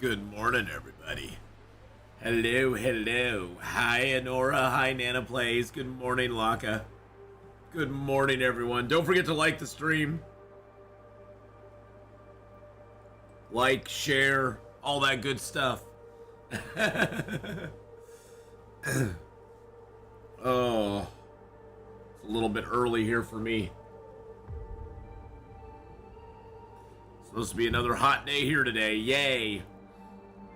Good morning, everybody. Hello, hello. Hi, Anora. Hi, Nana Plays. Good morning, Laka. Good morning, everyone. Don't forget to like the stream. Like, share, all that good stuff. Oh, it's a little bit early here for me. Supposed to be another hot day here today. Yay.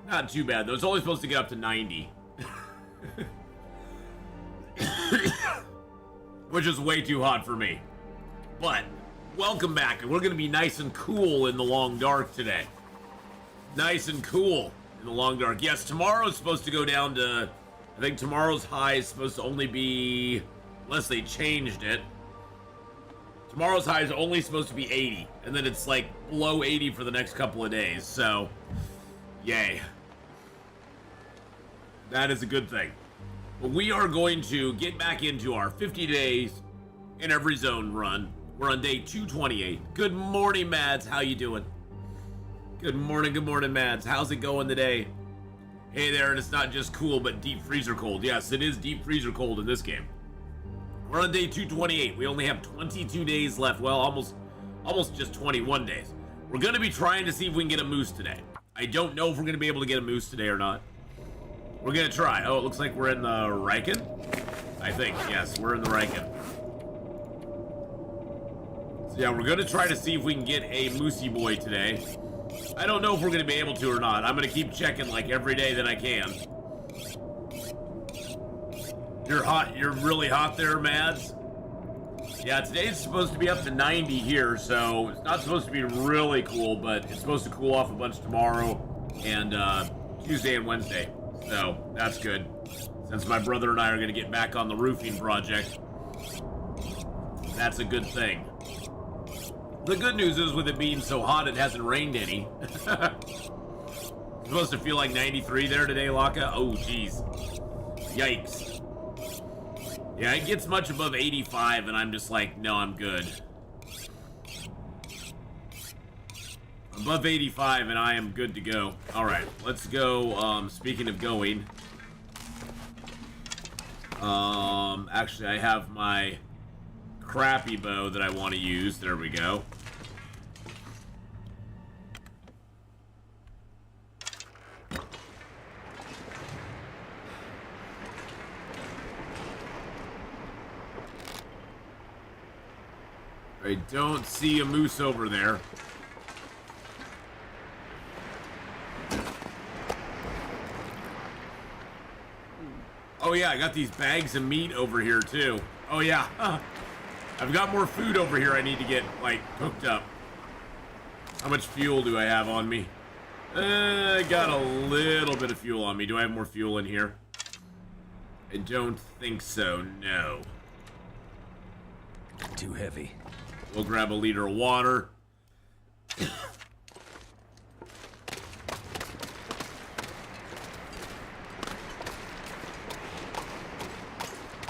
Not too bad, though. It's only supposed to get up to 90. Which is way too hot for me. But, welcome back. We're going to be nice and cool in the long dark today. Nice and cool in the long dark. Yes, tomorrow's supposed to go down to... I think tomorrow's high is supposed to only be... Unless they changed it. Tomorrow's high is only supposed to be 80. And then it's like below 80 for the next couple of days. So, yay. That is a good thing. But we are going to get back into our 50 days in every zone run. We're on day 228. Good morning, Mads. How you doing? Good morning, Mads. How's it going today? Hey there, and it's not just cool, but deep freezer cold. Yes, it is deep freezer cold in this game. We're on day 228. We only have 22 days left. Well, almost just 21 days. We're going to be trying to see if we can get a moose today. I don't know if we're going to be able to get a moose today or not. We're going to try. Oh, it looks like we're in the Riken? I think, yes, we're in the Riken. So yeah, we're going to try to see if we can get a moosey boy today. I don't know if we're going to be able to or not. I'm going to keep checking like every day that I can. You're hot. You're really hot there, Mads. Yeah, today's supposed to be up to 90 here, so it's not supposed to be really cool, but it's supposed to cool off a bunch tomorrow and Tuesday and Wednesday. So that's good. Since my brother and I are going to get back on the roofing project, that's a good thing. The good news is, with it being so hot, it hasn't rained any. It's supposed to feel like 93 there today, Laka. Oh, jeez. Yikes. Yeah, it gets much above 85, and I'm just like, no, I'm good. Above 85, and I am good to go. Alright, let's go. Speaking of going. Actually, I have my crappy bow that I want to use. There we go. I don't see a moose over there. Oh yeah, I got these bags of meat over here too. Oh yeah, I've got more food over here I need to get, like, cooked up. How much fuel do I have on me? I got a little bit of fuel on me. Do I have more fuel in here? I don't think so, no. Too heavy. We'll grab a liter of water.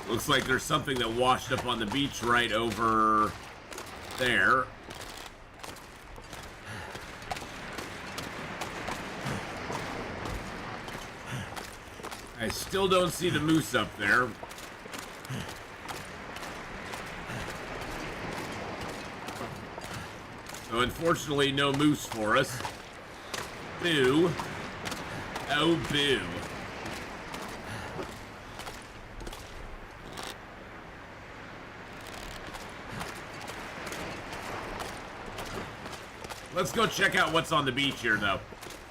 Looks like there's something that washed up on the beach right over there. I still don't see the moose up there. So unfortunately, no moose for us. Boo. Oh, boo. Let's go check out what's on the beach here, though.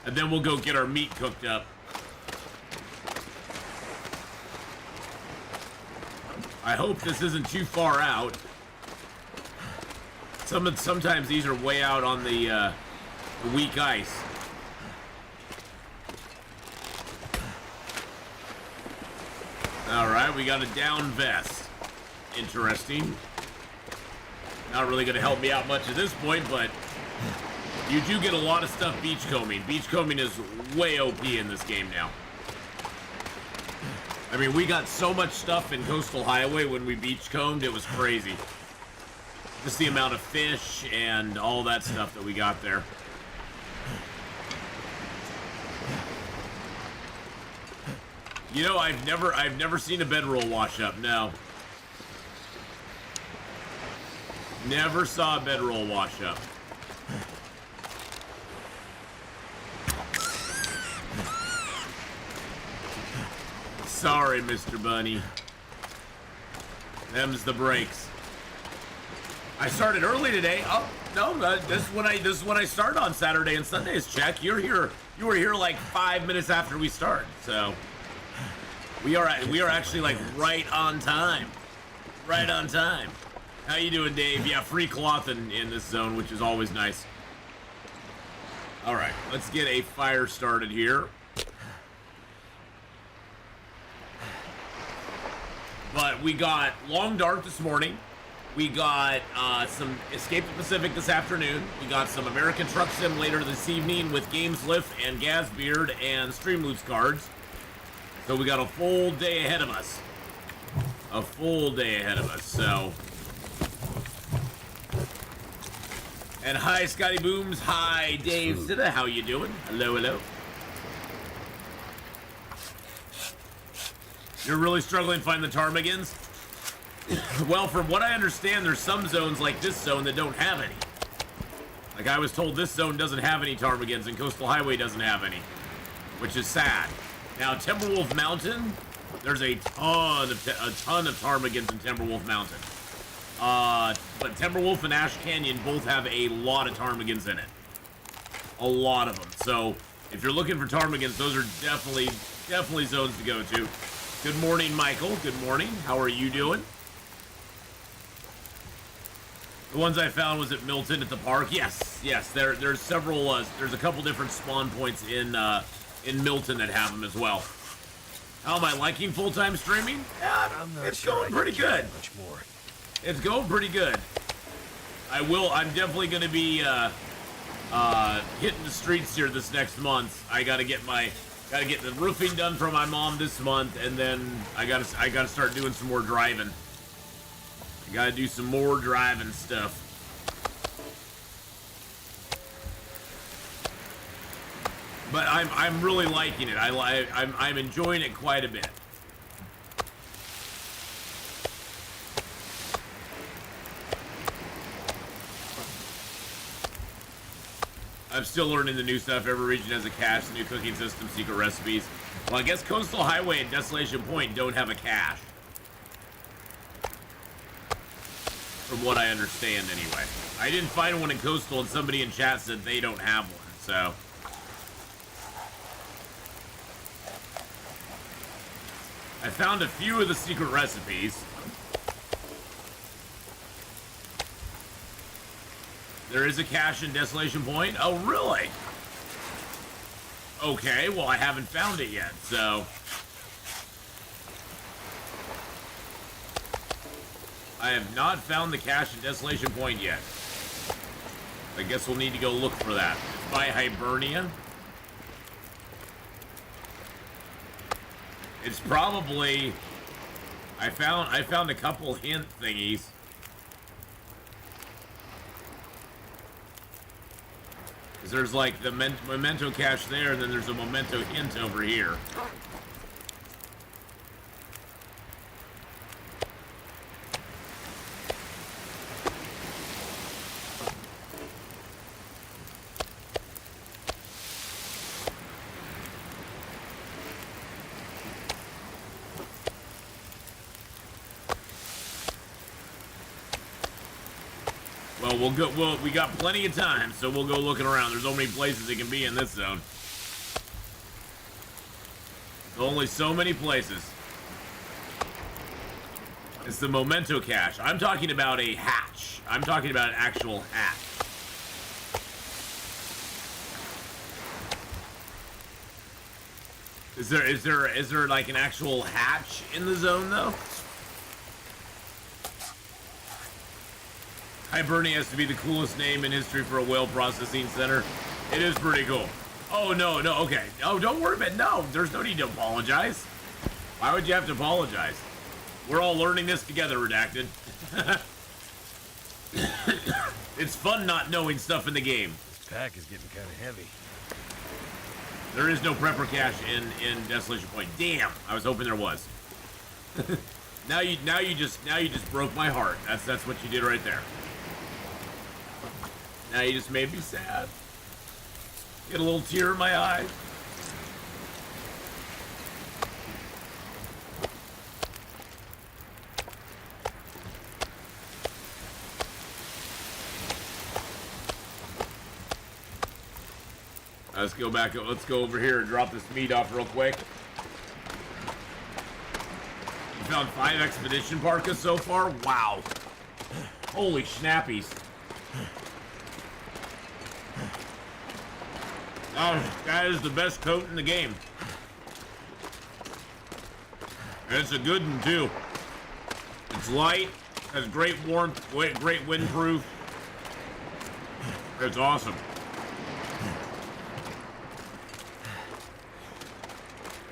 And then we'll go get our meat cooked up. I hope this isn't too far out. Sometimes these are way out on the weak ice. Alright, we got a down vest. Interesting. Not really going to help me out much at this point, but you do get a lot of stuff beachcombing. Beachcombing is way OP in this game now. I mean, we got so much stuff in Coastal Highway when we beachcombed, it was crazy. Just the amount of fish and all that stuff that we got there. You know, I've never seen a bedroll wash up. No. Never saw a bedroll wash up. Sorry, Mr. Bunny. Them's the breaks. I started early today. Oh no, this is when I start on Saturday and Sundays. Check. You're here. You were here like 5 minutes after we start. So we are actually like right on time. Right on time. How you doing, Dave? Yeah, free cloth in this zone, which is always nice. All right, let's get a fire started here. But we got Long Dark this morning. We got some Escape the Pacific this afternoon. We got some American Truck Sim later this evening with Games Lift and Gazbeard and Streamloots cards. So we got a full day ahead of us. A full day ahead of us, so. And hi, Scotty Booms. Hi, Dave Sitta. How you doing? Hello, hello. You're really struggling to find the ptarmigans? Well, from what I understand, there's some zones like this zone that don't have any. Like I was told this zone doesn't have any ptarmigans and Coastal Highway doesn't have any, which is sad. Now, Timberwolf Mountain, there's a ton of ptarmigans in Timberwolf Mountain. But Timberwolf and Ash Canyon both have a lot of ptarmigans in it. A lot of them. So, if you're looking for ptarmigans, those are definitely zones to go to. Good morning, Michael. Good morning. How are you doing? The ones I found was at Milton at the park. Yes. There's several. There's a couple different spawn points in Milton that have them as well. How am I liking full-time streaming? Yeah, it's going pretty good. Much more. It's going pretty good. I'm definitely going to be hitting the streets here this next month. I gotta get the roofing done for my mom this month, and then I gotta start doing some more driving. I gotta do some more driving stuff. But I'm really liking it. I'm enjoying it quite a bit. I'm still learning the new stuff. Every region has a cache, new cooking system, secret recipes. Well, I guess Coastal Highway and Desolation Point don't have a cache. From what I understand, anyway. I didn't find one in Coastal, and somebody in chat said they don't have one, so. I found a few of the secret recipes. There is a cache in Desolation Point? Oh, really? Okay, well, I haven't found it yet, so. I have not found the cache in Desolation Point yet. I guess we'll need to go look for that. It's by Hibernia. It's probably... I found a couple hint thingies. There's like the memento cache there, and then there's a memento hint over here. Well, we got plenty of time, so we'll go looking around. There's so many places it can be in this zone. Only so many places. It's the memento cache. I'm talking about a hatch. I'm talking about an actual hatch. Is there like an actual hatch in the zone though? Hibernia has to be the coolest name in history for a whale processing center. It is pretty cool. Oh, no, okay. Oh, don't worry about it. No, there's no need to apologize. Why would you have to apologize? We're all learning this together, Redacted. It's fun not knowing stuff in the game. This pack is getting kind of heavy. There is no prepper cache in Desolation Point. Damn, I was hoping there was. now you just broke my heart. That's what you did right there. Now you just made me sad. Get a little tear in my eye. Let's go back. Let's go over here and drop this meat off real quick. You found 5 expedition parkas so far? Wow. Holy schnappies. Oh, that is the best coat in the game. And it's a good one, too. It's light, has great warmth, great windproof. It's awesome.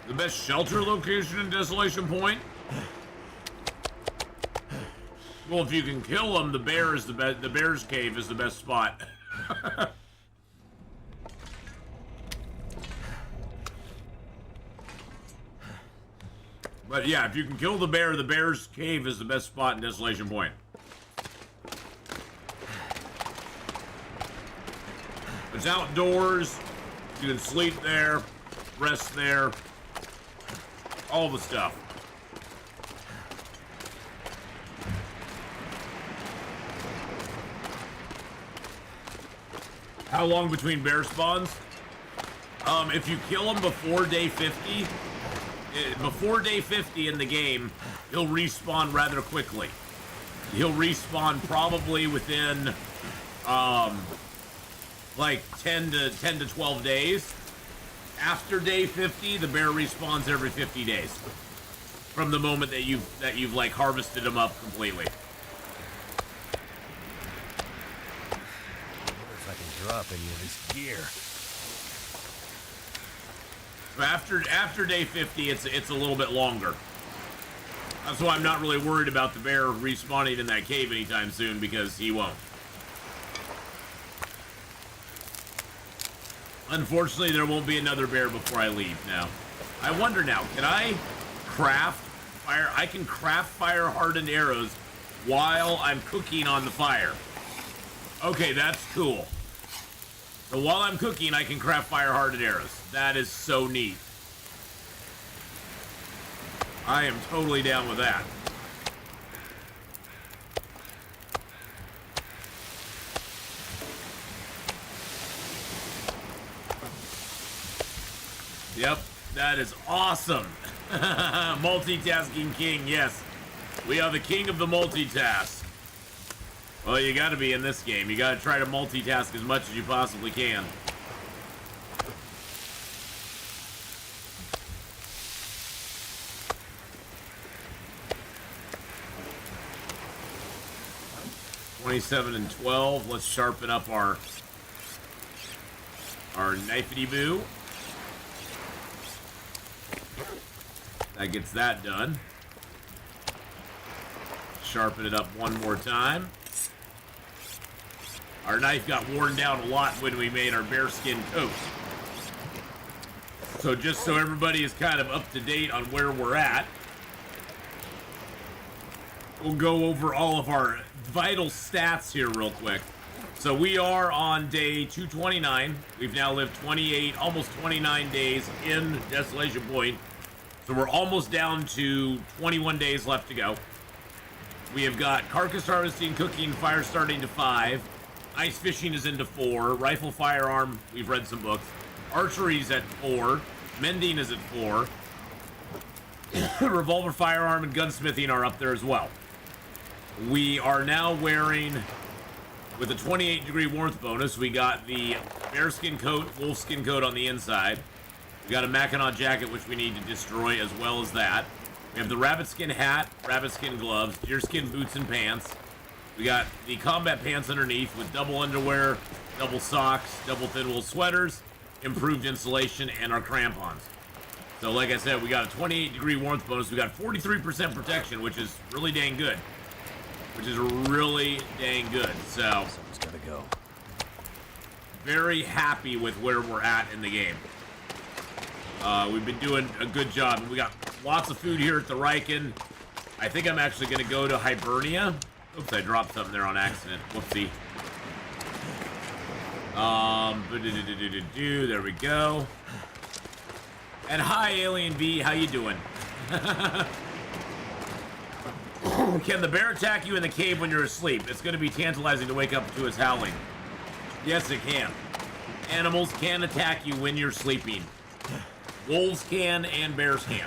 The best shelter location in Desolation Point? Well, if you can kill them, the bear's cave is the best spot. But yeah, if you can kill the bear's cave is the best spot in Desolation Point. It's outdoors. You can sleep there, rest there. All the stuff. How long between bear spawns? If you kill him before day 50, in the game, he'll respawn rather quickly. He'll respawn probably within, like 10 to 12 days. After day 50, the bear respawns every 50 days. From the moment that you've like harvested him up completely. I wonder if I can drop any of this gear. After day 50, it's a little bit longer. That's why I'm not really worried about the bear respawning in that cave anytime soon, because he won't. Unfortunately, there won't be another bear before I leave now. I wonder now, can I craft fire? I can craft fire-hardened arrows while I'm cooking on the fire. Okay, that's cool. So while I'm cooking, I can craft fire-hardened arrows. That is so neat. I am totally down with that. Yep, that is awesome. Multitasking king, yes. We are the king of the multitask. Well, you gotta be in this game. You gotta try to multitask as much as you possibly can. $27 and $12. Let's sharpen up our knifey-boo. That gets that done. Sharpen it up one more time. Our knife got worn down a lot when we made our bearskin coat. So just so everybody is kind of up to date on where we're at, we'll go over all of our vital stats here real quick. So we are on day 229. We've now lived 28, almost 29 days in Desolation Point. So we're almost down to 21 days left to go. We have got carcass harvesting, cooking, fire starting to 5. Ice fishing is into 4. Rifle firearm, we've read some books. Archery's at 4. Mending is at 4. Revolver firearm and gunsmithing are up there as well. We are now wearing, with a 28-degree warmth bonus, we got the bearskin coat, wolfskin coat on the inside. We got a Mackinac jacket, which we need to destroy, as well as that. We have the rabbit skin hat, rabbit skin gloves, deerskin boots and pants. We got the combat pants underneath with double underwear, double socks, double thin wool sweaters, improved insulation, and our crampons. So like I said, we got a 28-degree warmth bonus. We got 43% protection, which is really dang good. So, Someone's gotta go. very happy with where we're at in the game. We've been doing a good job. We got lots of food here at the Riken. I think I'm actually going to go to Hibernia. Oops, I dropped something there on accident. Whoopsie. There we go. And hi, Alien B. How you doing? Can the bear attack you in the cave when you're asleep? It's going to be tantalizing to wake up to his howling. Yes, it can. Animals can attack you when you're sleeping. Wolves can and bears can.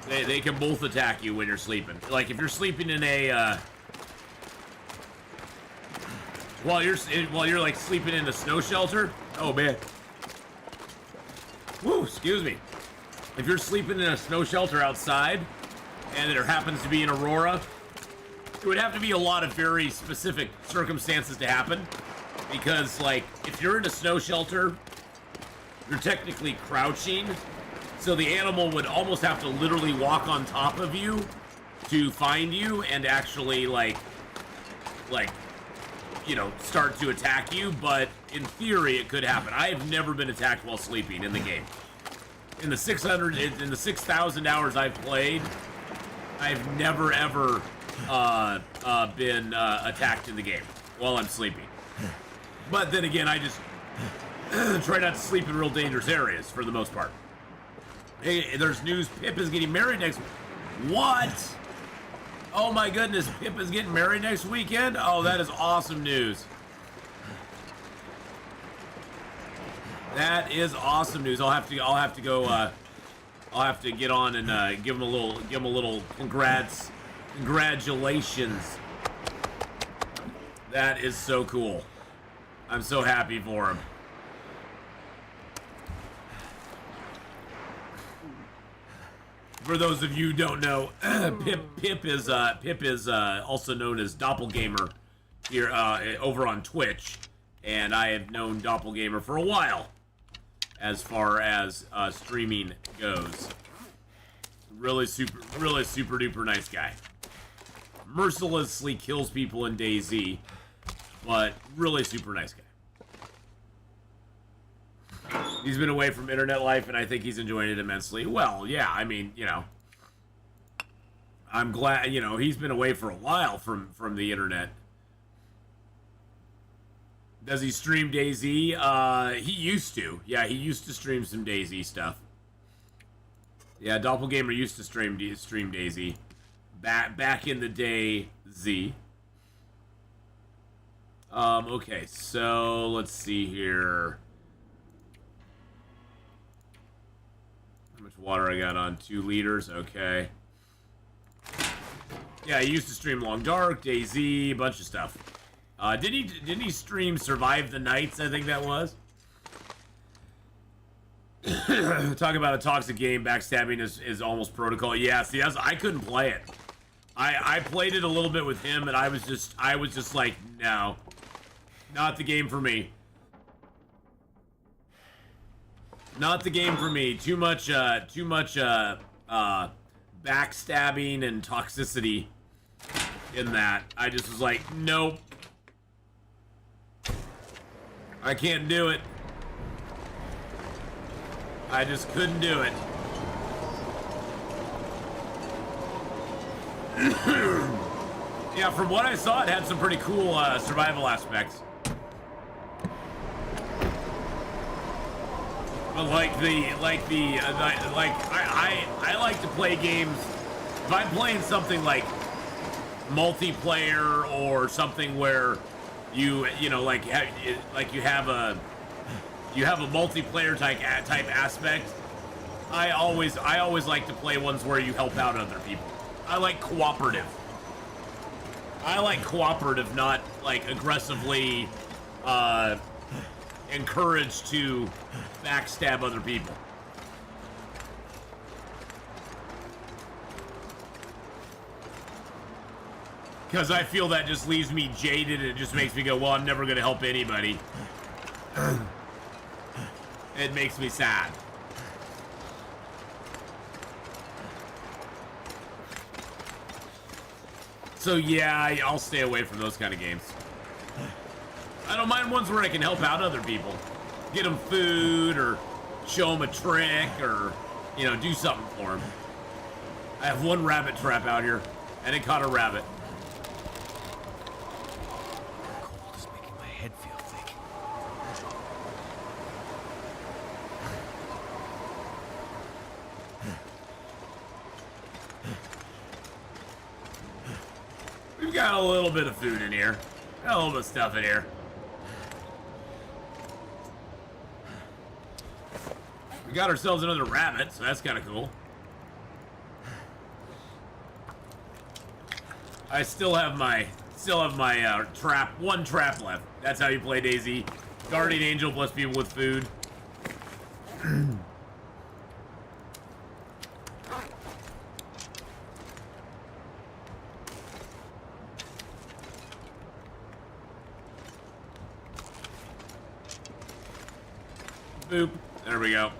They can both attack you when you're sleeping. Like if you're sleeping in a while you're like sleeping in a snow shelter. Oh man. Woo, excuse me. If you're sleeping in a snow shelter outside and there happens to be an aurora, it would have to be a lot of very specific circumstances to happen. Because, like, if you're in a snow shelter, you're technically crouching. So the animal would almost have to literally walk on top of you to find you and actually, like, you know, start to attack you. But in theory, it could happen. I have never been attacked while sleeping in the game. In the 6,000 hours I've played, I've never ever been attacked in the game while I'm sleeping. But then again, I just try not to sleep in real dangerous areas for the most part. Hey, there's news. Pip is getting married next week. What? Oh my goodness, Pip is getting married next weekend? Oh, that is awesome news. That is awesome news. I'll have to go. I'll have to get on and give him a little congratulations. That is so cool. I'm so happy for him. For those of you who don't know, Pip is also known as Doppelgamer here over on Twitch, and I have known Doppelgamer for a while, as far as streaming goes. Really super duper nice guy. Mercilessly kills people in DayZ, but really super nice guy. He's been away from internet life, and I think he's enjoying it immensely. Well, yeah, I mean, you know, I'm glad, you know, he's been away for a while from the internet. Does he stream DayZ? He used to. Yeah, he used to stream some DayZ stuff. Yeah, Doppelgamer used to stream DayZ. Back in the day, Z. Okay, so let's see here. How much water I got on? 2 liters, okay. Yeah, he used to stream Long Dark, DayZ, a bunch of stuff. Didn't he stream Survive the Nights, I think that was? Talk about a toxic game, backstabbing is almost protocol. Yeah, see, I couldn't play it. I played it a little bit with him, and I was just like, no. Not the game for me. Not the game for me. Too much backstabbing and toxicity in that. I just was like, nope. I can't do it. I just couldn't do it. Yeah, from what I saw, it had some pretty cool survival aspects. But I like to play games. If I'm playing something like multiplayer or something where you know like you have a multiplayer type aspect, I always like to play ones where you help out other people. I like cooperative. Not like aggressively encouraged to backstab other people. Because I feel that just leaves me jaded, and it just makes me go, well, I'm never going to help anybody. It makes me sad. So yeah, I'll stay away from those kind of games. I don't mind ones where I can help out other people. get them food or show them a trick or, you know, do something for them. I have one rabbit trap out here, and it caught a rabbit. Cold is making my head feel thick. We've got a little bit of food in here. Got a little bit of stuff in here. We got ourselves another rabbit, so that's kind of cool. I still have my trap, one trap left. That's how you play DayZ. Guardian Angel plus people with food. Boop. There we go.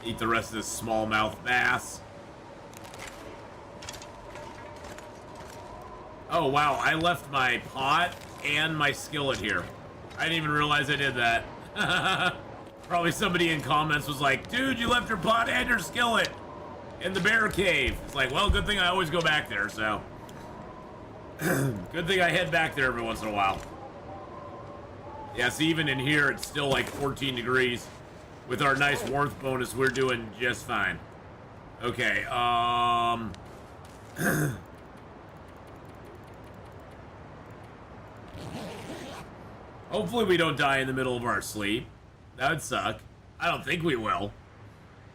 Eat the rest of this smallmouth bass. Oh, wow. I left my pot and my skillet here. I didn't even realize I did that. Probably somebody in comments was like, dude, you left your pot and your skillet in the bear cave. It's like, well, good thing I always go back there, so. Good thing I head back there every once in a while. Yeah, see, even in here, it's still like 14 degrees. With our nice warmth bonus, we're doing just fine. Okay, hopefully we don't die in the middle of our sleep. That would suck. I don't think we will.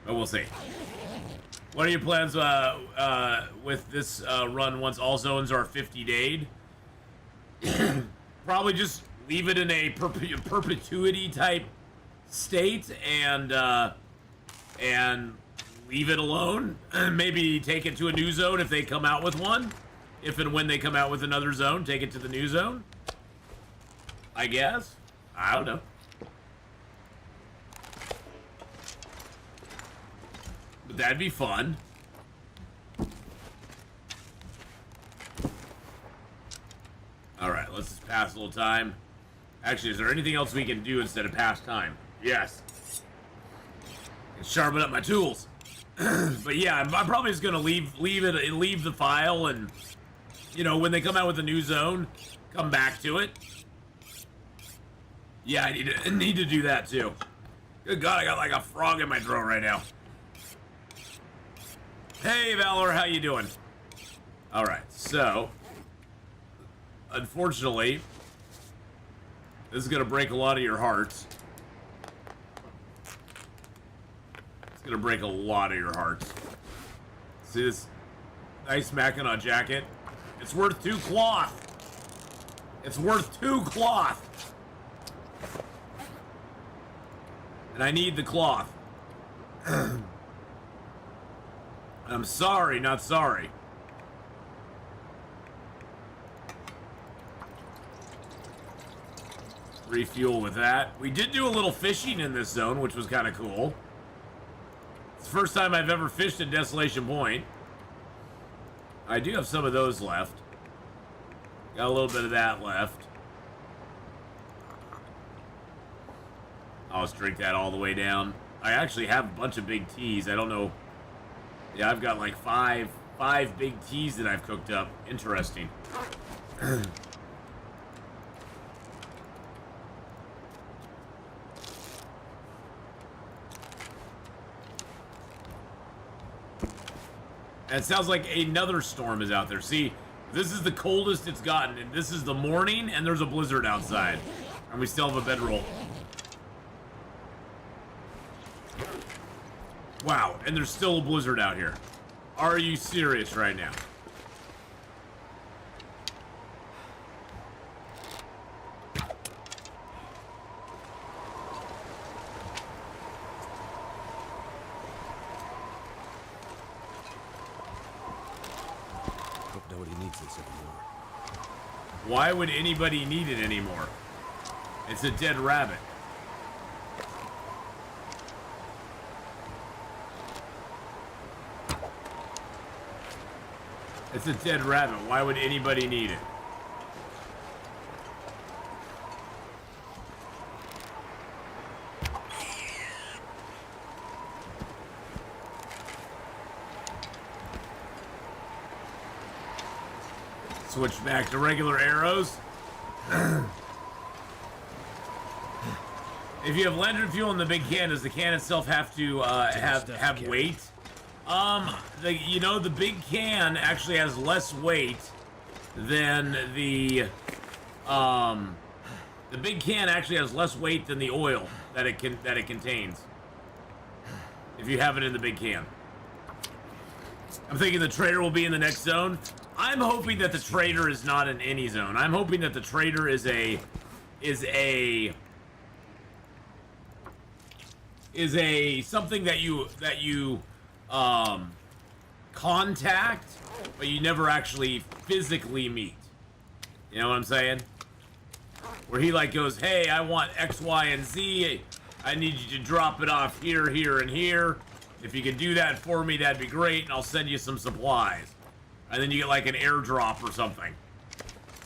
But we'll see. What are your plans with this run once all zones are 50-dayed? Probably just leave it in a perpetuity type state and leave it alone. Maybe take it to a new zone if they come out with one. If and when they come out with another zone, take it to the new zone. I guess. I don't know. But that'd be fun. Alright, let's just pass a little time. Actually, is there anything else we can do instead of pass time? Yes. And sharpen up my tools. But yeah, I'm probably just gonna leave the file, and you know, when they come out with a new zone, come back to it. Yeah, I need to do that too. Good God, I got like a frog in my throat right now. Hey, Valor, how you doing? All right, so unfortunately, this is gonna break a lot of your hearts. It's gonna break a lot of your hearts. See this nice Mackinac jacket? It's worth 2 cloth. It's worth 2 cloth. And I need the cloth. I'm sorry, not sorry. Refuel with that. We did do a little fishing in this zone, which was kind of cool. It's the first time I've ever fished at Desolation Point. I do have some of those left. Got a little bit of that left. I'll just drink that all the way down. I actually have a bunch of big teas. I don't know. Yeah, I've got like five big teas that I've cooked up. Interesting. And it sounds like another storm is out there. See, this is the coldest it's gotten, and this is the morning, and there's a blizzard outside. And we still have a bedroll. Wow, and there's still a blizzard out here. Are you serious right now? Hope nobody needs this anymore. Why would anybody need it anymore? It's a dead rabbit. It's a dead rabbit. Why would anybody need it? Switch back to regular arrows. If you have lantern fuel in the big can, does the can itself have to have weight? The big can actually has less weight than the big can actually has less weight than the oil that it contains. If you have it in the big can. I'm thinking the trader will be in the next zone. I'm hoping that the trader is not in any zone. I'm hoping that the trader is a something that you contact, but you never actually physically meet. You know what I'm saying? Where he like goes, hey, I want X, Y, and Z. I need you to drop it off here, here, and here. If you could do that for me, that'd be great, and I'll send you some supplies. And then you get like an airdrop or something.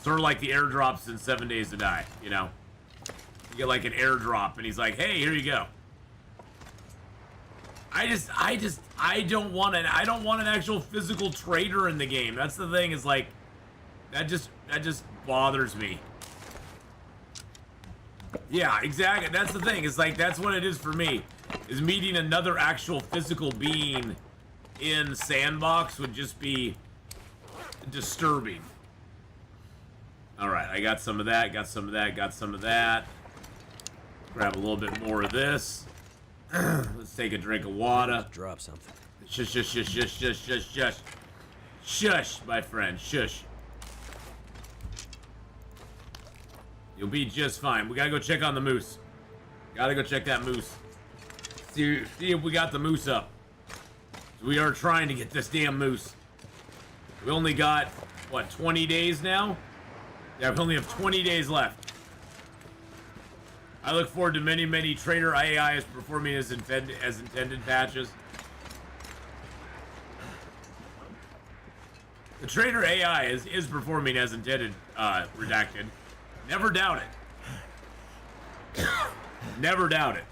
Sort of like the airdrops in 7 Days to Die, you know? You get like an airdrop, and he's like, hey, here you go. I don't want an actual physical trader in the game. That's the thing, is like, that just bothers me. Yeah, exactly. That's the thing. It's like, that's what it is for me. Is meeting another actual physical being in Sandbox would just be disturbing. Alright, I got some of that, got some of that, got some of that. Grab a little bit more of this. Let's take a drink of water. Drop something. Shush, shush, shush, shush, shush, shush, shush. Shush, my friend, shush. You'll be just fine. We gotta go check on the moose. Gotta go check that moose. See if we got the moose up. We are trying to get this damn moose. We only got, what, 20 days now? Yeah, we only have 20 days left. I look forward to many, many trader AIs performing as intended patches. The trader AI is performing as intended, redacted. Never doubt it. Never doubt it.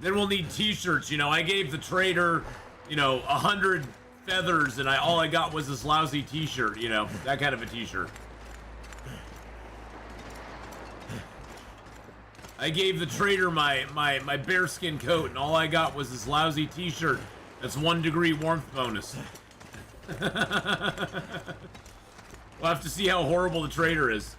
Then we'll need t-shirts, you know. I gave the trader, 100 feathers, and all I got was this lousy t-shirt, you know. That kind of a t-shirt. I gave the trader my bearskin coat, and all I got was this lousy t-shirt. That's 1 degree warmth bonus. We'll have to see how horrible the trader is.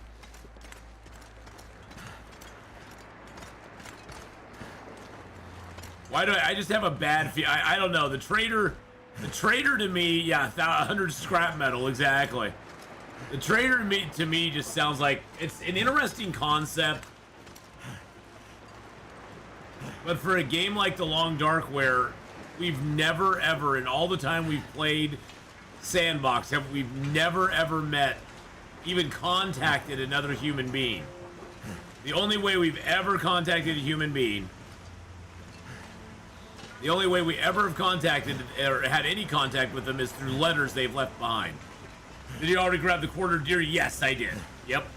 Why do I just have a bad feel? I don't know. The trader to me, yeah, 100 scrap metal, exactly. The trader to me just sounds like it's an interesting concept. But for a game like The Long Dark, where we've never ever, in all the time we've played Sandbox, we've never ever met, even contacted another human being. The only way we've ever contacted a human being, the only way we ever have contacted or had any contact with them is through letters they've left behind. Did you already grab the quarter deer? Yes, I did. Yep.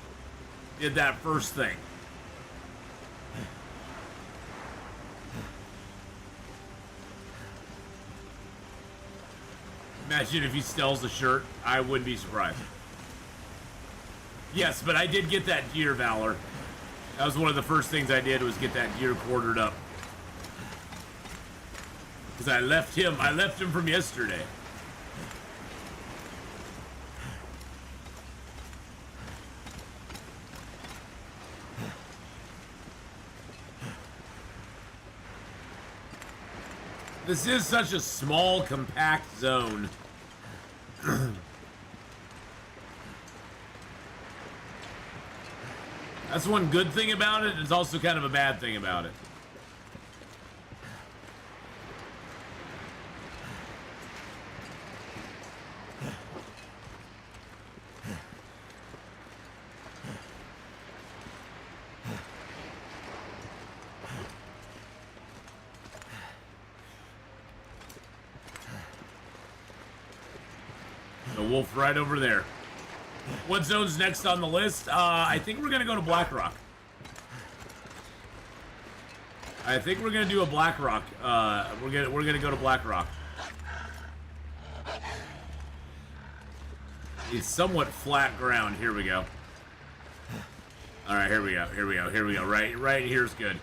Did that first thing. Imagine if he steals the shirt. I wouldn't be surprised. Yes, but I did get that deer, Valor. That was one of the first things I did, was get that deer quartered up. Because I left him from yesterday. This is such a small, compact zone. That's one good thing about it. It's also kind of a bad thing about it. The wolf right over there. What zone's next on the list? I think we're gonna go to Blackrock. I think we're gonna do a Blackrock. We're gonna go to Blackrock. It's somewhat flat ground. Here we go. All right, here we go. Here we go. Here we go. Right here's good.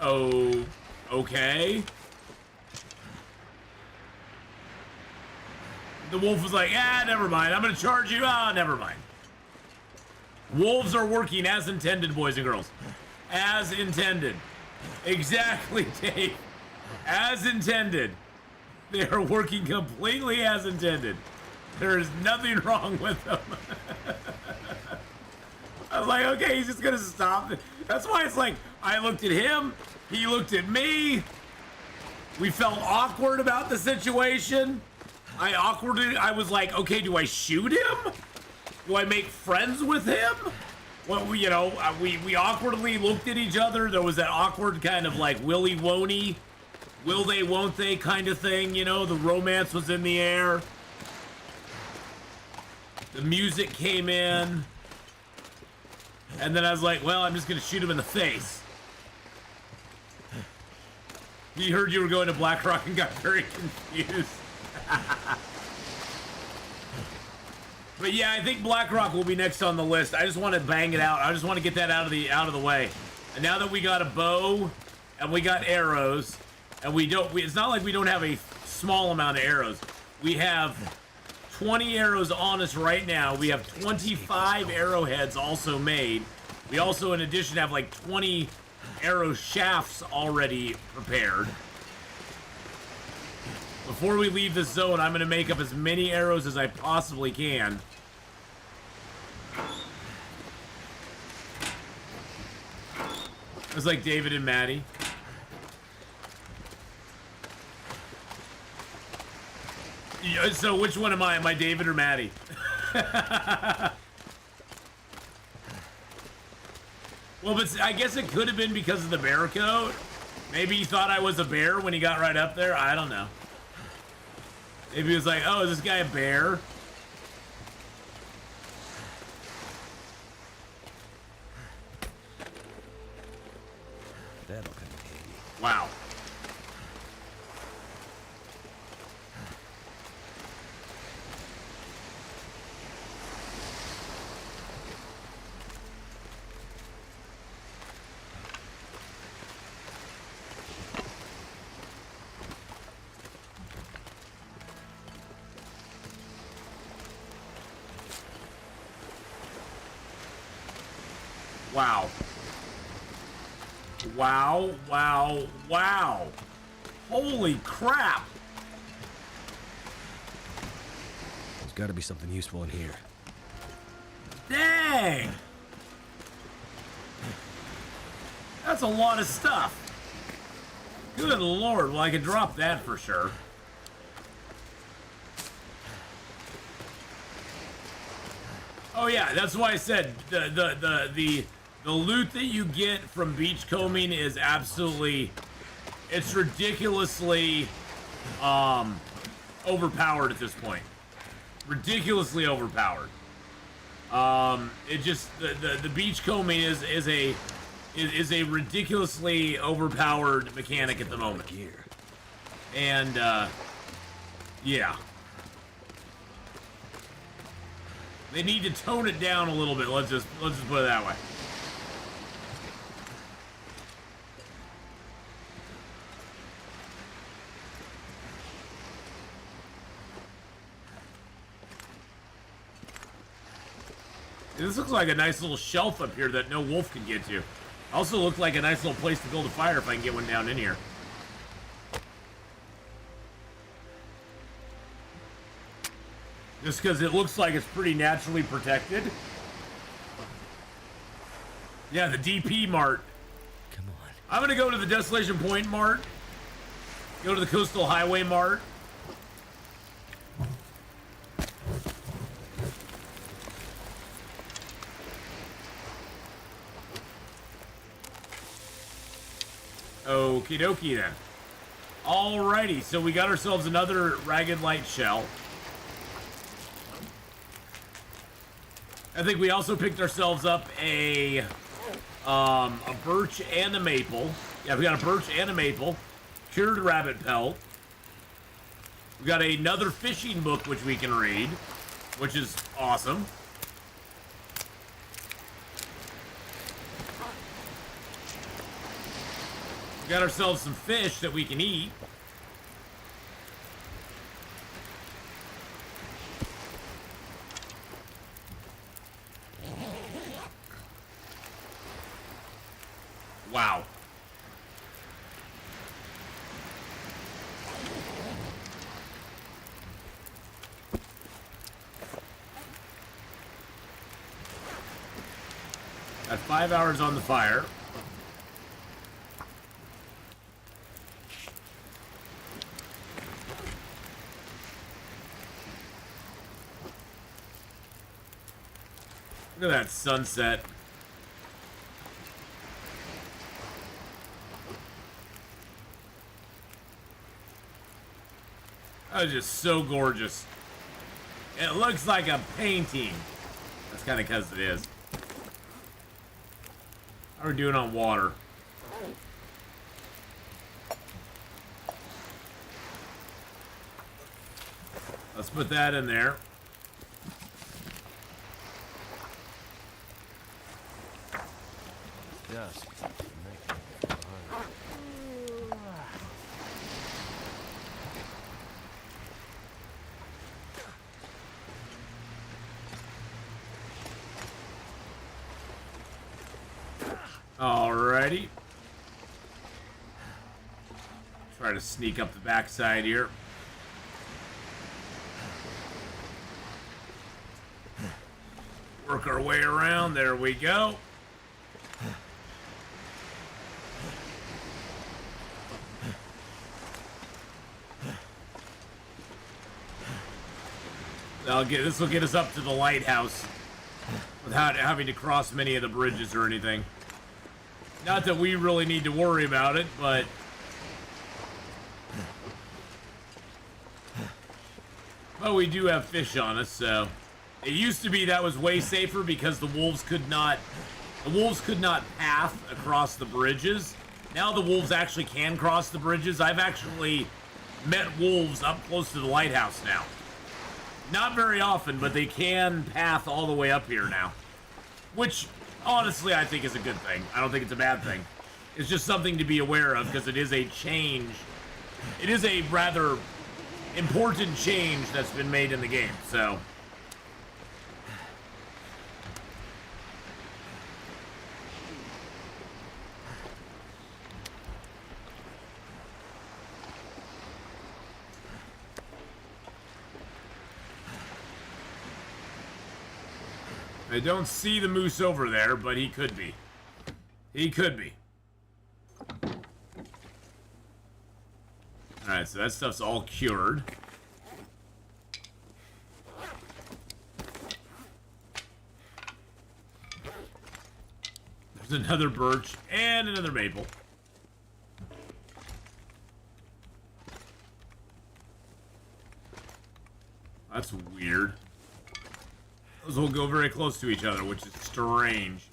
Oh, okay. The wolf was like, never mind. I'm gonna charge you. Never mind. Wolves are working as intended, boys and girls. As intended. Exactly, Dave. As intended. They are working completely as intended. There is nothing wrong with them. I was like, okay, he's just gonna stop. That's why it's like, I looked at him, he looked at me. We felt awkward about the situation. I was like, okay, do I shoot him? Do I make friends with him? Well, we awkwardly looked at each other. There was that awkward kind of like willy won't-y, will they, won't they kind of thing. You know, the romance was in the air. The music came in. And then I was like, well, I'm just going to shoot him in the face. He heard you were going to Blackrock and got very confused. But yeah, I think Blackrock will be next on the list. I just want to bang it out. I just want to get that out of the way. And now that we got a bow and we got arrows, and it's not like we don't have a small amount of arrows. We have 20 arrows on us right now. We have 25 arrowheads also made. We also, in addition, have like 20 arrow shafts already prepared. Before we leave this zone, I'm going to make up as many arrows as I possibly can. It's like David and Maddie. So which one am I? Am I David or Maddie? Well, but I guess it could have been because of the bear coat. Maybe he thought I was a bear when he got right up there. I don't know. Maybe he was like, oh, is this guy a bear? That'll come in handy. Wow. Wow. Wow, wow, wow. Holy crap. There's got to be something useful in here. Dang. That's a lot of stuff. Good Lord. Well, I could drop that for sure. Oh yeah, that's why I said the loot that you get from beachcombing is absolutely, it's ridiculously overpowered at this point. Ridiculously overpowered. It just the beachcombing is a ridiculously overpowered mechanic at the moment. And yeah. They need to tone it down a little bit. Let's just put it that way. This looks like a nice little shelf up here that no wolf can get to. Also looks like a nice little place to build a fire if I can get one down in here. Just because it looks like it's pretty naturally protected. Yeah, the DP Mart. Come on. I'm gonna go to the Desolation Point Mart. Go to the Coastal Highway Mart. Okie dokie then. Alrighty, so we got ourselves another Ragged Light shell. I think we also picked ourselves up a birch and a maple. Yeah, we got a birch and a maple. Cured rabbit pelt. We got another fishing book which we can read, which is awesome. We got ourselves some fish that we can eat. Wow. Got 5 hours on the fire. Look at that sunset. That was just so gorgeous. It looks like a painting. That's kind of because it is. How are we doing on water? Let's put that in there. Dusk. Alrighty. Try to sneak up the backside here. Work our way around. There we go. This will get us up to the lighthouse without having to cross many of the bridges or anything. Not that we really need to worry about it, but we do have fish on us, so it used to be that was way safer because the wolves could not path across the bridges. Now the wolves actually can cross the bridges. I've actually met wolves up close to the lighthouse now. Not very often, but they can path all the way up here now. Which, honestly, I think is a good thing. I don't think it's a bad thing. It's just something to be aware of because it is a change. It is a rather important change that's been made in the game, so. I don't see the moose over there, but he could be. He could be. Alright, so that stuff's all cured. There's another birch and another maple. That's weird. Those will go very close to each other, which is strange.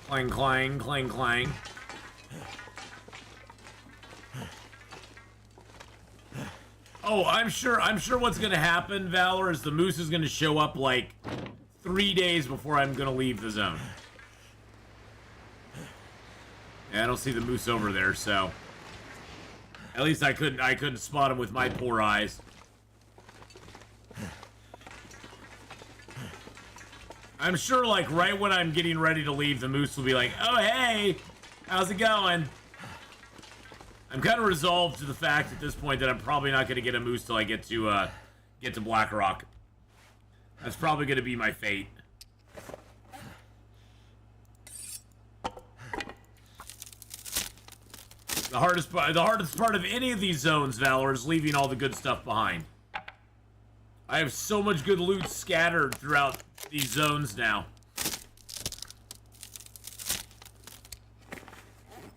Clang, clang, clang, clang. Oh, I'm sure what's gonna happen, Valor, is the moose is gonna show up like 3 days before I'm gonna leave the zone. Yeah, I don't see the moose over there, so at least I couldn't spot him with my poor eyes. I'm sure, like, right when I'm getting ready to leave, the moose will be like, oh, hey, how's it going? I'm kind of resolved to the fact at this point that I'm probably not going to get a moose till I get to Black Rock. That's probably going to be my fate. The hardest part of any of these zones, Valor, is leaving all the good stuff behind. I have so much good loot scattered throughout these zones now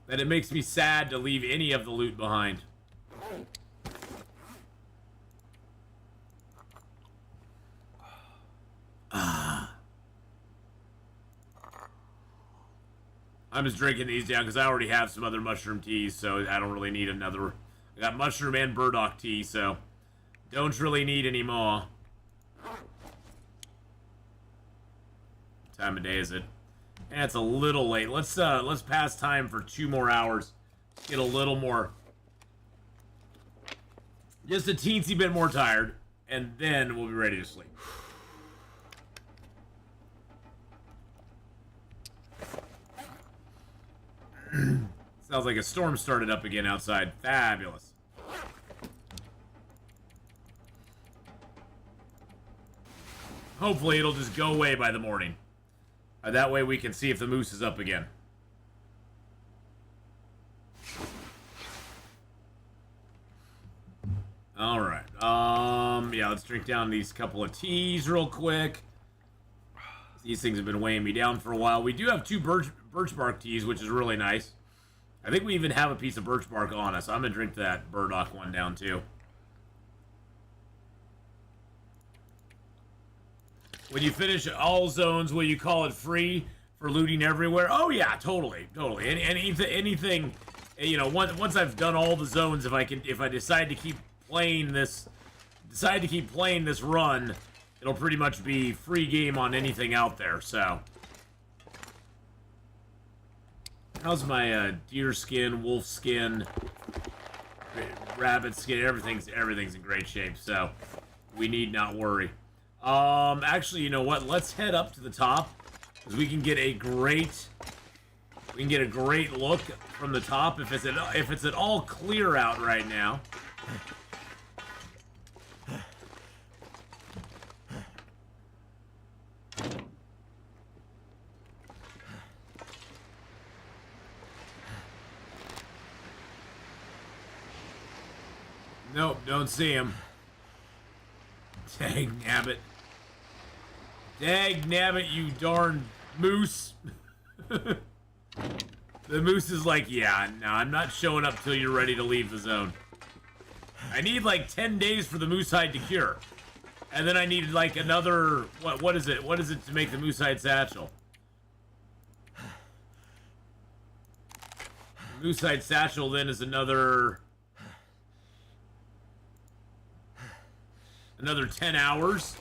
that it makes me sad to leave any of the loot behind. I'm just drinking these down because I already have some other mushroom teas, so I don't really need another. I got mushroom and burdock tea, so don't really need any more. What time of day is it? And it's a little late. Let's pass time for 2 more hours. Get a little more, just a teensy bit more tired, and then we'll be ready to sleep. Sounds like a storm started up again outside. Fabulous. Hopefully it'll just go away by the morning. That way we can see if the moose is up again. Alright. Yeah, let's drink down these couple of teas real quick. These things have been weighing me down for a while. We do have 2 birch bark teas, which is really nice. I think we even have a piece of birch bark on us. I'm gonna drink that burdock one down too. When you finish all zones, will you call it free for looting everywhere? Oh yeah, totally. Anything, you know. Once I've done all the zones, if I decide to keep playing this run, it'll pretty much be free game on anything out there. So, how's my deer skin, wolf skin, rabbit skin? Everything's in great shape. So, we need not worry. Actually, you know what? Let's head up to the top, because we can get a great look from the top if it's at all clear out right now. Nope, don't see him. Dang nabbit. Dag nabbit, you darn moose. The moose is like, yeah, no, I'm not showing up till you're ready to leave the zone. I need like 10 days for the moose hide to cure. And then I need like another, what is it? What is it to make the moose hide satchel? The moose hide satchel then is another 10 hours.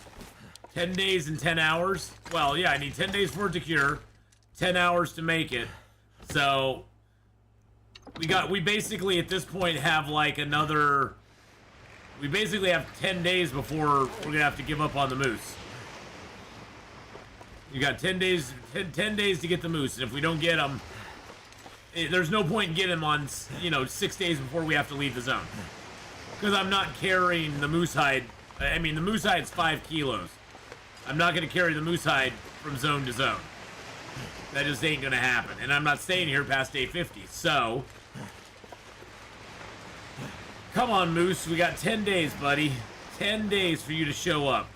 10 days and 10 hours. Well, yeah, I need 10 days for it to cure, 10 hours to make it. So we basically at this point have like another, we basically have 10 days before we're gonna have to give up on the moose. You got 10 days to get the moose, and if we don't get them, there's no point in getting them on, you know, 6 days before we have to leave the zone, because I'm not carrying the moose hide. I mean, the moose hide's 5 kilos. I'm not going to carry the moose hide from zone to zone. That just ain't going to happen. And I'm not staying here past day 50. So, come on, moose. We got 10 days, buddy. 10 days for you to show up.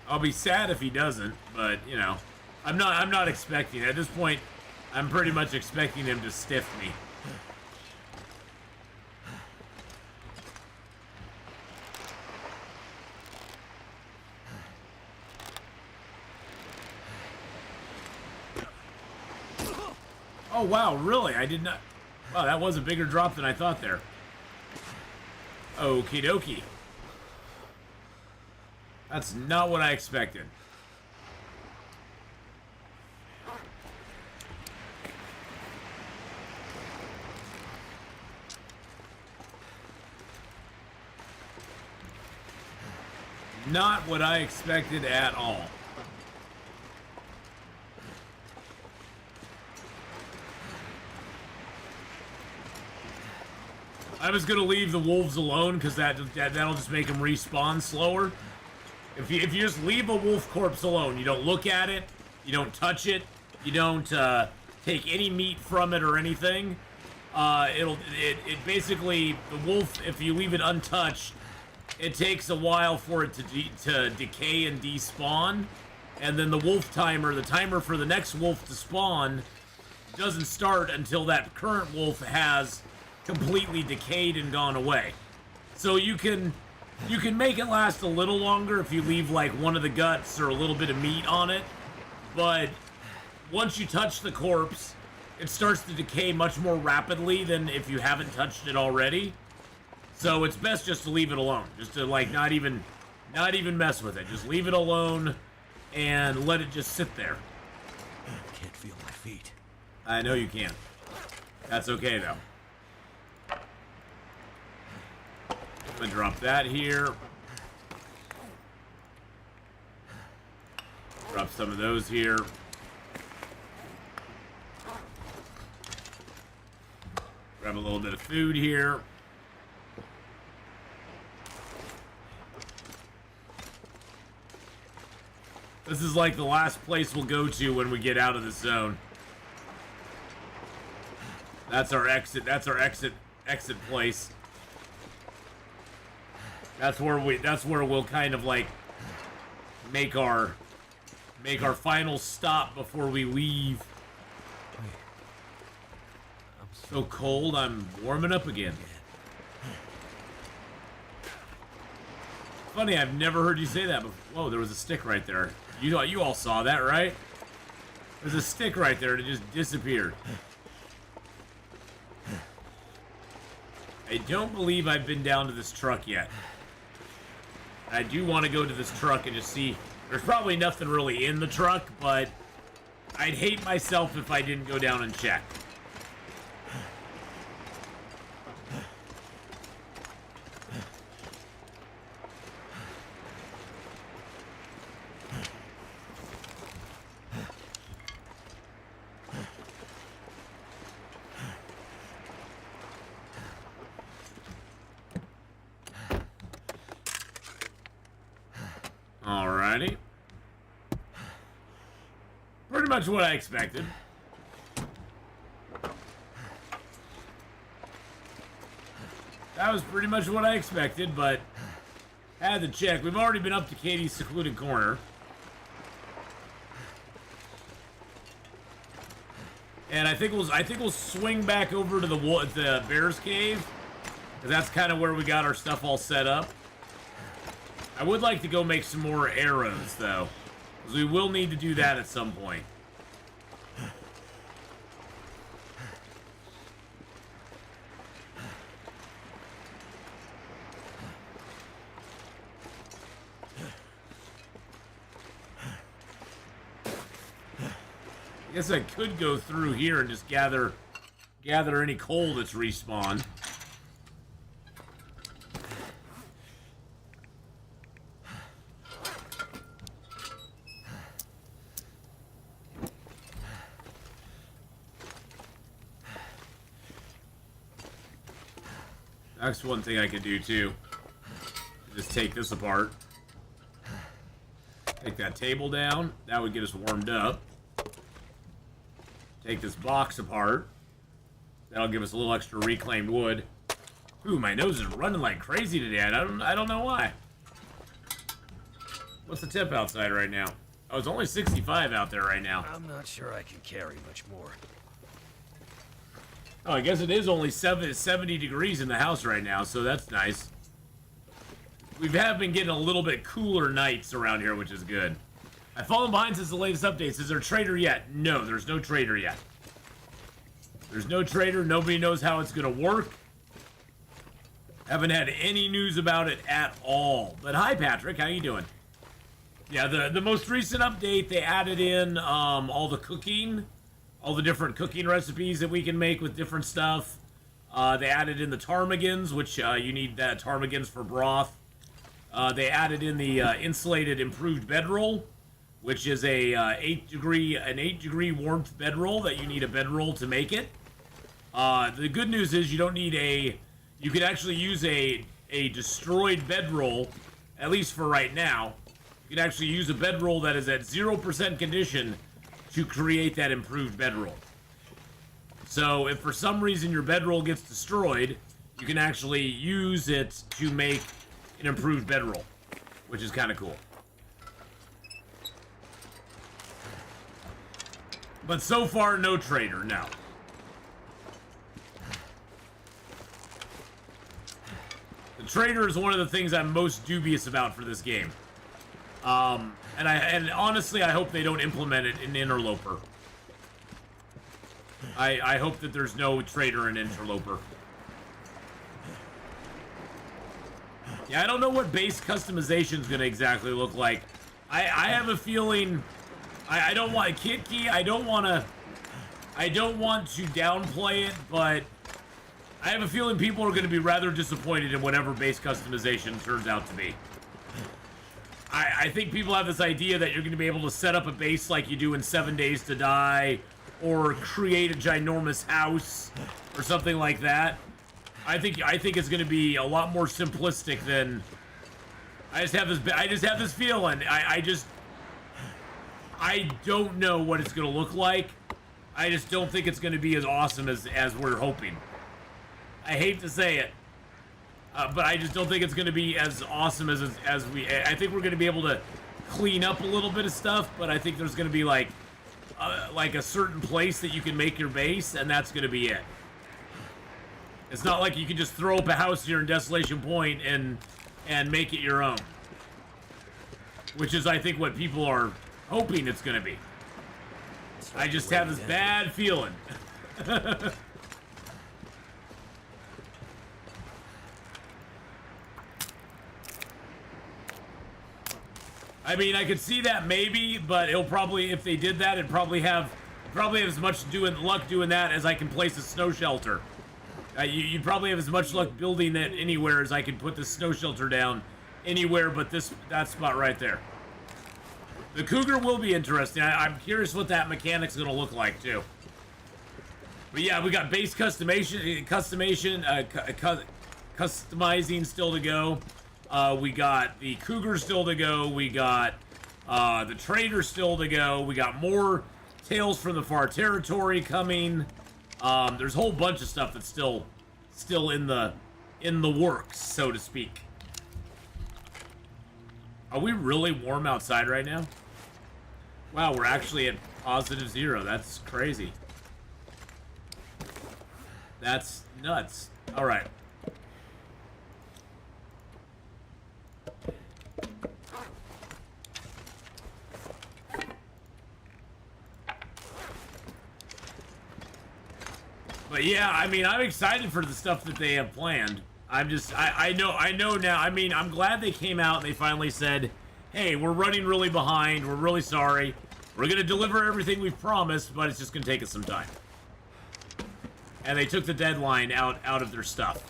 I'll be sad if he doesn't, but you know, I'm not expecting it. At this point, I'm pretty much expecting him to stiff me. Oh wow, really? I did not. Wow, that was a bigger drop than I thought there. Okie dokie. That's not what I expected. Not what I expected at all. I was gonna leave the wolves alone because that'll just make them respawn slower. If you just leave a wolf corpse alone, you don't look at it, you don't touch it, you don't take any meat from it or anything. It basically, the wolf, if you leave it untouched, it takes a while for it to decay and despawn, and then the wolf timer, the timer for the next wolf to spawn, doesn't start until that current wolf has completely decayed and gone away. So you can make it last a little longer if you leave like one of the guts or a little bit of meat on it, but once you touch the corpse, it starts to decay much more rapidly than if you haven't touched it already. So it's best just to leave it alone, just to like not even mess with it. Just leave it alone and let it just sit there. I can't feel my feet. I know you can't. That's okay though. I'm gonna drop that here. Drop some of those here. Grab a little bit of food here. This is like the last place we'll go to when we get out of the zone. That's our exit. That's our exit place. That's where we'll kind of like make our final stop before we leave. I'm So cold, I'm warming up again. Funny, I've never heard you say that before. Whoa, there was a stick right there. You all saw that, right? There's a stick right there and it just disappeared. I don't believe I've been down to this truck yet. I do want to go to this truck and just see. There's probably nothing really in the truck, but I'd hate myself if I didn't go down and check. Alrighty. Pretty much what I expected. That was pretty much what I expected, but had to check. We've already been up to Katie's secluded corner. And I think we'll swing back over to the Bear's Cave, because that's kind of where we got our stuff all set up. I would like to go make some more arrows, though, because we will need to do that at some point. I guess I could go through here and just gather any coal that's respawned. That's one thing I could do too. Just take this apart. Take that table down. That would get us warmed up. Take this box apart. That'll give us a little extra reclaimed wood. Ooh, my nose is running like crazy today. I don't know why. What's the temp outside right now? Oh, it's only 65 out there right now. I'm not sure I can carry much more. Oh, I guess it is only 70 degrees in the house right now, so that's nice. We have been getting a little bit cooler nights around here, which is good. I've fallen behind since the latest updates. Is there a trader yet? No, there's no trader yet. There's no trader. Nobody knows how it's going to work. Haven't had any news about it at all. But hi, Patrick. How you doing? Yeah, the most recent update, they added in all the cooking, all the different cooking recipes that we can make with different stuff. They added in the ptarmigans, which you need that ptarmigans for broth. They added in the insulated improved bedroll, which is a 8 degree warmth bedroll that you need a bedroll to make it. The good news is you don't need you can actually use a destroyed bedroll, at least for right now. You can actually use a bedroll that is at 0% condition to create that improved bedroll. So if for some reason your bedroll gets destroyed, you can actually use it to make an improved bedroll, which is kind of cool. But so far, no trader, no. The trader is one of the things I'm most dubious about for this game. And honestly, I hope they don't implement it in Interloper. I hope that there's no trader in Interloper. Yeah, I don't know what base customization is going to exactly look like. I have a feeling... I don't want... Kit Key, I don't want to downplay it, but... I have a feeling people are going to be rather disappointed in whatever base customization turns out to be. I think people have this idea that you're going to be able to set up a base like you do in 7 Days to Die, or create a ginormous house, or something like that. I think it's going to be a lot more simplistic than... I just have this feeling. I don't know what it's going to look like. I just don't think it's going to be as awesome as we're hoping. I hate to say it. But I just don't think it's going to be as awesome as we... I think we're going to be able to clean up a little bit of stuff, but I think there's going to be like a certain place that you can make your base, and that's going to be it. It's not like you can just throw up a house here in Desolation Point and make it your own. Which is, I think, what people are hoping it's going to be. I just have this bad feeling. I mean, I could see that maybe, but it'll probably, if they did that, it'd probably have as much luck doing that as I can place a snow shelter. You'd probably have as much luck building that anywhere as I can put this snow shelter down anywhere but that spot right there. The Cougar will be interesting. I'm curious what that mechanic's going to look like, too. But yeah, we got base customizing still to go. We got the Cougar still to go. We got the Trader still to go. We got more Tales from the Far Territory coming. There's a whole bunch of stuff that's still in the works, so to speak. Are we really warm outside right now? Wow, we're actually at +0. That's crazy. That's nuts. All right. But yeah, I mean, I'm excited for the stuff that they have planned. I know now. I mean, I'm glad they came out and they finally said, hey, we're running really behind. We're really sorry. We're going to deliver everything we've promised, but it's just going to take us some time. And they took the deadline out of their stuff.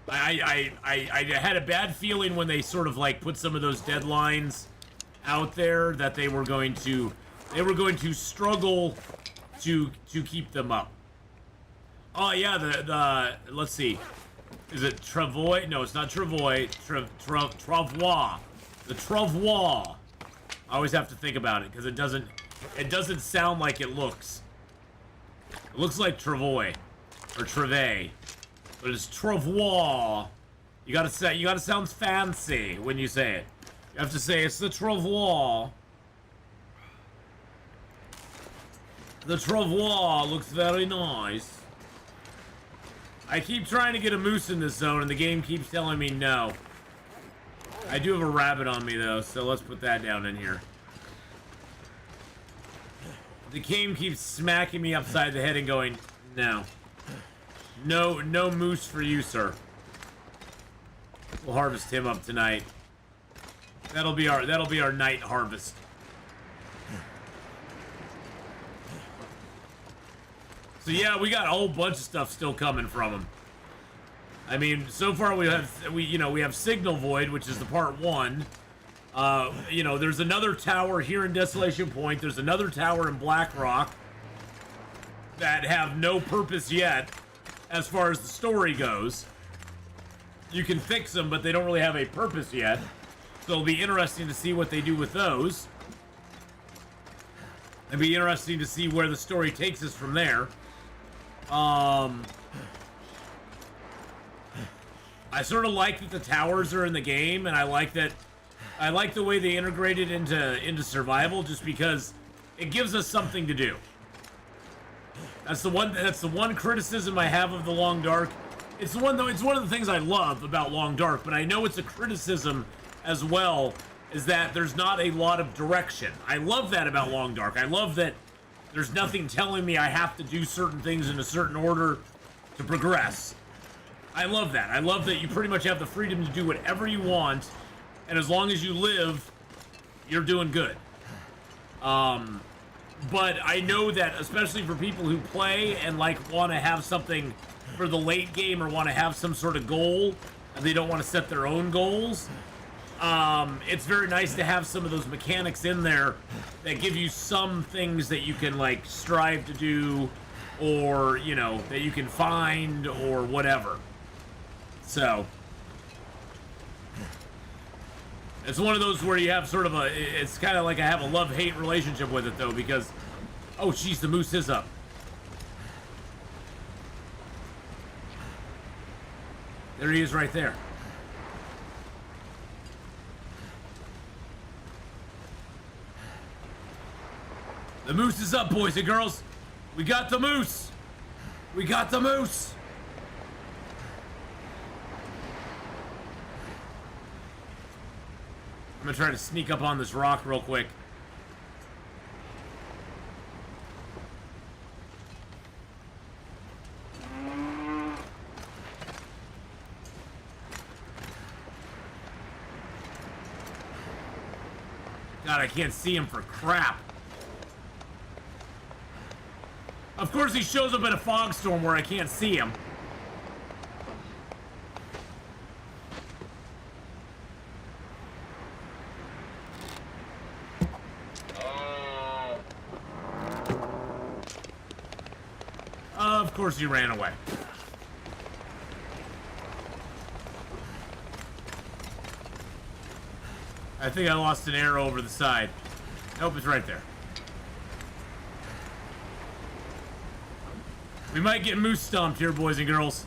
I had a bad feeling when they sort of like put some of those deadlines out there that they were going to struggle to keep them up. Oh yeah, the let's see. Is it Travois? No, it's not Travois. Travois. The Travois. I always have to think about it because it doesn't sound like it looks. It looks like Travois or Treve, but it's Travois. You gotta sound fancy when you say it. You have to say it's the Travois. The Travois looks very nice. I keep trying to get a moose in this zone, and the game keeps telling me no. I do have a rabbit on me, though, so let's put that down in here. The game keeps smacking me upside the head and going, no. No moose for you, sir. We'll harvest him up tonight. That'll be our night harvest. So yeah, we got a whole bunch of stuff still coming from them. I mean, so far we have Signal Void, which is the part 1. There's another tower here in Desolation Point. There's another tower in Blackrock that have no purpose yet as far as the story goes. You can fix them, but they don't really have a purpose yet. So it'll be interesting to see what they do with those. It'll be interesting to see where the story takes us from there. I sort of like that the towers are in the game, and I like the way they integrate it into survival, just because it gives us something to do. That's the one criticism I have of the Long Dark. It's one of the things I love about Long Dark, but I know it's a criticism as well, is that there's not a lot of direction. I love that about Long Dark. I love that there's nothing telling me I have to do certain things in a certain order to progress. I love that. I love that you pretty much have the freedom to do whatever you want, and as long as you live, you're doing good. But I know that, especially for people who play and like want to have something for the late game or want to have some sort of goal, and they don't want to set their own goals, it's very nice to have some of those mechanics in there that give you some things that you can like strive to do, or you know, that you can find or whatever. So it's one of those where you have sort of it's kind of like I have a love-hate relationship with it though, because, oh jeez, the moose is up. There he is right there. The moose is up, boys and girls. We got the moose. We got the moose. I'm gonna try to sneak up on this rock real quick. God, I can't see him for crap. Of course he shows up in a fog storm where I can't see him. Of course he ran away. I think I lost an arrow over the side. Nope, it's right there. We might get moose stomped here, boys and girls.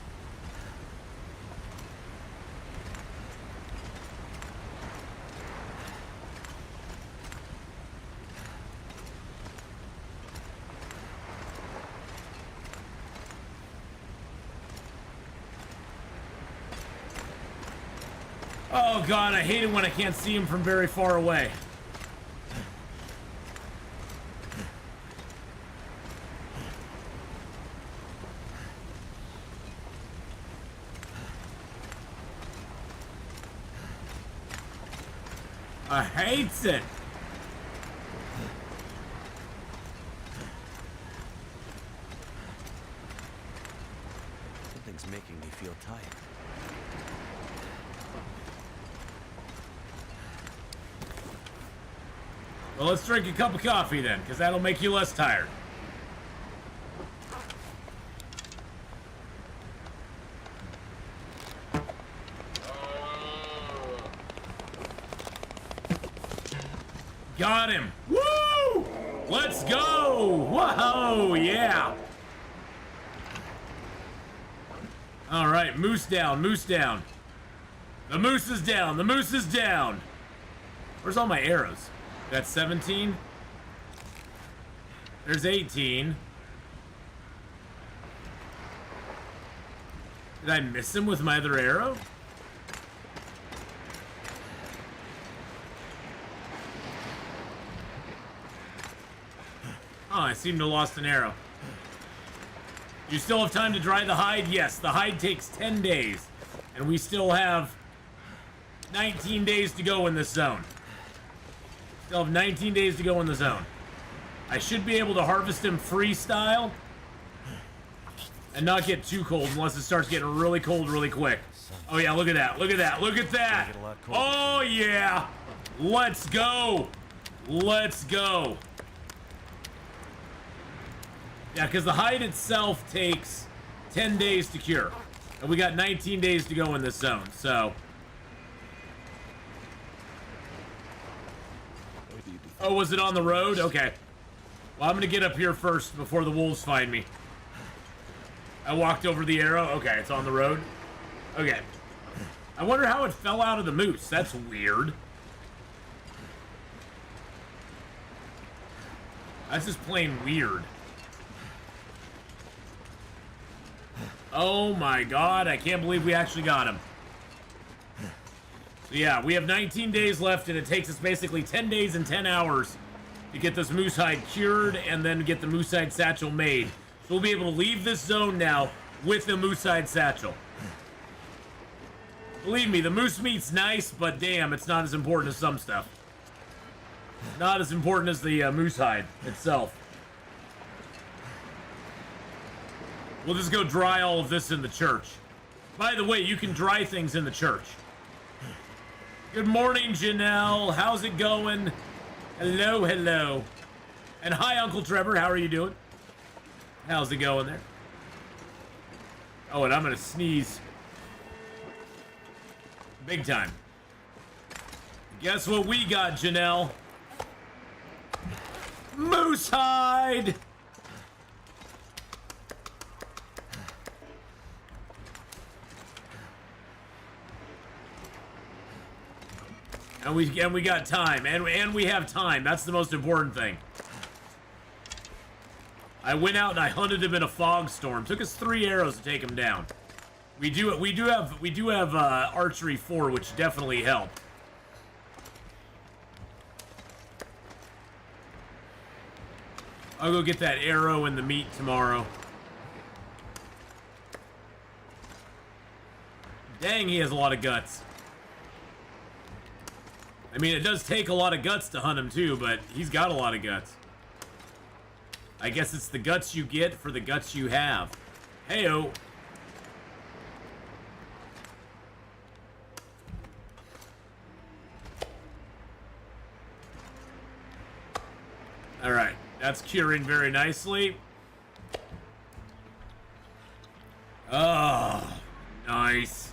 Oh god, I hate it when I can't see him from very far away. I hate it. Something's making me feel tired. Well, let's drink a cup of coffee then, because that'll make you less tired. Got him! Woo! Let's go! Whoa! Yeah! All right, moose down, moose down. The moose is down, the moose is down. Where's all my arrows? That's 17. There's 18. Did I miss him with my other arrow? Oh, I seem to have lost an arrow. You still have time to dry the hide? Yes, the hide takes 10 days. And we still have 19 days to go in this zone. Still have 19 days to go in the zone. I should be able to harvest him freestyle and not get too cold unless it starts getting really cold really quick. Oh yeah, look at that, look at that, look at that! Oh yeah! Let's go! Let's go! Yeah, because the hide itself takes 10 days to cure. And we got 19 days to go in this zone, so... Oh, was it on the road? Okay. Well, I'm gonna get up here first before the wolves find me. I walked over the arrow. Okay, it's on the road. Okay. I wonder how it fell out of the moose. That's weird. That's just plain weird. Oh my god, I can't believe we actually got him. So yeah, we have 19 days left, and it takes us basically 10 days and 10 hours to get this moose hide cured and then get the moose hide satchel made. So we'll be able to leave this zone now with the moose hide satchel. Believe me, the moose meat's nice, but damn, it's not as important as some stuff. Not as important as the moose hide itself. We'll just go dry all of this in the church. By the way, you can dry things in the church. Good morning, Janelle. How's it going? Hello, hello. And hi, Uncle Trevor. How are you doing? How's it going there? Oh, and I'm gonna sneeze. Big time. Guess what we got, Janelle? Moose hide! And we got time, and we have time. That's the most important thing. I went out and I hunted him in a fog storm. Took us 3 arrows to take him down. We do have archery 4, which definitely helped. I'll go get that arrow and the meat tomorrow. Dang, he has a lot of guts. I mean, it does take a lot of guts to hunt him too, but he's got a lot of guts. I guess it's the guts you get for the guts you have. Heyo. All right, that's curing very nicely. Oh, nice.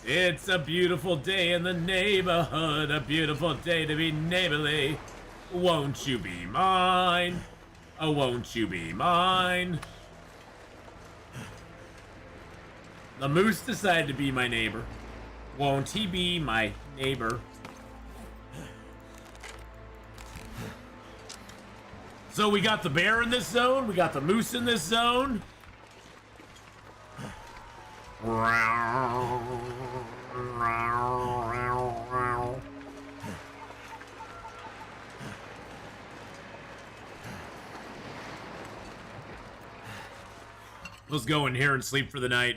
It's a beautiful day in the neighborhood, a beautiful day to be neighborly. Won't you be mine? Oh, won't you be mine? The moose decided to be my neighbor. Won't he be my neighbor? So we got the bear in this zone, we got the moose in this zone. Let's go in here and sleep for the night.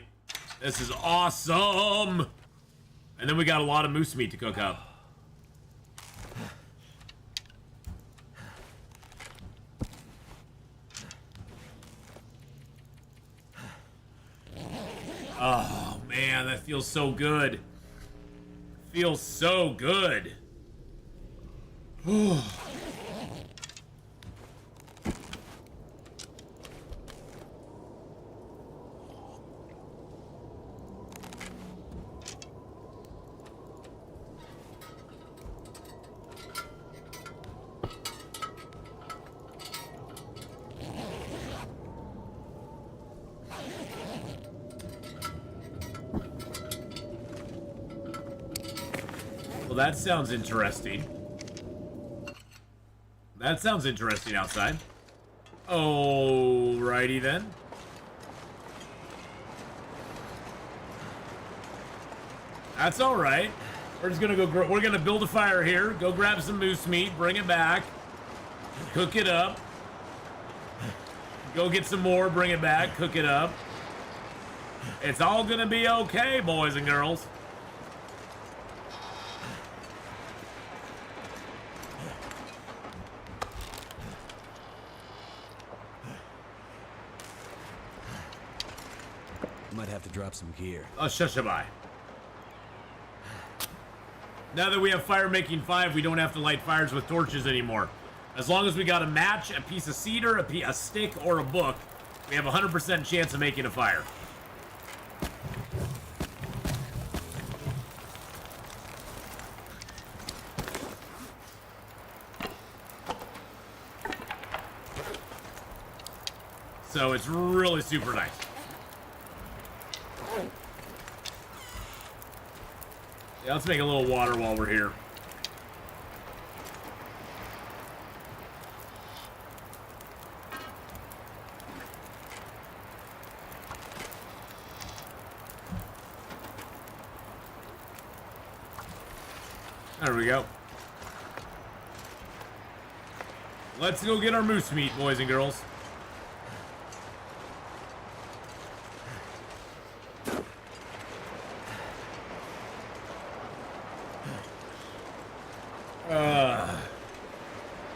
This is awesome. And then we got a lot of moose meat to cook up. Oh, man, that feels so good. Feels so good. That sounds interesting. That sounds interesting outside. Alrighty then. That's alright. We're just gonna go, we're gonna build a fire here, go grab some moose meat, bring it back, cook it up. Go get some more, bring it back, cook it up. It's all gonna be okay, boys and girls. Might have to drop some gear. Oh, shushabai. Now that we have fire making 5, we don't have to light fires with torches anymore. As long as we got a match, a piece of cedar, a stick, or a book, we have a 100% chance of making a fire. So it's really super nice. Yeah, let's make a little water while we're here. There we go. Let's go get our moose meat, boys and girls.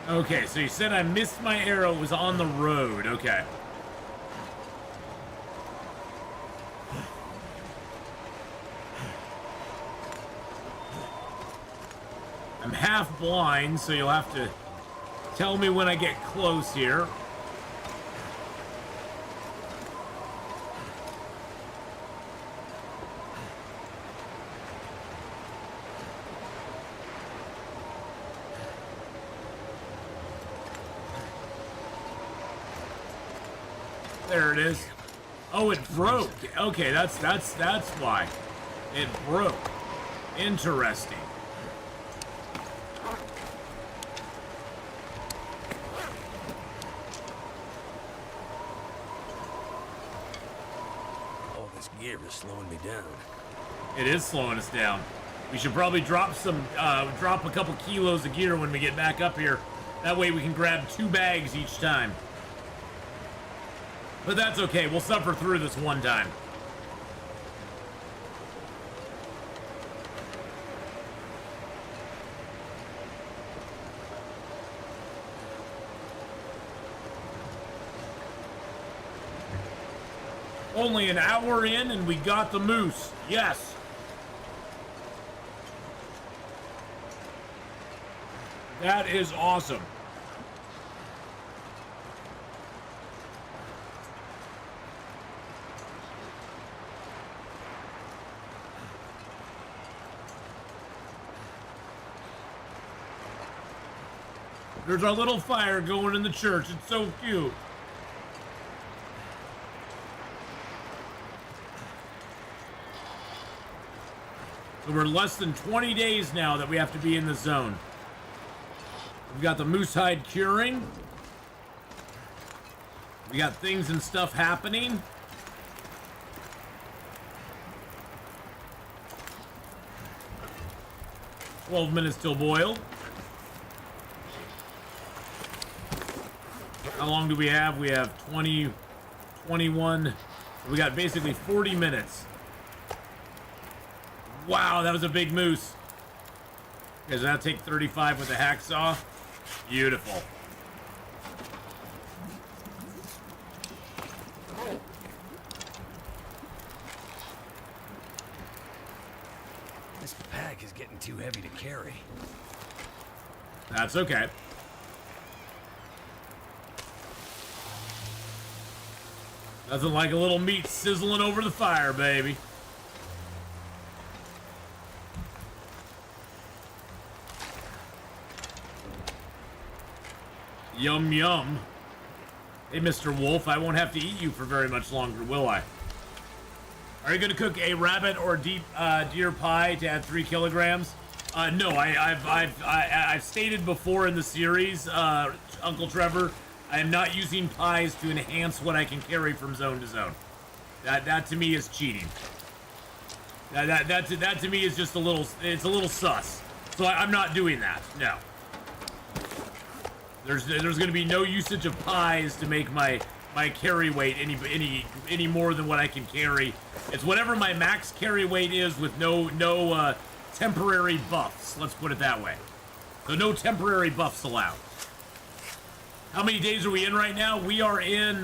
Okay, so you said I missed my arrow. It was on the road. Okay. I'm half blind, so you'll have to tell me when I get close here. There it is. Oh, it broke. Okay, that's why. It broke. Interesting. All this gear is slowing me down. It is slowing us down. We should probably drop a couple kilos of gear when we get back up here. That way we can grab 2 bags each time. But that's okay, we'll suffer through this one time. Only an hour in and we got the moose. Yes. That is awesome. There's our little fire going in the church. It's so cute. So we're less than 20 days now that we have to be in the zone. We've got the moose hide curing. We got things and stuff happening. "12 minutes till boil." How long do we have? We have 20, 21. We got basically 40 minutes. Wow, that was a big moose. Okay, does that take 35 with a hacksaw? Beautiful. This pack is getting too heavy to carry. That's okay. Nothing like a little meat sizzling over the fire, baby. Yum, yum. Hey, Mr. Wolf, I won't have to eat you for very much longer, will I? Are you going to cook a rabbit or deep deer pie to add 3 kilograms? No, I've stated before in the series, Uncle Trevor, I am not using pies to enhance what I can carry from zone to zone. That to me is cheating. That to me is just a little sus. So I'm not doing that. No. There's going to be no usage of pies to make my carry weight any more than what I can carry. It's whatever my max carry weight is with no temporary buffs. Let's put it that way. So no temporary buffs allowed. How many days are we in right now? We are in,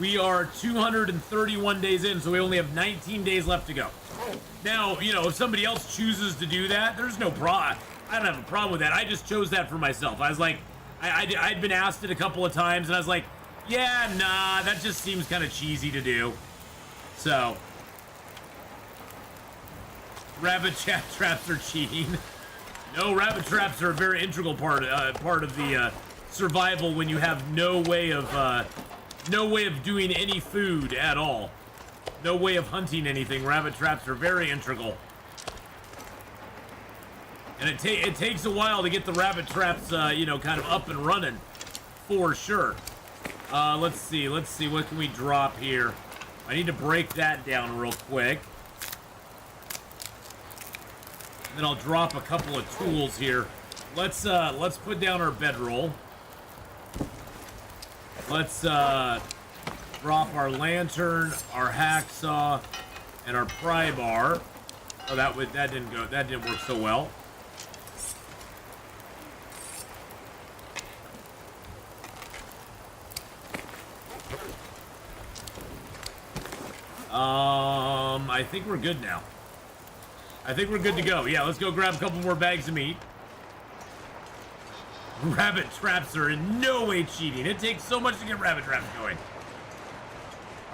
we are 231 days in, so we only have 19 days left to go. Now, you know, if somebody else chooses to do that, there's no problem. I don't have a problem with that. I just chose that for myself. I was like, I'd been asked it a couple of times, and I was like, yeah, nah, that just seems kind of cheesy to do. So, rabbit traps are cheating. No, rabbit traps are a very integral part of the survival when you have no way of doing any food at all. No way of hunting anything. Rabbit traps are very integral. And it takes a while to get the rabbit traps, you know, kind of up and running, for sure. Let's see, what can we drop here? I need to break that down real quick. Then I'll drop a couple of tools here. Let's put down our bedroll. Let's drop our lantern, our hacksaw, and our pry bar. Oh, that didn't work so well. I think we're good now. I think we're good to go. Yeah, let's go grab a couple more bags of meat. Rabbit traps are in no way cheating. It takes so much to get rabbit traps going.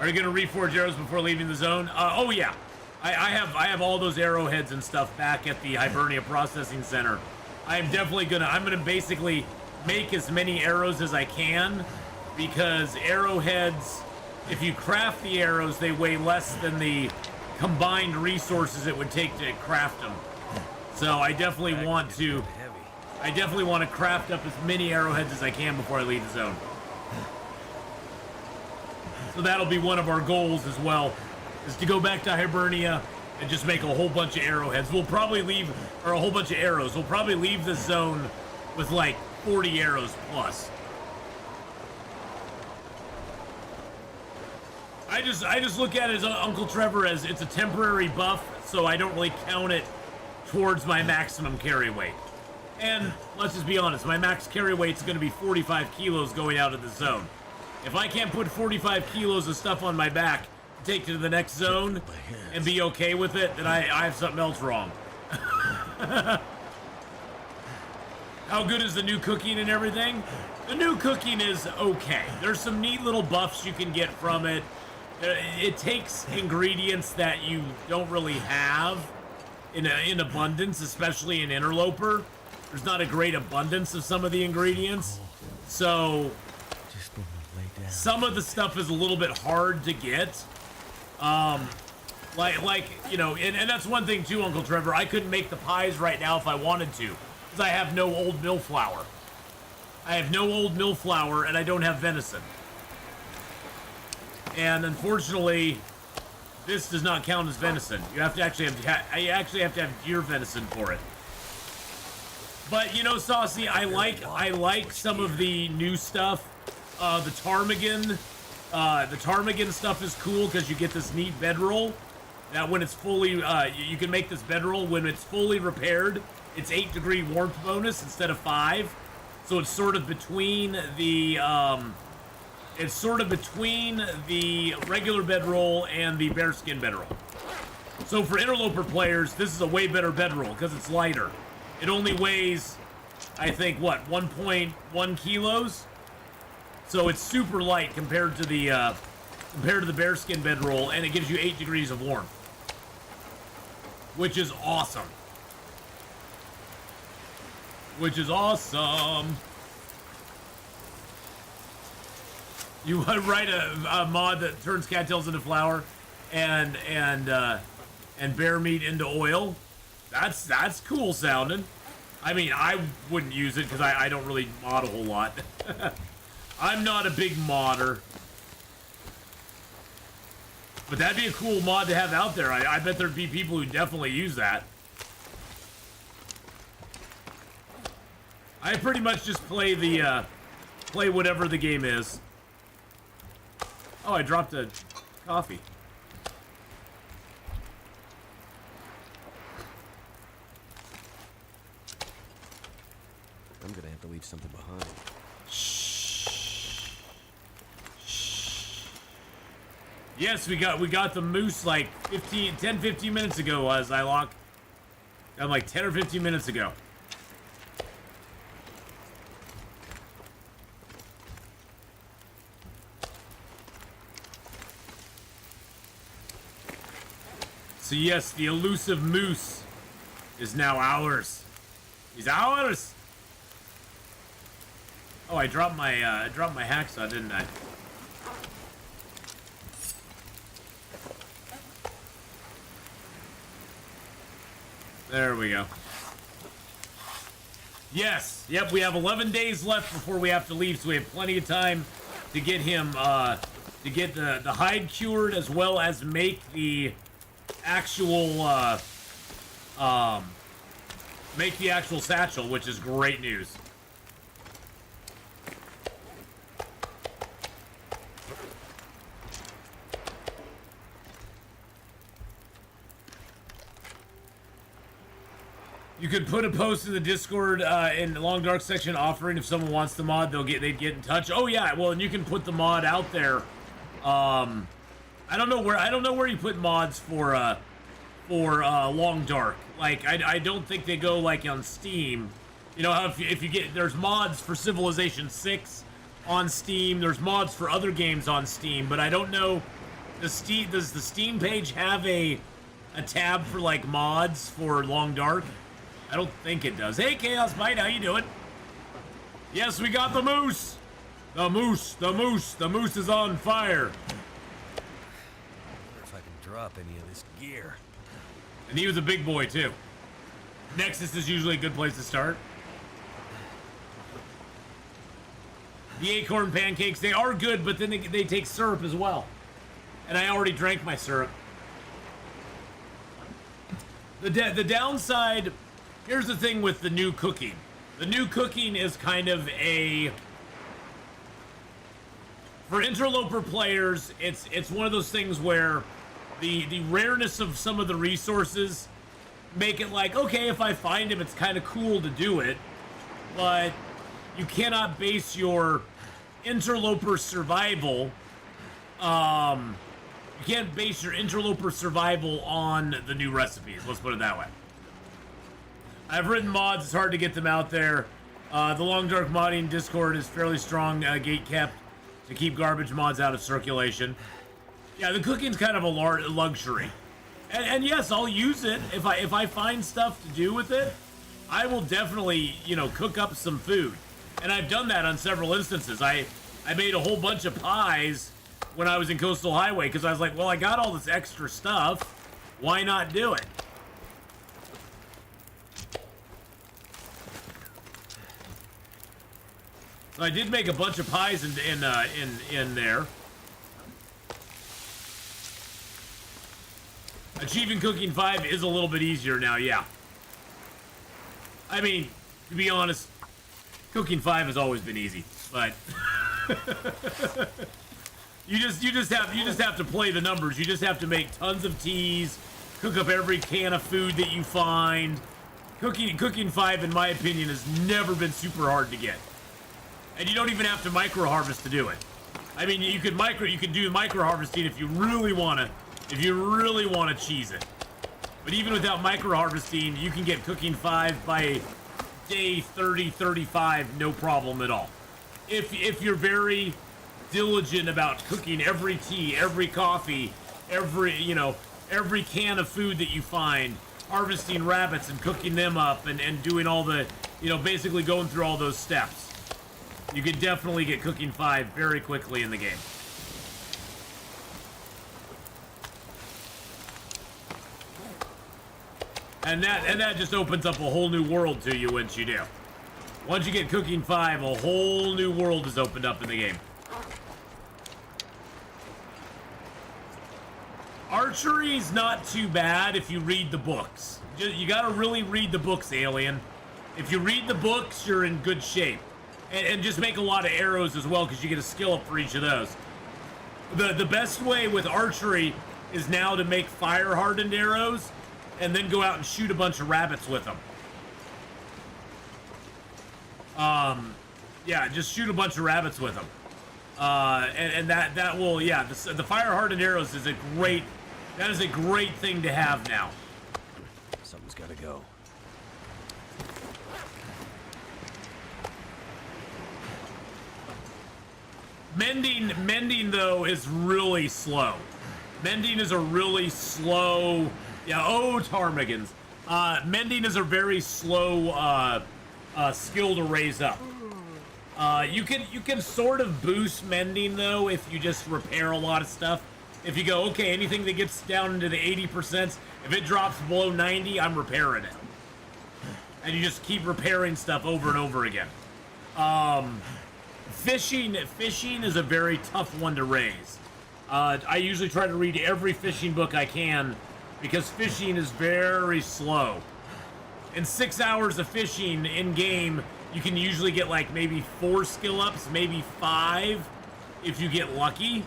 Are you gonna reforge arrows before leaving the zone? Oh yeah, I have all those arrowheads and stuff back at the Hibernia Processing Center. I'm gonna basically make as many arrows as I can, because arrowheads, if you craft the arrows, they weigh less than the combined resources it would take to craft them. So I definitely want to craft up as many arrowheads as I can before I leave the zone. So that'll be one of our goals as well, is to go back to Hibernia and just make a whole bunch of arrowheads. We'll probably leave, or a whole bunch of arrows. We'll probably leave the zone with like 40 arrows plus. I just look at it as Uncle Trevor as it's a temporary buff, so I don't really count it towards my maximum carry weight. And let's just be honest, my max carry weight's going to be 45 kilos going out of the zone. If I can't put 45 kilos of stuff on my back to take to the next zone and be okay with it, then I have something else wrong. How good is the new cooking and everything? The new cooking is okay. There's some neat little buffs you can get from it. It takes ingredients that you don't really have in abundance, especially in Interloper. There's not a great abundance of some of the ingredients, so some of the stuff is a little bit hard to get. Like you know, and that's one thing too, Uncle Trevor. I couldn't make the pies right now if I wanted to, because I have no old mill flour. I have no old mill flour, and I don't have venison. And unfortunately, this does not count as venison. You have to actually have to have deer venison for it. But you know, Saucy, I like some of the new stuff. The ptarmigan stuff is cool because you get this neat bedroll. That when it's fully, you can make this bedroll when it's fully repaired. It's 8-degree warmth bonus instead of 5. So it's sort of between the regular bedroll and the bearskin bedroll. So for Interloper players, this is a way better bedroll because it's lighter. It only weighs, I think, what, 1.1 kilos? So it's super light compared to the bearskin bedroll, and it gives you 8 degrees of warmth, which is awesome. You want to write a mod that turns cattails into flour and bear meat into oil? That's cool sounding. I mean, I wouldn't use it because I don't really mod a whole lot. I'm not a big modder. But that'd be a cool mod to have out there. I bet there'd be people who definitely use that. I pretty much just play whatever the game is. Oh, I dropped a coffee. I'm gonna have to leave something behind. Shh. Yes, we got the moose like 10, 15 minutes ago, Zylock. Like 10 or 15 minutes ago. So yes, the elusive moose is now ours. He's ours. Oh, I dropped my hacksaw, didn't I? There we go. Yes. Yep, we have 11 days left before we have to leave, so we have plenty of time to get him, to get the hide cured, as well as make the actual, make the actual satchel, which is great news. You could put a post in the Discord in the Long Dark section offering if someone wants the mod, they'd get in touch. Oh yeah, well, and you can put the mod out there. I don't know where you put mods for Long Dark. Like I don't think they go like on Steam. You know how if you get, there's mods for Civilization 6 on Steam. There's mods for other games on Steam, but I don't know. Does the Steam page have a tab for like mods for Long Dark? I don't think it does. Hey, Chaos Bite, how you doing? Yes, we got the moose. The moose is on fire. I wonder if I can drop any of this gear. And he was a big boy too. Nexus is usually a good place to start. The acorn pancakes, they are good, but then they take syrup as well. And I already drank my syrup. The downside, here's the thing with the new cooking. The new cooking is kind of a, for interloper players, it's one of those things where the rareness of some of the resources make it like, okay, if I find him, it's kind of cool to do it, but you cannot base your interloper survival, you can't base your interloper survival on the new recipes, let's put it that way. I've written mods, it's hard to get them out there. The Long Dark modding Discord is fairly strong, gate kept to keep garbage mods out of circulation. Yeah, the cooking's kind of a luxury. And yes, I'll use it. If I find stuff to do with it, I will definitely, you know, cook up some food. And I've done that on several instances. I made a whole bunch of pies when I was in Coastal Highway because I was like, well, I got all this extra stuff. Why not do it? So I did make a bunch of pies in there. Achieving Cooking 5 is a little bit easier now, yeah. I mean, to be honest, Cooking 5 has always been easy, but you just have to play the numbers. You just have to make tons of teas, cook up every can of food that you find. Cooking 5, in my opinion, has never been super hard to get. And you don't even have to micro harvest to do it. I mean, you could do micro harvesting if you really want to cheese it. But even without micro harvesting, you can get Cooking 5 by day 30, 35, no problem at all. If you're very diligent about cooking every tea, every coffee, every can of food that you find, harvesting rabbits and cooking them up and doing all the, basically going through all those steps. You can definitely get Cooking 5 very quickly in the game. And that just opens up a whole new world to you once you do. Once you get Cooking 5, a whole new world is opened up in the game. Archery's not too bad if you read the books. You gotta really read the books, Alien. If you read the books, you're in good shape. And just make a lot of arrows as well, because you get a skill up for each of those. The best way with archery is now to make fire-hardened arrows, and then go out and shoot a bunch of rabbits with them. Yeah, just shoot a bunch of rabbits with them. And that will, yeah, the fire-hardened arrows is a great thing to have now. Something's gotta go. Mending though is really slow. Mending is a really slow, yeah, oh, ptarmigans. Mending is a very slow skill to raise up. You can sort of boost mending though if you just repair a lot of stuff. If you go, okay, anything that gets down into the 80%, if it drops below 90, I'm repairing it. And you just keep repairing stuff over and over again. Fishing is a very tough one to raise. I usually try to read every fishing book I can because fishing is very slow. In 6 hours of fishing in game, you can usually get like maybe 4 skill ups, maybe 5 if you get lucky.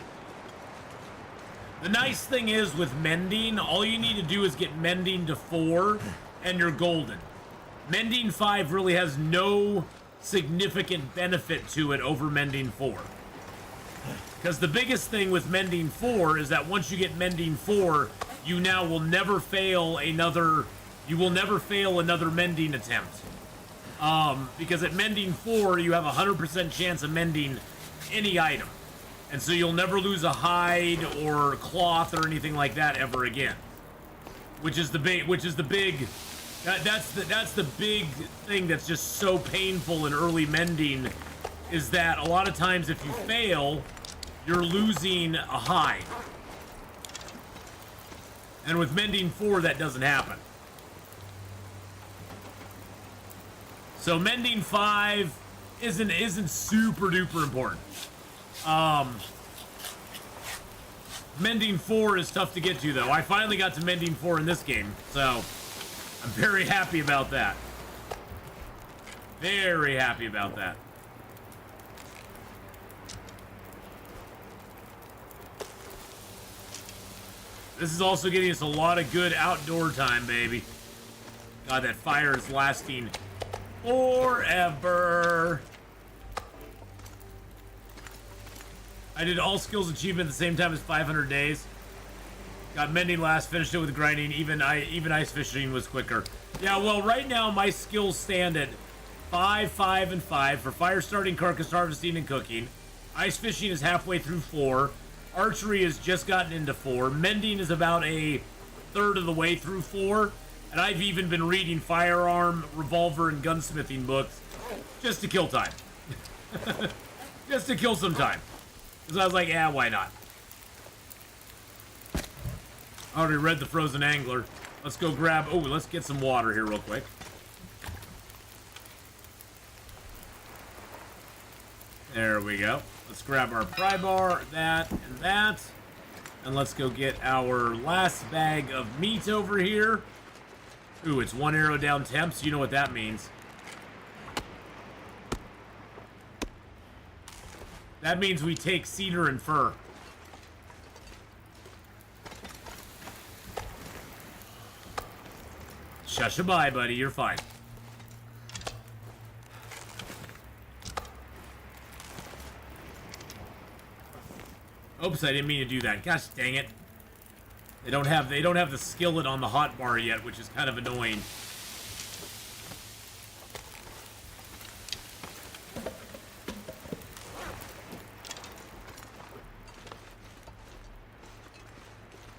The nice thing is with mending, all you need to do is get mending to 4 and you're golden. Mending 5 really has no significant benefit to it over mending 4. Because the biggest thing with mending 4 is that once you get mending 4, you now will never fail another mending attempt. Because at mending 4, you have a 100% chance of mending any item. And so you'll never lose a hide or cloth or anything like that ever again. That's the big thing that's just so painful in early mending, is that a lot of times if you fail, you're losing a hide. And with mending 4, that doesn't happen. So mending 5 isn't super duper important. Mending 4 is tough to get to, though. I finally got to mending 4 in this game, so I'm very happy about that. Very happy about that. This is also getting us a lot of good outdoor time, baby. God, that fire is lasting forever. I did all skills achievement at the same time as 500 days. Got mending last, finished it with grinding. Even ice fishing was quicker. Yeah, well, right now my skills stand at 5, 5, and 5 for fire starting, carcass harvesting, and cooking. Ice fishing is halfway through 4. Archery has just gotten into 4. Mending is about a third of the way through 4. And I've even been reading firearm, revolver, and gunsmithing books just to kill time. Just to kill some time. Because I was like, yeah, why not? I already read The Frozen Angler. Let's go grab... Oh, let's get some water here real quick. There we go. Let's grab our pry bar, that, and that. And let's go get our last bag of meat over here. Ooh, it's 1 arrow down temps. You know what that means. That means we take cedar and fir. Shush-a-bye, buddy. You're fine. Oops, I didn't mean to do that. Gosh dang it. They don't have the skillet on the hot bar yet, which is kind of annoying.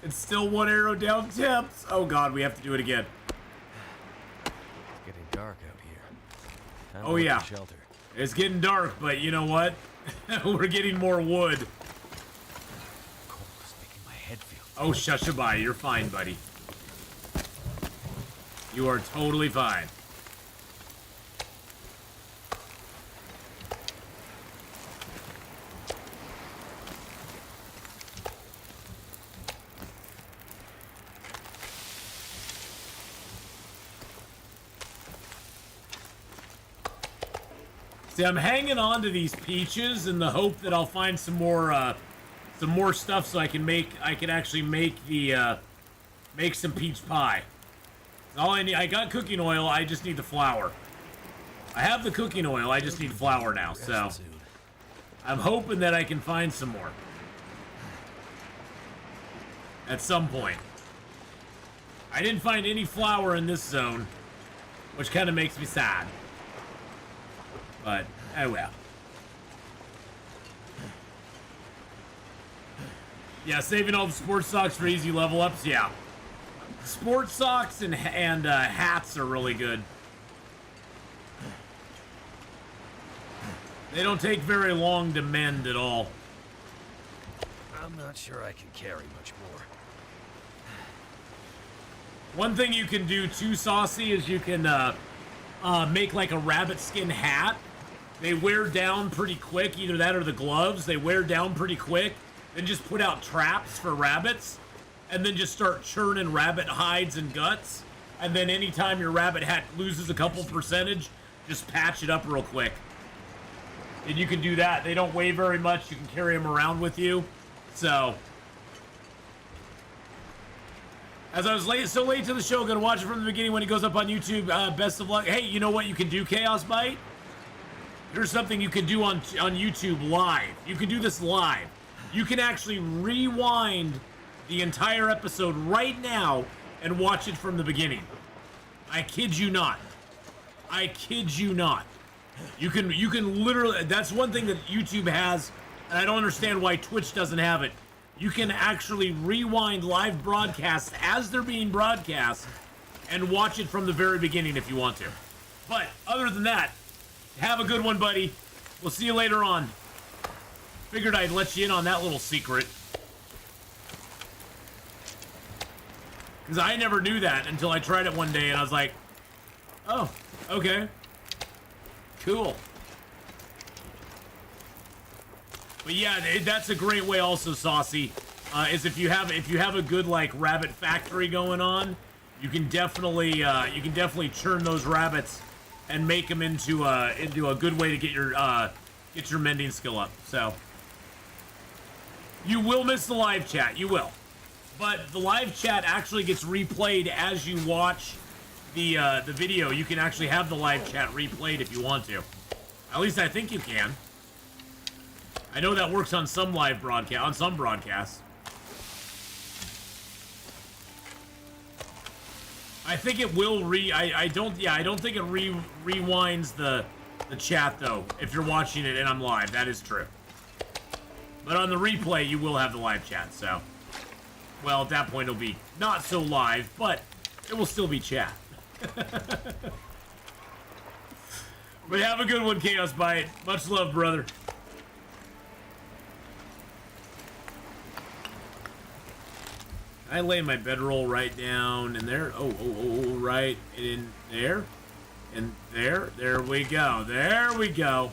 It's still 1 arrow down temps. Oh god, we have to do it again. It's getting dark out here. Oh yeah. Shelter. It's getting dark, but you know what? We're getting more wood. Oh, shush-a-bye. You're fine, buddy. You are totally fine. See, I'm hanging on to these peaches in the hope that I'll find some more stuff so I can actually make some peach pie. All I need, I got cooking oil, I just need the flour. I have the cooking oil, I just need flour now, so I'm hoping that I can find some more at some point. I didn't find any flour in this zone, which kind of makes me sad. But, oh well. Yeah, saving all the sports socks for easy level ups, yeah. Sports socks and hats are really good. They don't take very long to mend at all. I'm not sure I can carry much more. One thing you can do too, Saucy, is you can make like a rabbit skin hat. They wear down pretty quick, either that or the gloves. They wear down pretty quick. Then just put out traps for rabbits, and then just start churning rabbit hides and guts, And then anytime your rabbit hat loses a couple percentage, just patch it up real quick. And you can do that. They don't weigh very much. You can carry them around with you. So, as I was so late to the show, gonna watch it from the beginning when it goes up on YouTube. Best of luck. Hey, you know what you can do, Chaos Bite? Here's something you can do on YouTube live. You can do this live. You can actually rewind the entire episode right now and watch it from the beginning. I kid you not. I kid you not. You can literally, that's one thing that YouTube has, and I don't understand why Twitch doesn't have it. You can actually rewind live broadcasts as they're being broadcast and watch it from the very beginning if you want to. But other than that, have a good one, buddy. We'll see you later on. Figured I'd let you in on that little secret. Because I never knew that until I tried it one day and I was like, oh, okay. Cool. But yeah, that's a great way also, Saucy, is if you have a good like rabbit factory going on, you can definitely churn those rabbits and make them into a good way to get your mending skill up. So you will miss the live chat, you will. But the live chat actually gets replayed as you watch the video. You can actually have the live chat replayed if you want to. At least I think you can. I know that works on some live broadcast, on some broadcasts. I think it will I don't think it rewinds the chat though if you're watching it and I'm live. That is true. But on the replay you will have the live chat, so well, at that point it'll be not so live, but it will still be chat. But have a good one, Chaos Bite. Much love, brother. I lay my bedroll right down in there. Oh, right in there. And there. There we go. There we go.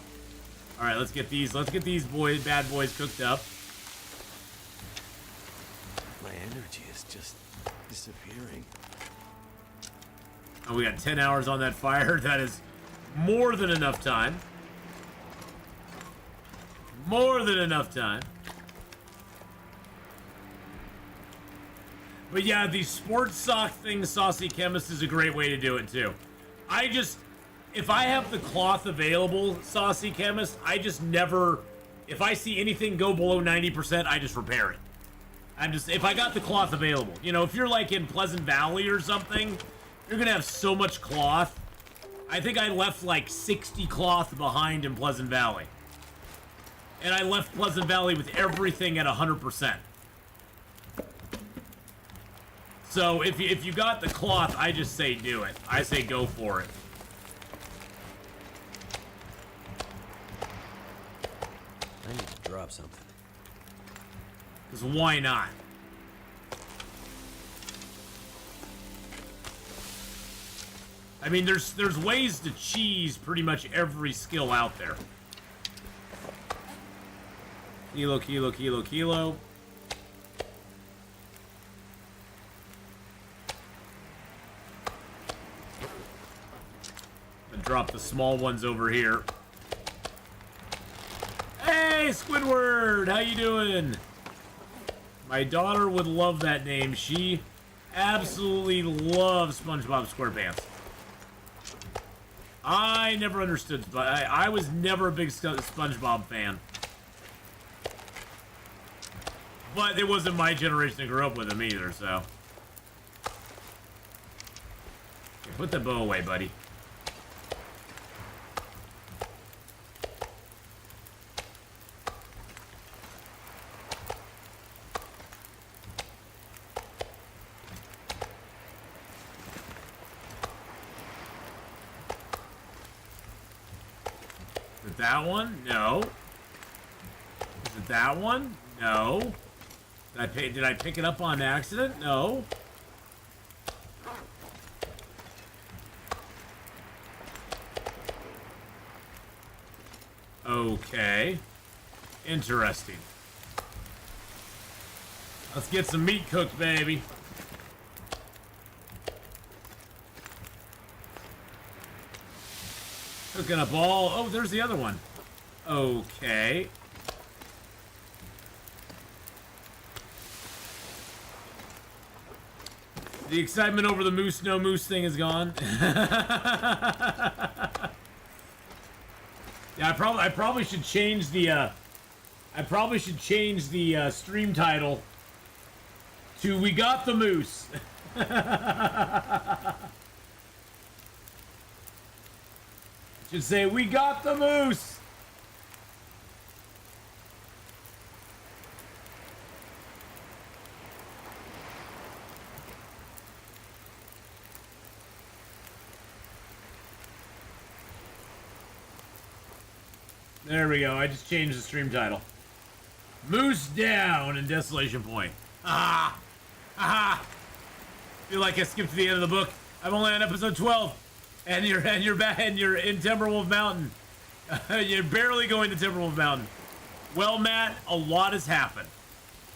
All right, let's get these bad boys cooked up. My energy is just disappearing. Oh, we got 10 hours on that fire. That is more than enough time. More than enough time. But yeah, the sports sock thing, Saucy Chemist, is a great way to do it too. If I have the cloth available, Saucy Chemist, I just never, if I see anything go below 90%, I just repair it. If I got the cloth available. You know, if you're like in Pleasant Valley or something, you're gonna have so much cloth. I think I left like 60 cloth behind in Pleasant Valley. And I left Pleasant Valley with everything at 100%. So if you got the cloth, I just say do it. I say go for it. I need to drop something. Because why not? I mean, there's ways to cheese pretty much every skill out there. Kilo, kilo, kilo, kilo. And drop the small ones over here. Hey, Squidward! How you doing? My daughter would love that name. She absolutely loves SpongeBob SquarePants. I never understood, but I was never a big SpongeBob fan. But it wasn't my generation that grew up with him either, so. Okay, put the bow away, buddy. Is it that one? No. Is it that one? No. Did I pick it up on accident? No. Okay. Interesting. Let's get some meat cooked, baby. Cooking up all... Oh, there's the other one. Okay. The excitement over the moose, no moose thing is gone. Yeah, I probably should change the stream title to "We Got the Moose." Should say "We got the moose." There we go. I just changed the stream title. Moose down in Desolation Point. Ah, aha. Feel like I skipped to the end of the book. I'm only on episode 12, and you're back, and you're in Timberwolf Mountain. You're barely going to Timberwolf Mountain. Well, Matt, a lot has happened.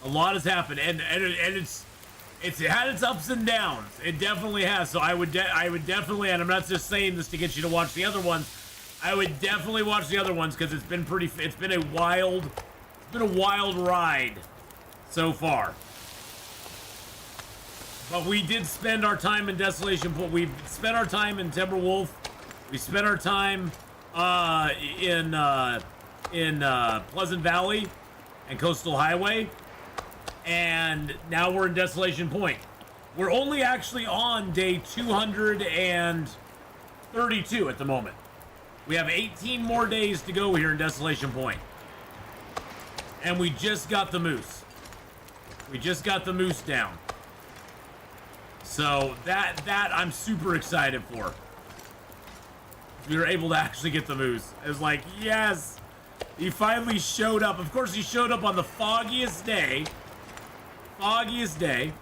A lot has happened, and it's had its ups and downs. It definitely has. So I would definitely, and I'm not just saying this to get you to watch the other ones. I would definitely watch the other ones because it's been a wild ride so far. But we did spend our time in Desolation. We spent our time in Timberwolf. We spent our time in Pleasant Valley and Coastal Highway, and now we're in Desolation Point. We're only actually on day 232 at the moment. We have 18 more days to go here in Desolation Point. And we just got the moose. We just got the moose down. So that I'm super excited for. We were able to actually get the moose. It was like, yes! He finally showed up. Of course, he showed up on the foggiest day. Foggiest day.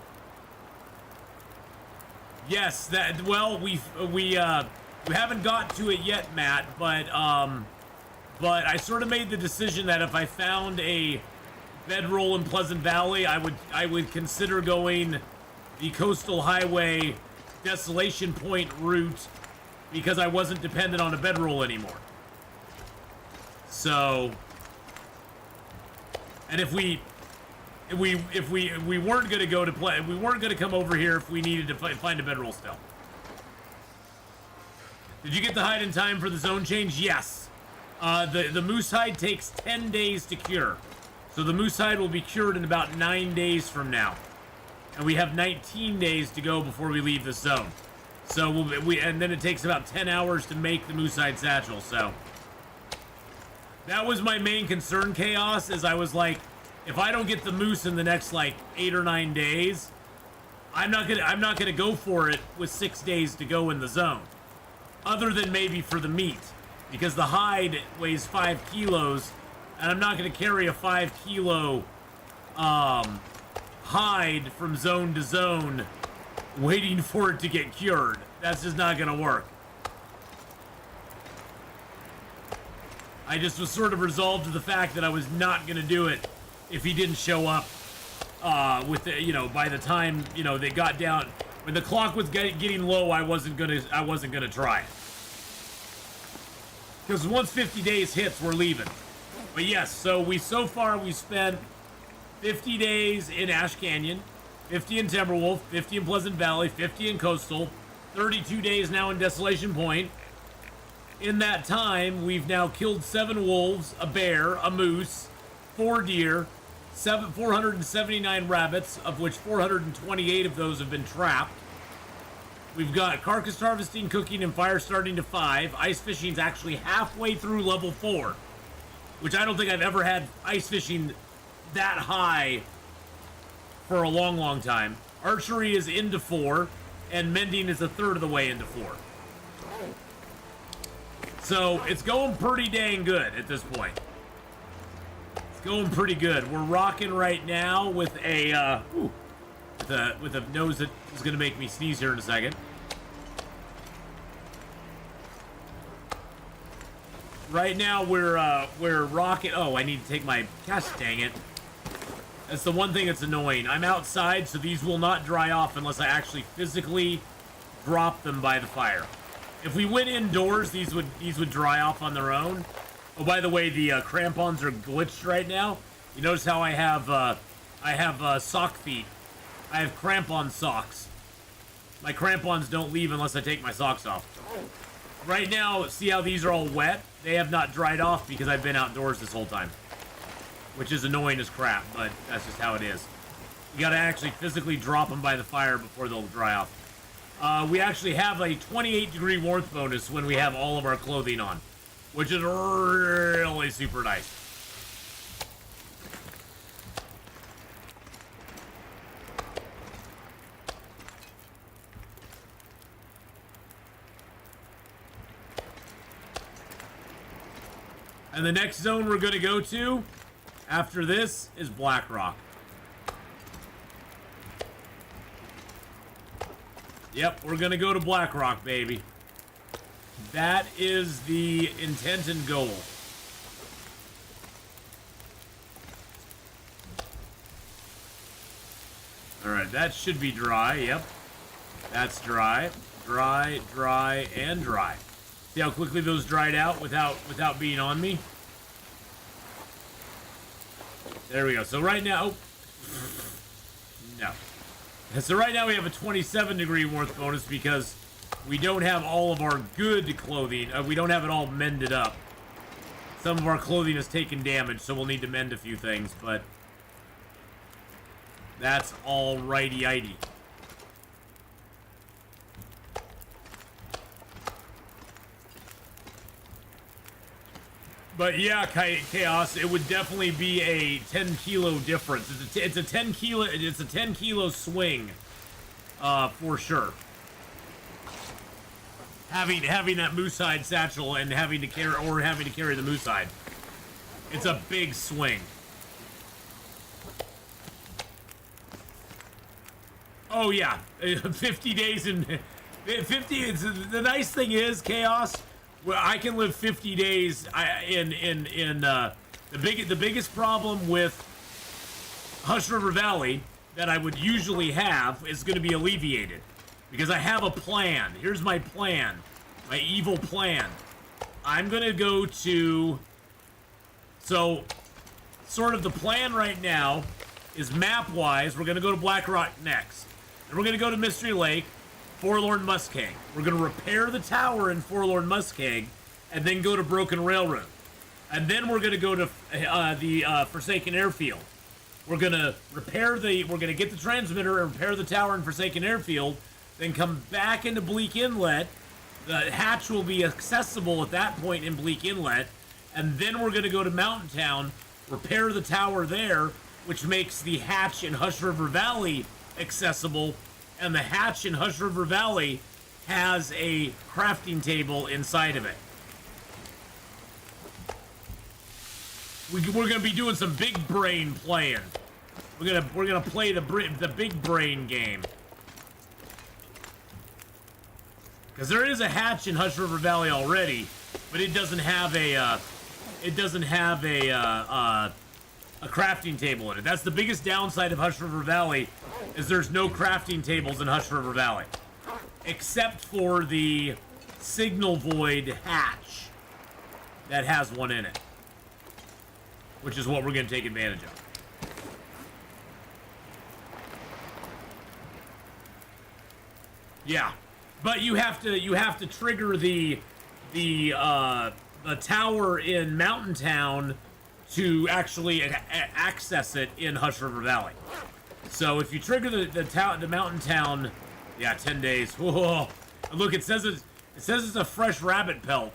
Yes, well, we haven't got to it yet, Matt, but I sort of made the decision that if I found a bedroll in Pleasant Valley, I would consider going the Coastal Highway Desolation Point route because I wasn't dependent on a bedroll anymore. So, and if we weren't going to go to play, we weren't going to come over here if we needed to find a bedroll still. Did you get the hide in time for the zone change? Yes. The moose hide takes 10 days to cure. So the moose hide will be cured in about 9 days from now. And we have 19 days to go before we leave the zone. So and then it takes about 10 hours to make the moose hide satchel. So that was my main concern, Chaos, is I was like, if I don't get the moose in the next like 8 or 9 days, I'm not gonna go for it with 6 days to go in the zone. Other than maybe for the meat, because the hide weighs 5 kilos, and I'm not going to carry a 5 kilo hide from zone to zone waiting for it to get cured. That's just not going to work. I just was sort of resolved to the fact that I was not going to do it if he didn't show up with the, by the time, they got down. When the clock was getting low, I wasn't gonna try. Because once 50 days hits, we're leaving. But yes, so far we spent 50 days in Ash Canyon, 50 in Timberwolf, 50 in Pleasant Valley, 50 in Coastal, 32 days now in Desolation Point. In that time, we've now killed 7 wolves, a bear, a moose, 4 deer, 479 rabbits, of which 428 of those have been trapped. We've got carcass harvesting, cooking, and fire starting to 5. Ice fishing's actually halfway through level 4, which I don't think I've ever had ice fishing that high for a long, long time. Archery is into 4, and mending is a third of the way into 4. So it's going pretty dang good at this point. Going pretty good. We're rocking right now with a with a nose that is going to make me sneeze here in a second. Right now we're rocking. Oh, I need to take my. Gosh dang it! That's the one thing that's annoying. I'm outside, so these will not dry off unless I actually physically drop them by the fire. If we went indoors, these would dry off on their own. Oh, by the way, the crampons are glitched right now. You notice how I have sock feet. I have crampon socks. My crampons don't leave unless I take my socks off. Right now, see how these are all wet? They have not dried off because I've been outdoors this whole time. Which is annoying as crap, but that's just how it is. You gotta actually physically drop them by the fire before they'll dry off. We actually have a 28-degree warmth bonus when we have all of our clothing on, which is really super nice. And the next zone we're going to go to after this is Black Rock. Yep, we're going to go to Black Rock, baby. That is the intent and goal. Alright, that should be dry, yep. That's dry. Dry, dry, and dry. See how quickly those dried out without being on me? There we go. So right now... No. So right now we have a 27-degree warmth bonus because we don't have all of our good clothing. We don't have it all mended up. Some of our clothing has taken damage, so we'll need to mend a few things, but... That's all righty-ighty. But yeah, Chaos, it would definitely be a 10-kilo difference. It's a 10 kilo swing, for sure. Having that moose hide satchel and having to carry the moose hide, it's a big swing. Oh yeah, 50 days in 50. The nice thing is, Chaos. Well, I can live 50 days the biggest problem with Hush River Valley that I would usually have is going to be alleviated because I have a plan. Here's my plan, my evil plan. I'm going to go to, so sort of the plan right now is map-wise, we're going to go to Black Rock next. And we're going to go to Mystery Lake, Forlorn Muskeg. We're going to repair the tower in Forlorn Muskeg and then go to Broken Railroad. And then we're going to go to the Forsaken Airfield. We're going to get the transmitter and repair the tower in Forsaken Airfield, then come back into Bleak Inlet. The hatch will be accessible at that point in Bleak Inlet. And then we're going to go to Mountain Town, repair the tower there, which makes the hatch in Hush River Valley accessible. And the hatch in Hush River Valley has a crafting table inside of it. We're gonna be doing some big brain playing. We're gonna play the big brain game. Because there is a hatch in Hush River Valley already, but it doesn't have a crafting table in it. That's the biggest downside of Hush River Valley, is there's no crafting tables in Hush River Valley. Except for the Signal Void hatch that has one in it. Which is what we're going to take advantage of. Yeah. But you have to trigger the tower in Mountain Town to actually access it in Hush River Valley. So if you trigger the Mountain Town, yeah, 10 days. Whoa. Look, it says it's a fresh rabbit pelt.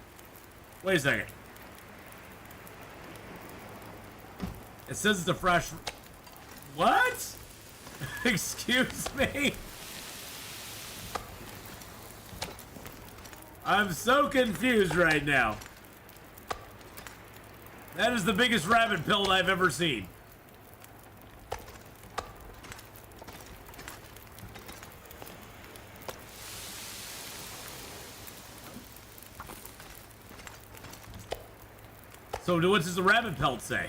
Wait a second. It says it's a fresh. What? Excuse me. I'm so confused right now. That is the biggest rabbit pelt I've ever seen. So what does the rabbit pelt say?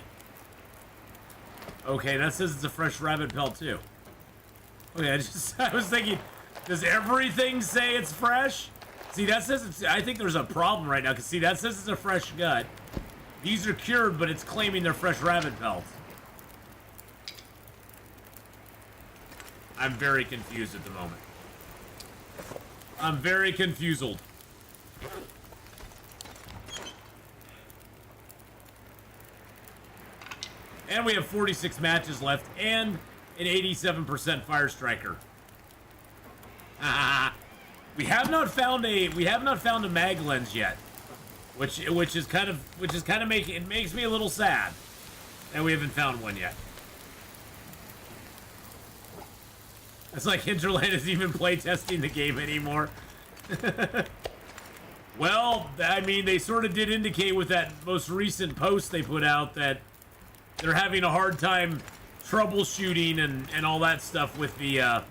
Okay, that says it's a fresh rabbit pelt too. Okay, I was thinking, does everything say it's fresh? See, that says it's... I think there's a problem right now, because see, that says it's a fresh gut. These are cured, but it's claiming they're fresh rabbit pelts. I'm very confused at the moment. I'm very confused. And we have 46 matches left and an 87% fire striker. We have not found a mag lens yet, which is kind of making it makes me a little sad that we haven't found one yet. It's like Hinterland isn't even playtesting the game anymore. Well, I mean, they sort of did indicate with that most recent post they put out that they're having a hard time troubleshooting and all that stuff with the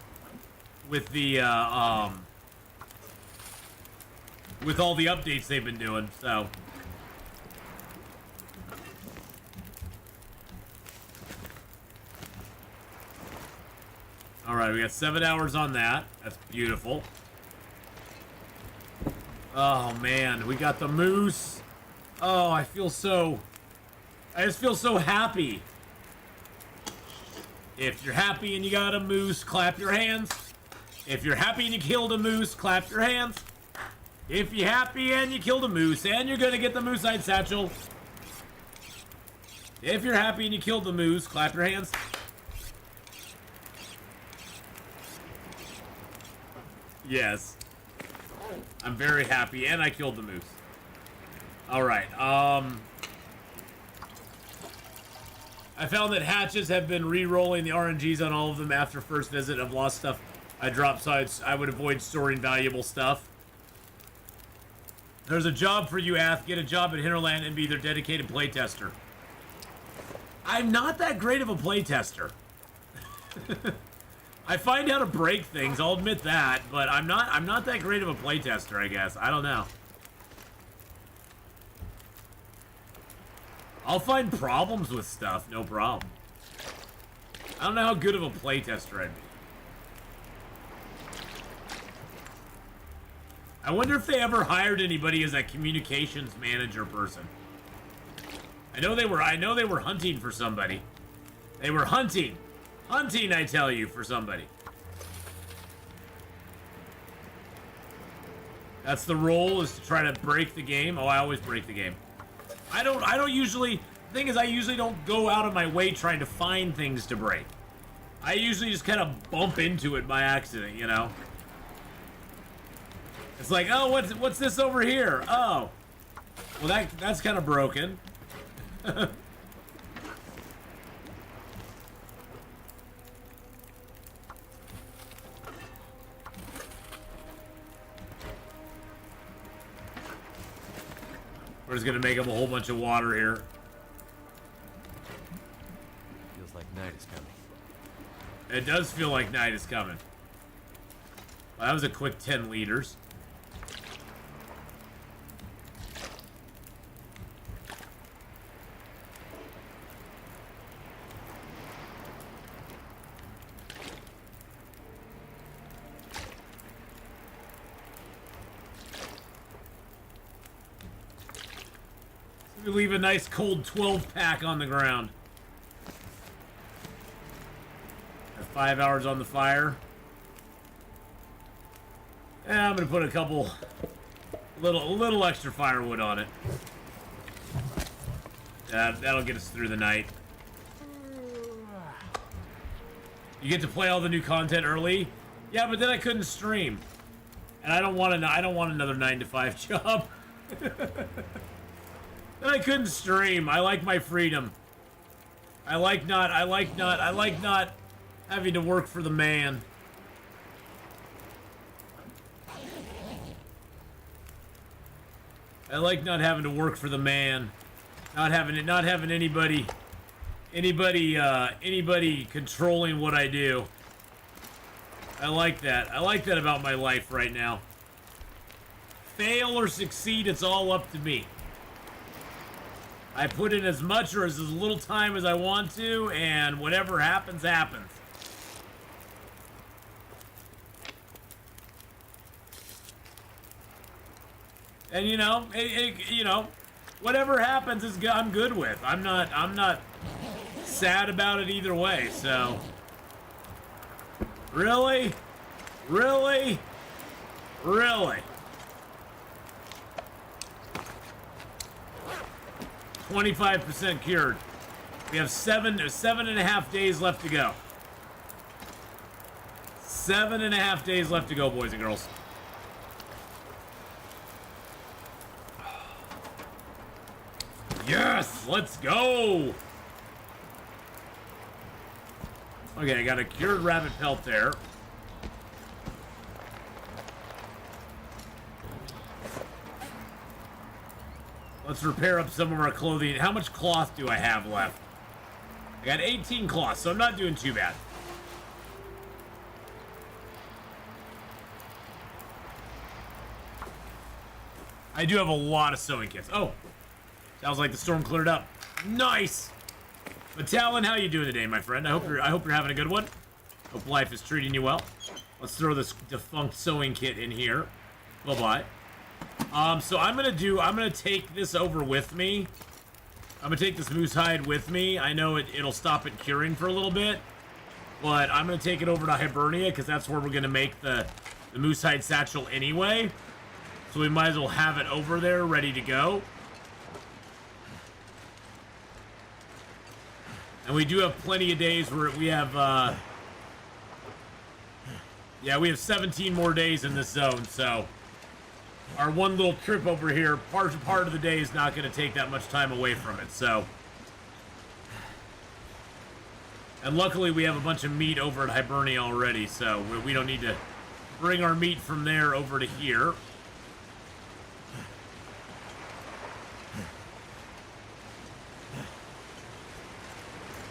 with all the updates they've been doing. So all right, we got 7 hours on that. That's beautiful. Oh man, we got the moose. Oh, I just feel so happy. If you're happy and you got a moose, clap your hands. If you're happy and you killed a moose, clap your hands. If you're happy and you killed a moose and you're gonna get the moose hide satchel. If you're happy and you killed the moose, clap your hands. Yes. I'm very happy and I killed the moose. Alright, I found that hatches have been re-rolling the RNGs on all of them after first visit. I've lost stuff I dropped, so I would avoid storing valuable stuff. There's a job for you, Ath. Get a job at Hinterland and be their dedicated playtester. I'm not that great of a playtester. I find how to break things, I'll admit that, but I'm not that great of a playtester, I guess. I don't know. I'll find problems with stuff, no problem. I don't know how good of a playtester I'd be. I wonder if they ever hired anybody as a communications manager person. I know they were hunting for somebody. They were hunting, I tell you, for somebody. That's the role, is to try to break the game. Oh, I always break the game. I don't usually, the thing is, I usually don't go out of my way trying to find things to break. I usually just kind of bump into it by accident, you know? It's like, oh, what's this over here? Oh. Well, that's kind of broken. We're just gonna make up a whole bunch of water here. Feels like night is coming. It does feel like night is coming. Well, that was a quick 10 liters. We leave a nice cold 12-pack on the ground. Got 5 hours on the fire. And I'm gonna put a little extra firewood on it. That'll get us through the night. You get to play all the new content early. Yeah, but then I couldn't stream, and I don't want another 9-to-5 job. Then I couldn't stream. I like my freedom. I like not having to work for the man. I like not having to work for the man. Not having anybody controlling what I do. I like that. I like that about my life right now. Fail or succeed, it's all up to me. I put in as much or as little time as I want to, and whatever happens, happens. And whatever happens is good. I'm good with. I'm not sad about it either way. So, really. 25% cured. We have 7.5 days left to go. 7.5 days left to go, boys and girls. Yes, let's go. Okay, I got a cured rabbit pelt there. Let's repair up some of our clothing. How much cloth do I have left? I got 18 cloth, so I'm not doing too bad. I do have a lot of sewing kits. Oh, sounds like the storm cleared up. Nice. But Talon, how you doing today, my friend? I hope you're having a good one. Hope life is treating you well. Let's throw this defunct sewing kit in here. Bye-bye. So I'm gonna take this over with me. I'm gonna take this moose hide with me. I know it'll stop it curing for a little bit, but I'm gonna take it over to Hibernia because that's where we're gonna make the moose hide satchel anyway. So we might as well have it over there ready to go. And we do have plenty of days where we have, we have 17 more days in this zone, so our one little trip over here, part of the day is not going to take that much time away from it, so. And luckily we have a bunch of meat over at Hibernia already, so we don't need to bring our meat from there over to here.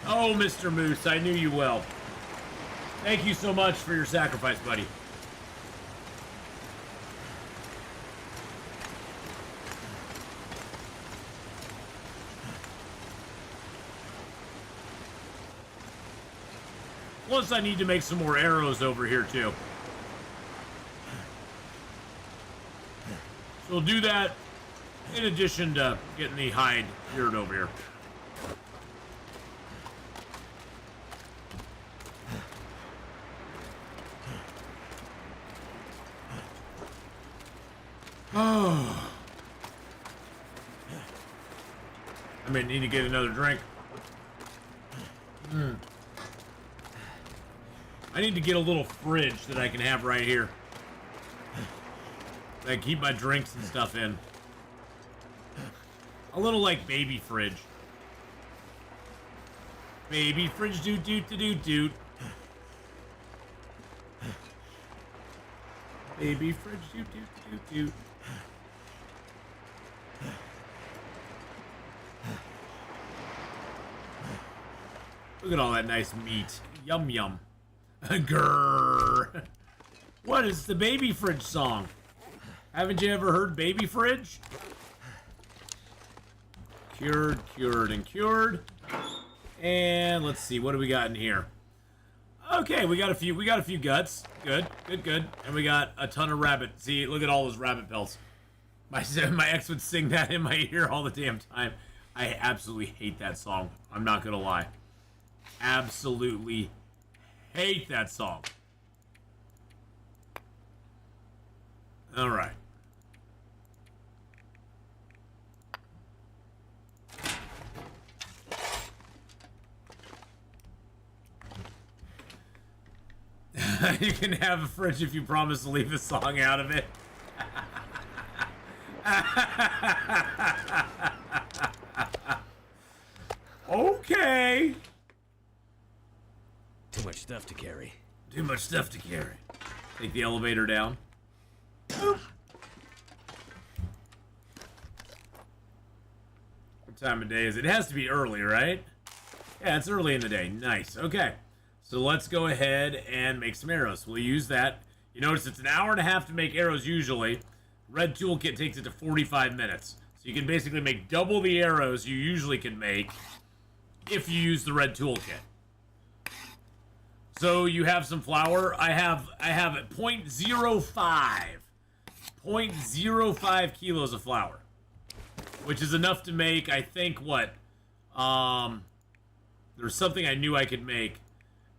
Oh, Mr. Moose, I knew you well. Thank you so much for your sacrifice, buddy. Plus, I need to make some more arrows over here, too. So we'll do that in addition to getting the hide cured over here. Oh. I may need to get another drink. I need to get a little fridge that I can have right here. That I keep my drinks and stuff in. A little like baby fridge. Baby fridge doot doot doot doot. Baby fridge doot doot doot doot. Look at all that nice meat. Yum yum. Grrr. What is the baby fridge song? Haven't you ever heard baby fridge? Cured, cured, and cured. And let's see, what do we got in here? Okay, we got a few guts. Good. And we got a ton of rabbit. See, look at all those rabbit pelts. My ex would sing that in my ear all the damn time. I absolutely hate that song. I'm not gonna lie. Absolutely hate that song. All right. You can have a fridge if you promise to leave the song out of it. Okay. Too much stuff to carry. Too much stuff to carry. Take the elevator down. Boop. What time of day is it? It has to be early, right? Yeah, it's early in the day. Nice. Okay. So let's go ahead and make some arrows. We'll use that. You notice it's an hour and a half to make arrows usually. Red Toolkit takes it to 45 minutes. So you can basically make double the arrows you usually can make if you use the Red Toolkit. So you have some flour. I have it 0.05. 0.05 kilos of flour, which is enough to make, I think, what? There's something I knew I could make.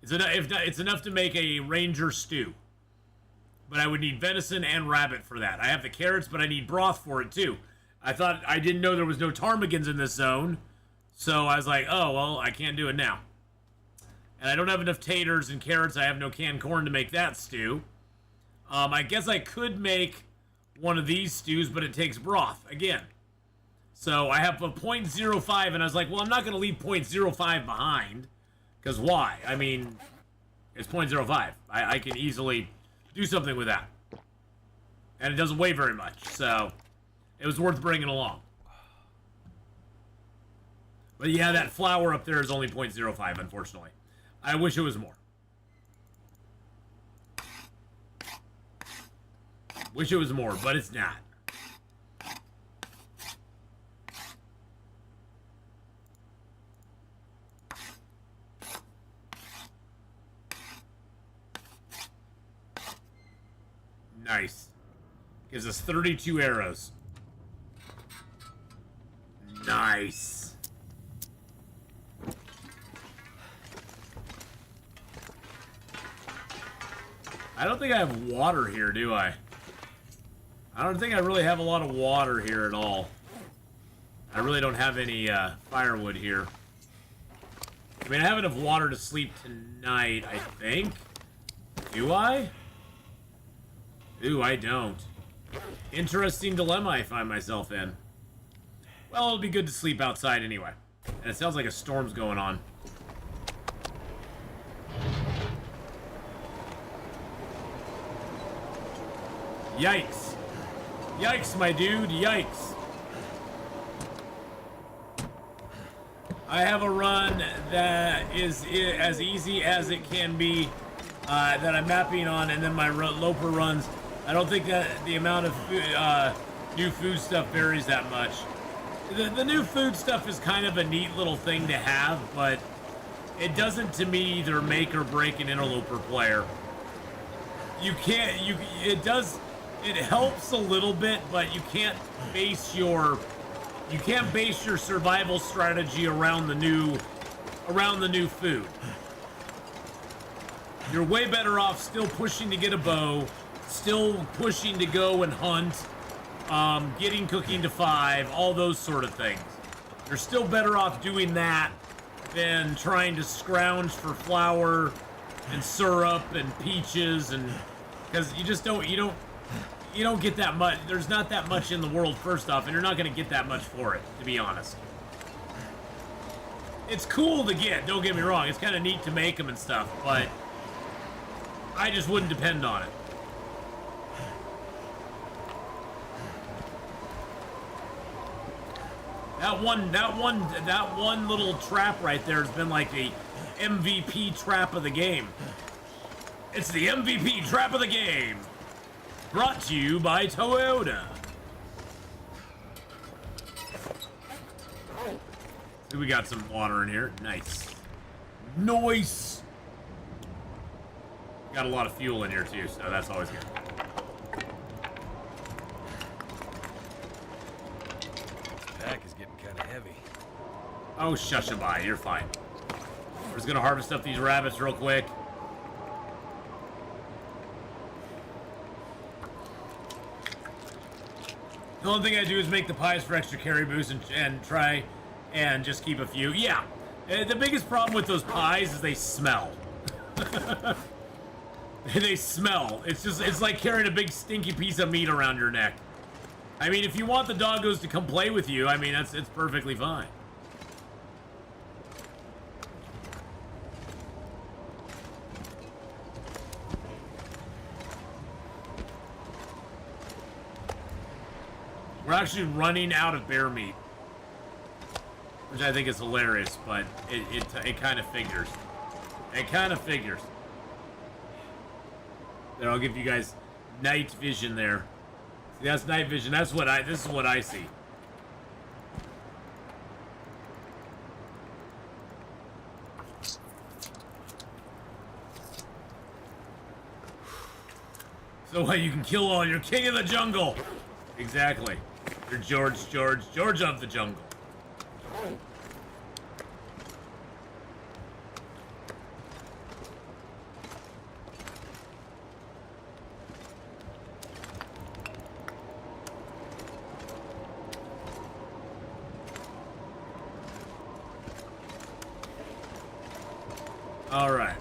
It's enough to make a ranger stew. But I would need venison and rabbit for that. I have the carrots, but I need broth for it too. I didn't know there was no ptarmigans in this zone. So I was like, oh, well, I can't do it now. And I don't have enough taters and carrots. I have no canned corn to make that stew. I guess I could make one of these stews, but it takes broth, again. So I have a 0.05, and I was like, well, I'm not going to leave 0.05 behind. Because why? I mean, it's 0.05. I can easily do something with that. And it doesn't weigh very much, so it was worth bringing along. But yeah, that flour up there is only 0.05, unfortunately. I wish it was more. Wish it was more, but it's not. Nice. Gives us 32 arrows. Nice. I don't think I have water here, do I? I don't think I really have a lot of water here at all. I really don't have any firewood here. I mean, I have enough water to sleep tonight, I think. Do I? Ooh, I don't. Interesting dilemma I find myself in. Well, it'll be good to sleep outside anyway. And it sounds like a storm's going on. Yikes. Yikes, my dude. Yikes. I have a run that is as easy as it can be that I'm mapping on, and then my Loper runs. I don't think that the amount of new food stuff varies that much. The new food stuff is kind of a neat little thing to have, but it doesn't, to me, either make or break an interloper player. You can't, it helps a little bit, but you can't base your survival strategy around the new food. You're way better off still pushing to get a bow, still pushing to go and hunt, getting cooking to 5, all those sort of things. You're still better off doing that than trying to scrounge for flour and syrup and peaches, and because you don't get that much. There's not that much in the world, first off, and you're not going to get that much for it, to be honest. It's cool to get, don't get me wrong. It's kind of neat to make them and stuff, but I just wouldn't depend on it. That one little trap right there has been like the MVP trap of the game. It's the MVP trap of the game. Brought to you by Toyota. So we got some water in here. Nice. Nice. Got a lot of fuel in here too, so that's always good. Pack is getting kind of heavy. Oh, shushaby, you're fine. We're just gonna harvest up these rabbits real quick. The only thing I do is make the pies for extra carry boost and try and just keep a few. Yeah, the biggest problem with those pies is they smell. They smell. It's like carrying a big stinky piece of meat around your neck. I mean, if you want the doggos to come play with you, I mean, it's perfectly fine. We're actually running out of bear meat, which I think is hilarious, but it kind of figures. It kind of figures. There, I'll give you guys night vision there. See, that's night vision. This is what I see. So what, you can kill all, you're king of the jungle. Exactly. You're George of the jungle. All right.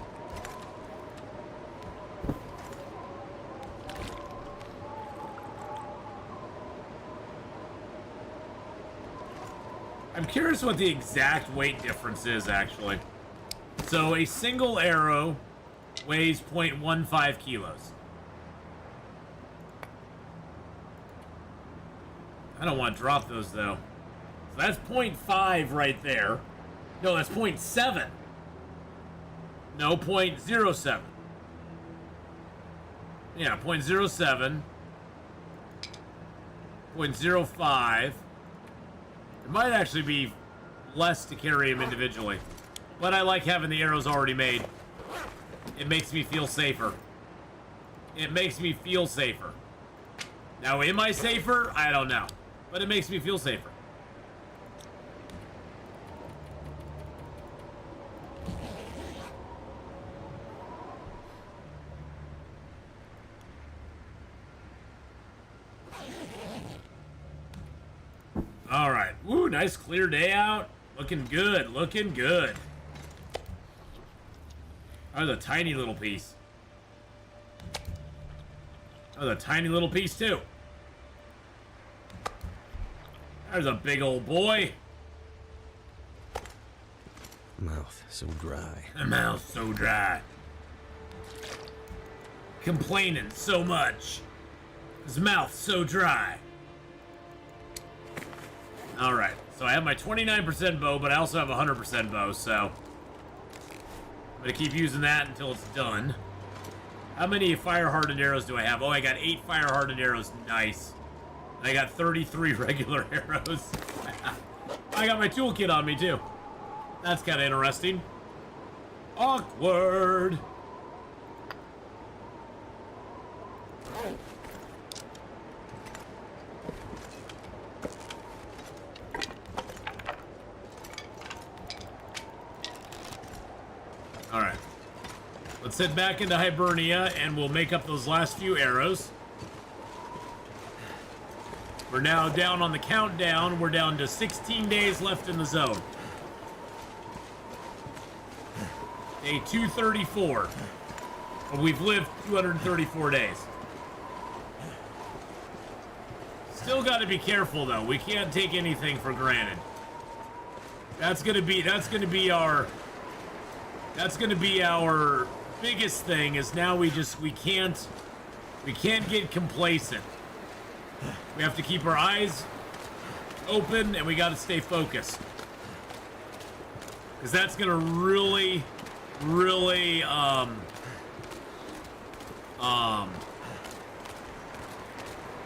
I'm curious what the exact weight difference is, actually. So a single arrow weighs 0.15 kilos. I don't want to drop those, though. So that's 0.5 right there. No, that's 0.7. No, 0.07. Yeah, 0.07. 0.05. It might actually be less to carry him individually. But I like having the arrows already made. It makes me feel safer. It makes me feel safer. Now, am I safer? I don't know. But it makes me feel safer. All right. Woo, nice clear day out. Looking good. Looking good. Oh, the tiny little piece. Oh, the tiny little piece, too. There's a big old boy. Mouth so dry. The mouth so dry. Complaining so much. His mouth so dry. Alright, so I have my 29% bow, but I also have 100% bow, so I'm going to keep using that until it's done. How many fire-hardened arrows do I have? Oh, I got 8 fire-hardened arrows. Nice. I got 33 regular arrows. I got my toolkit on me, too. That's kind of interesting. Awkward. Alright. Let's head back into Hibernia and we'll make up those last few arrows. We're now down on the countdown. We're down to 16 days left in the zone. Day 234. But we've lived 234 days. Still got to be careful though. We can't take anything for granted. That's gonna be our biggest thing is now we can't get complacent. We have to keep our eyes open and we got to stay focused. Because that's going to really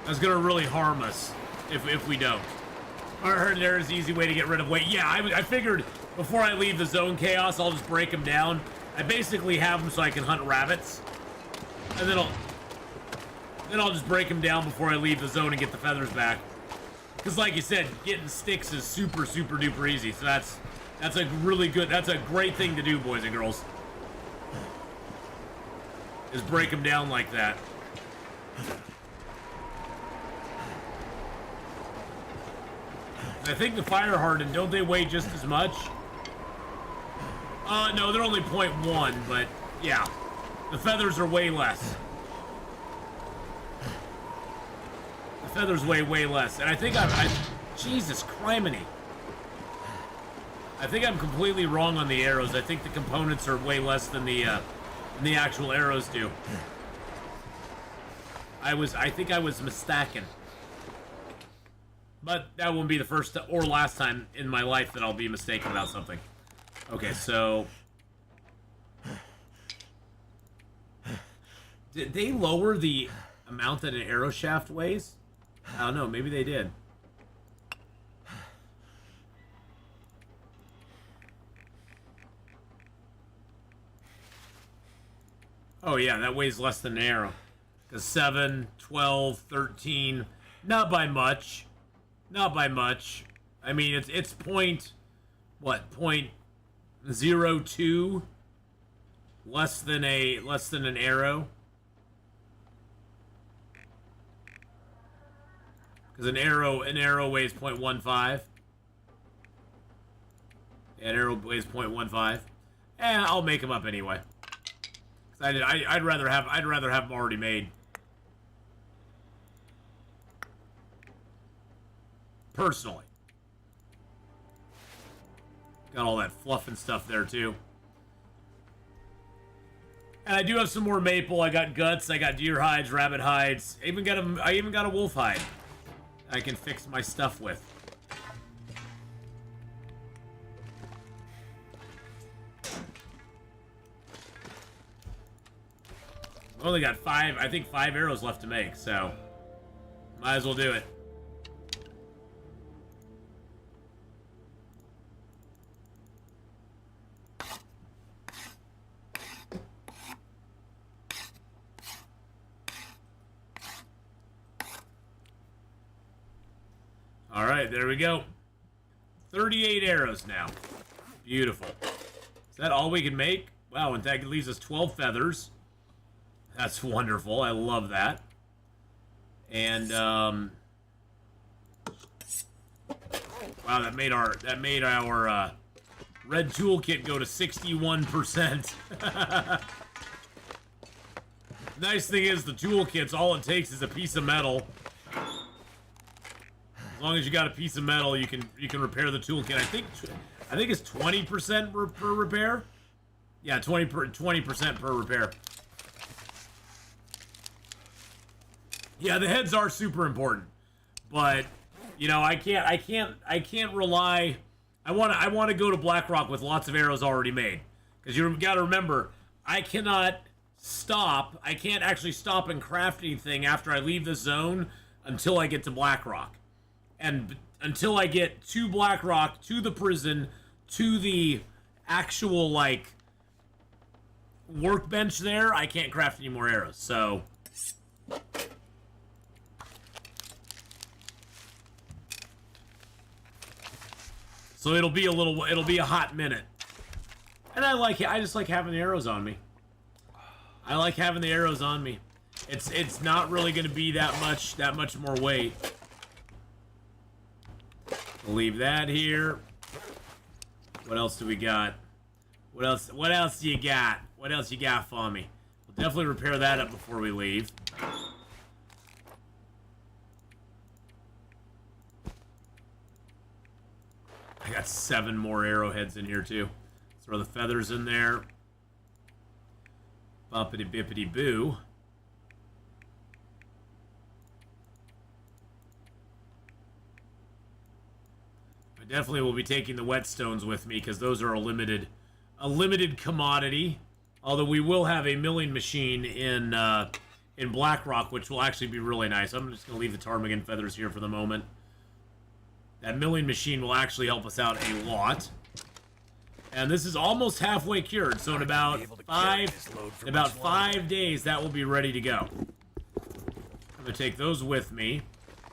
that's going to really harm us if we don't. I heard there's an easy way to get rid of weight. Yeah, I figured before I leave the zone chaos, I'll just break them down. I basically have them so I can hunt rabbits. And then I'll just break them down before I leave the zone and get the feathers back. Because like you said, getting sticks is super duper easy. So that's a great thing to do, boys and girls. Is break them down like that. I think the fire hardened, don't they weigh just as much? No, they're only 0.1, but yeah. The feathers are way less. The feathers weigh way less. And I think Jesus criminy. I think I'm completely wrong on the arrows. I think the components are way less than the actual arrows do. I think I was mistaken. But that won't be the first or last time in my life that I'll be mistaken about something. Okay, so... Did they lower the amount that an arrow shaft weighs? I don't know, maybe they did. Oh yeah, that weighs less than an arrow. Because 7, 12, 13, not by much. Not by much. I mean, it's point, what, point 0.02 less than an arrow. Because an arrow weighs 0.15. An arrow weighs 0.15. I'll make them up anyway. I'd rather have them already made. Personally. Got all that fluff and stuff there too. And I do have some more maple. I got guts, I got deer hides, rabbit hides. I even got a wolf hide I can fix my stuff with. I've only got five arrows left to make, so might as well do it. All right, there we go. 38 arrows now. Beautiful. Is that all we can make? Wow, in fact, it leaves us 12 feathers. That's wonderful. I love that. And wow, that made our red toolkit go to 61%. Nice thing is the toolkits, all it takes is a piece of metal. As long as you got a piece of metal, you can repair the toolkit. I think it's 20% per repair. Yeah, 20% per repair. Yeah, the heads are super important, but you know I can't rely. I want to go to Blackrock with lots of arrows already made, because you got to remember I cannot stop. I can't actually stop and craft anything after I leave the zone until I get to Blackrock, and until I get to Blackrock, to the prison, to the actual like workbench there, I can't craft any more arrows. So. So it'll be a hot minute. And I just like having the arrows on me. I like having the arrows on me. It's not really going to be that much more weight. We'll leave that here. What else do we got? What else do you got? What else you got for me? We'll definitely repair that up before we leave. I got 7 more arrowheads in here too. Throw the feathers in there. Bumpity bippity boo. I definitely will be taking the whetstones with me because those are a limited commodity. Although we will have a milling machine in Blackrock, which will actually be really nice. I'm just gonna leave the ptarmigan feathers here for the moment. That milling machine will actually help us out a lot. And this is almost halfway cured, so in about 5 days, that will be ready to go. I'm gonna take those with me.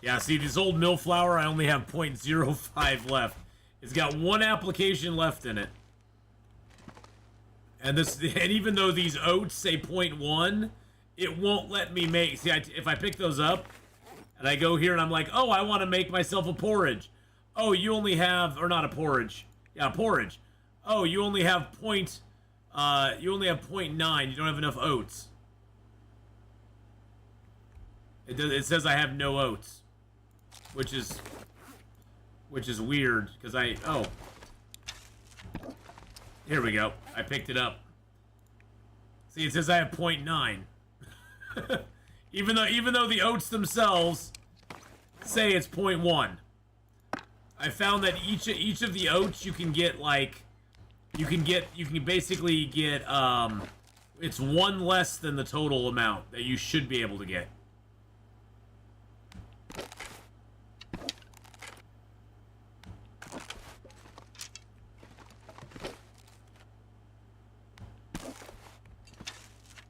Yeah, see, this old mill flour, I only have 0.05 left. It's got 1 application left in it. And even though these oats say 0.1, it won't let me make. See, if I pick those up and I go here and I'm like, oh, I want to make myself a porridge. Oh, you only have, or not a porridge. Yeah, porridge. Oh, you only have 0.9. You don't have enough oats. It says I have no oats, which is weird because here we go. I picked it up. See, it says I have 0.9. even though the oats themselves say it's 0.1. I found that each of the oats you can get like you can basically get it's 1 less than the total amount that you should be able to get.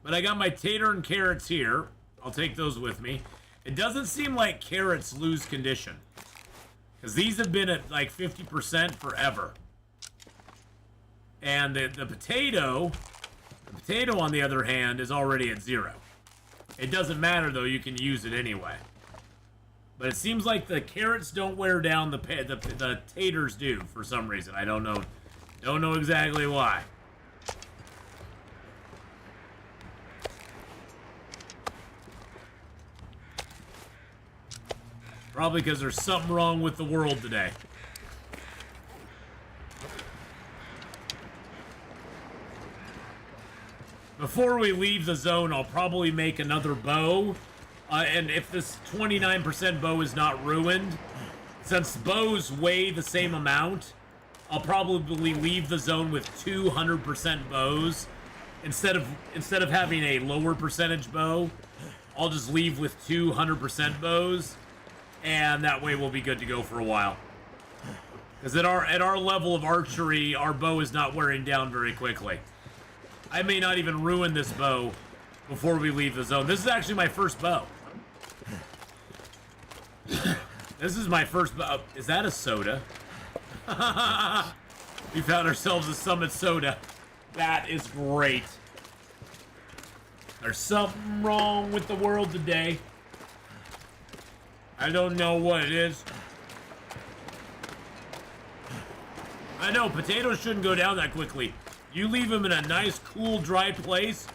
But I got my tater and carrots here. I'll take those with me. It doesn't seem like carrots lose condition. Because these have been at like 50% forever. And the potato on the other hand is already at 0. It doesn't matter though, you can use it anyway. But it seems like the carrots don't wear down, the taters do for some reason. I don't know. Don't know exactly why. Probably because there's something wrong with the world today. Before we leave the zone, I'll probably make another bow. And if this 29% bow is not ruined, since bows weigh the same amount, I'll probably leave the zone with 200% bows. Instead of having a lower percentage bow, I'll just leave with 200% bows. And that way we'll be good to go for a while. Because at our level of archery, our bow is not wearing down very quickly. I may not even ruin this bow before we leave the zone. This is actually my first bow. This is my first bow. Is that a soda? We found ourselves a Summit soda. That is great. There's something wrong with the world today. I don't know what it is. I know, potatoes shouldn't go down that quickly. You leave them in a nice, cool, dry place,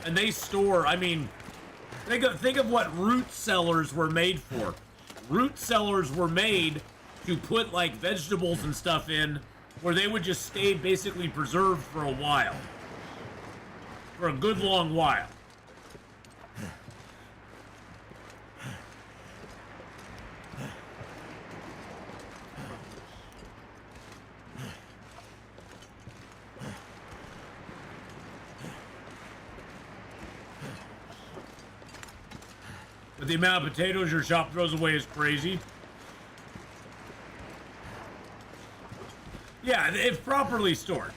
and they store, I mean, think of what root cellars were made for. Root cellars were made to put, like, vegetables and stuff in, where they would just stay basically preserved for a while. For a good long while. But the amount of potatoes your shop throws away is crazy. Yeah, if properly stored.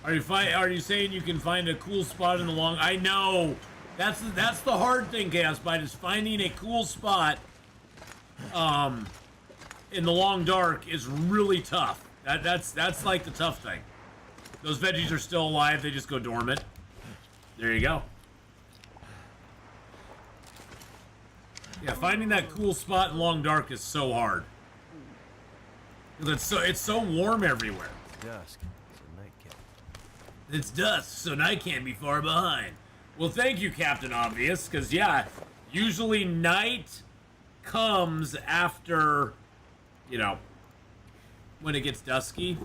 Are you saying you can find a cool spot in the long? I know. That's the hard thing, Chaos Bite, is finding a cool spot in the long dark is really tough. That's like the tough thing. Those veggies are still alive, they just go dormant. There you go. Yeah, finding that cool spot in long dark is so hard. It's so warm everywhere. Dusk, so night can't. It's dusk, so night can't be far behind. Well, thank you, Captain Obvious, because yeah, usually night comes after, you know, when it gets dusky.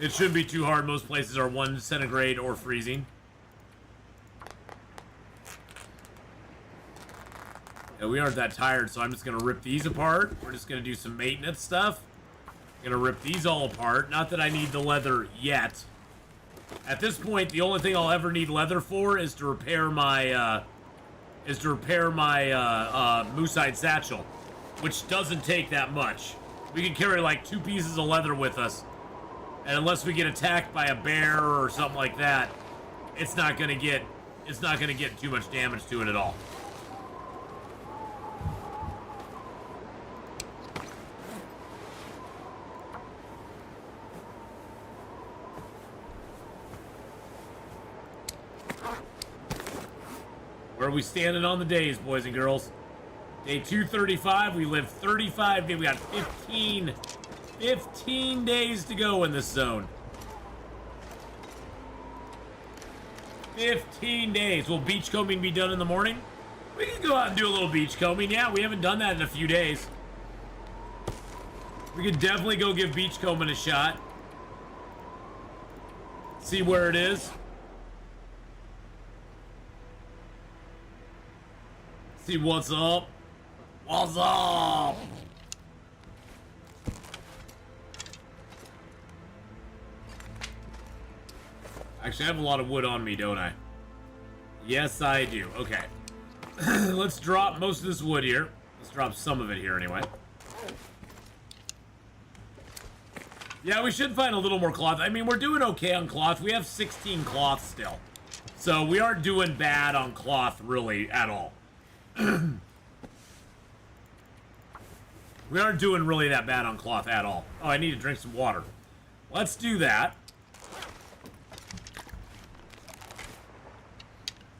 It shouldn't be too hard. Most places are 1 centigrade or freezing. Yeah, we aren't that tired, so I'm just going to rip these apart. We're just going to do some maintenance stuff. I'm going to rip these all apart. Not that I need the leather yet. At this point, the only thing I'll ever need leather for is to repair my moosehide satchel, which doesn't take that much. We can carry like 2 pieces of leather with us, and unless we get attacked by a bear or something like that, it's not going to get too much damage to it at all. Where are we standing on the days, boys and girls? Day 235, we live 35 days. We got 15 days to go in this zone. 15 days. Will beachcombing be done in the morning? We can go out and do a little beachcombing. Yeah, we haven't done that in a few days. We could definitely go give beachcombing a shot. See where it is. See what's up. What's up? Actually, I have a lot of wood on me, don't I? Yes, I do. Okay. Let's drop most of this wood here. Let's drop some of it here anyway. Yeah, we should find a little more cloth. I mean, we're doing okay on cloth. We have 16 cloth still. So we aren't doing bad on cloth, really, at all. We aren't doing really that bad on cloth at all. Oh, I need to drink some water. Let's do that.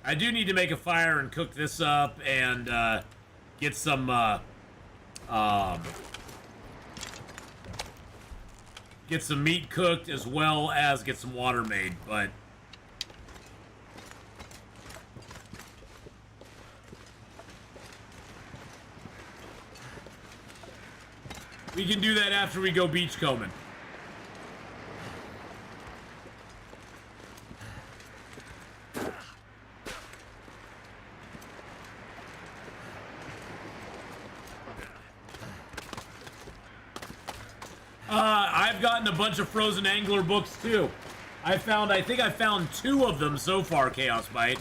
I do need to make a fire and cook this up and get some get some meat cooked as well as get some water made, but we can do that after we go beachcombing. I've gotten a bunch of Frozen Angler books too. I think I found 2 of them so far, Chaos Bite.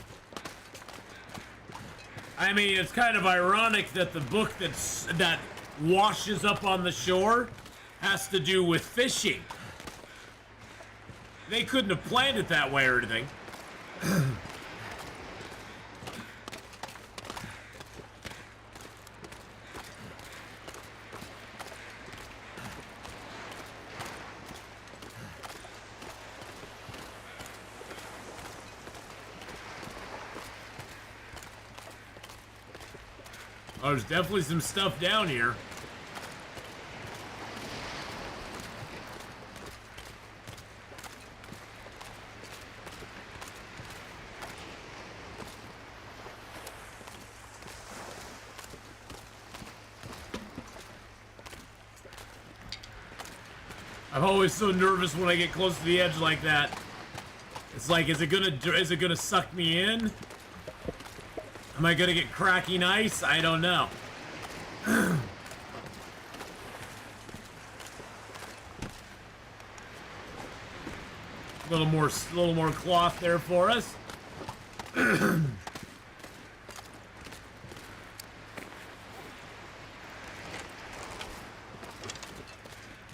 I mean, it's kind of ironic that the book that washes up on the shore has to do with fishing. They couldn't have planned it that way or anything. Oh, there's definitely some stuff down here. I'm always so nervous when I get close to the edge like that. It's like, is it gonna suck me in? Am I gonna get cracking ice? I don't know. A little more cloth there for us.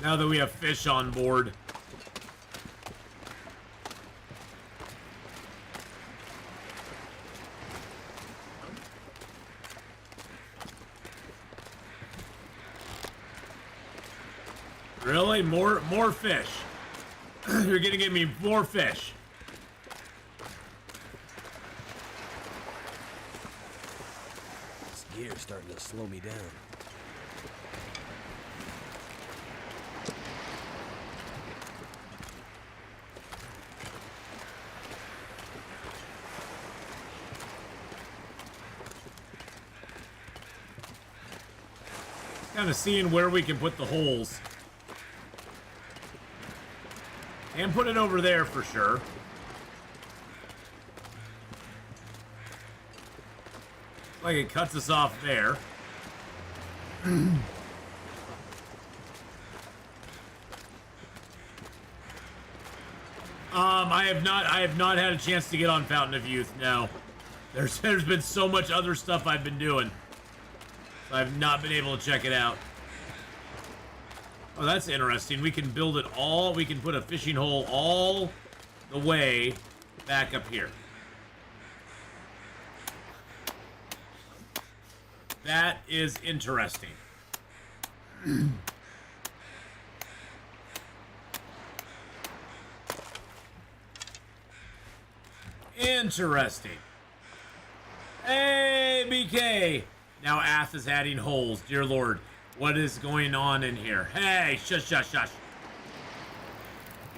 Now that we have fish on board. Really? More fish. You're gonna give me more fish. This gear's starting to slow me down. Kind of seeing where we can put the holes. And put it over there for sure. Like it cuts us off there. I have not had a chance to get on Fountain of Youth, no. There's been so much other stuff I've been doing. So I've not been able to check it out. Oh, that's interesting. We can build it all. We can put a fishing hole all the way back up here. That is interesting. Interesting. Hey, BK. Now Ath is adding holes. Dear Lord. What is going on in here? Hey, shush, shush, shush.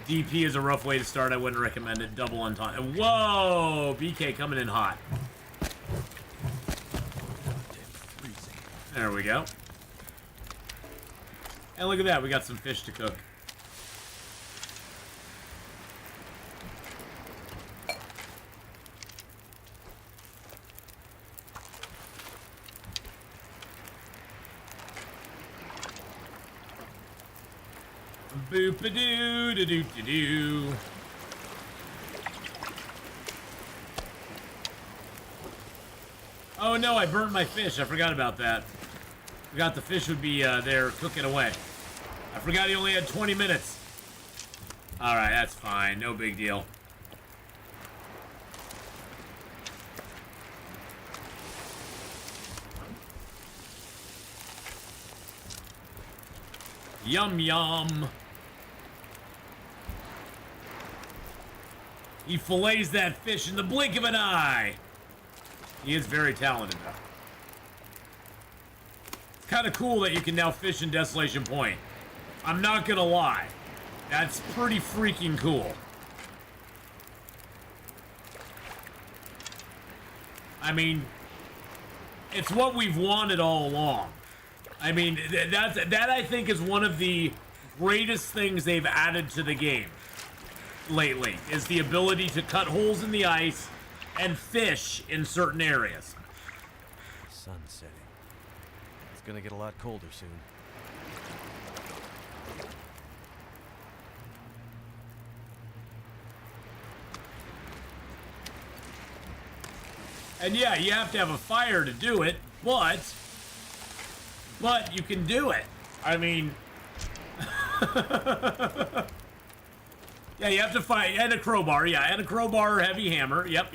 DP is a rough way to start. I wouldn't recommend it. Double on time. Whoa! BK coming in hot. There we go. And look at that. We got some fish to cook. Boop-a-doo-da-doo-da-doo. Oh no, I burnt my fish. I forgot about that. Forgot the fish would be there cooking away. I forgot he only had 20 minutes. Alright, that's fine. No big deal. Yum, yum. He fillets that fish in the blink of an eye. He is very talented, though. It's kind of cool that you can now fish in Desolation Point. I'm not gonna lie. That's pretty freaking cool. I mean, it's what we've wanted all along. I mean, that I think is one of the greatest things they've added to the game lately, is the ability to cut holes in the ice and fish in certain areas. Sun setting. It's gonna get a lot colder soon. And yeah, you have to have a fire to do it, but you can do it. I mean, yeah, you have to fight, and a crowbar, yeah, and a crowbar or heavy hammer. Yep.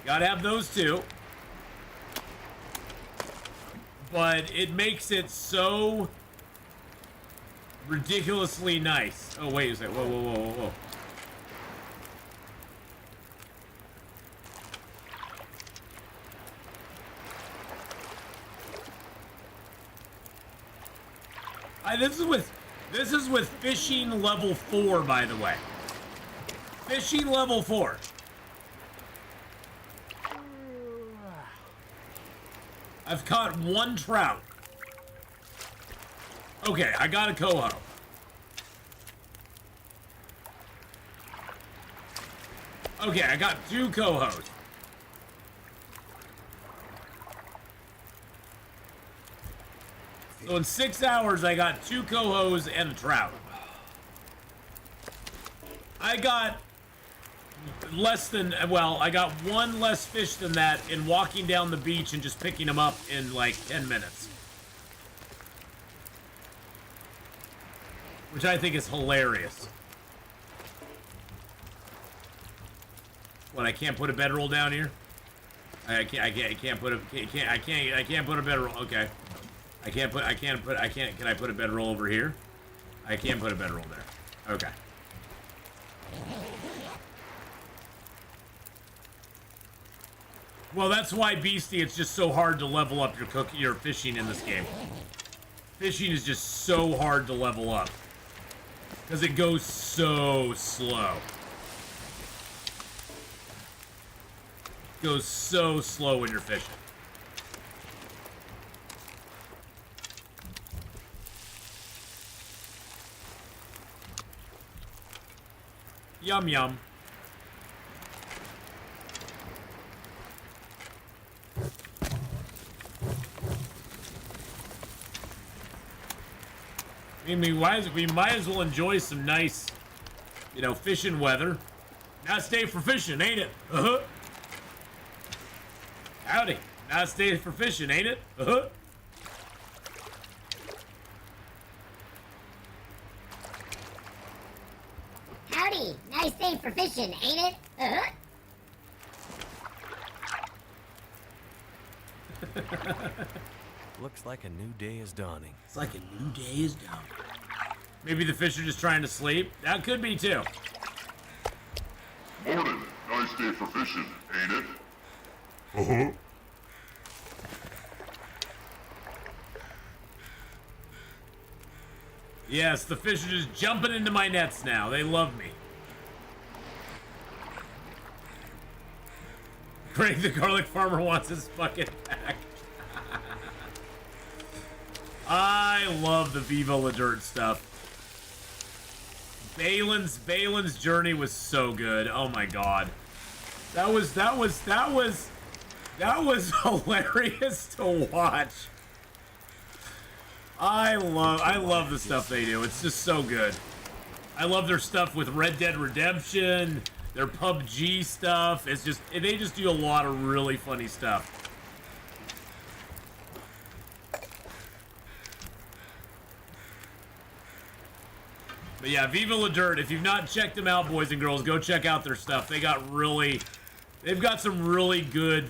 Gotta have those too. But it makes it so ridiculously nice. Oh, wait a second. Whoa. This is with fishing level 4, by the way. Fishing level 4. I've caught 1 trout. Okay, I got a coho. Okay, I got 2 cohos. So in 6 hours, I got 2 cohos and a trout. I got less than, well, I got 1 less fish than that in walking down the beach and just picking them up in like 10 minutes. Which I think is hilarious. What, I can't put a bedroll down here? I can't put a bedroll. Okay. Can I put a bedroll over here? I can't put a bedroll there. Okay. Well, that's why, Beastie, it's just so hard to level up your fishing in this game. Fishing is just so hard to level up. Because it goes so slow. It goes so slow when you're fishing. Yum, yum. I mean, we might as well enjoy some nice, fishing weather. Nice day for fishing, ain't it? Uh-huh. Howdy. Nice day for fishing, ain't it? Uh-huh. Howdy. Nice day for fishing, ain't it? Uh-huh. Looks like a new day is dawning. It's like a new day is dawning. Maybe the fish are just trying to sleep. That could be too. Morning. Nice day for fishing, ain't it? Uh-huh. Yes, the fish are just jumping into my nets now. They love me. Greg the garlic farmer wants his bucket back. I love the Viva La Dirt stuff. Balin's journey was so good. Oh my god. That was hilarious to watch. I love the stuff they do. It's just so good. I love their stuff with Red Dead Redemption, their PUBG stuff. It's just, they just do a lot of really funny stuff. But yeah, Viva La Dirt, if you've not checked them out, boys and girls, go check out their stuff. They've got some really good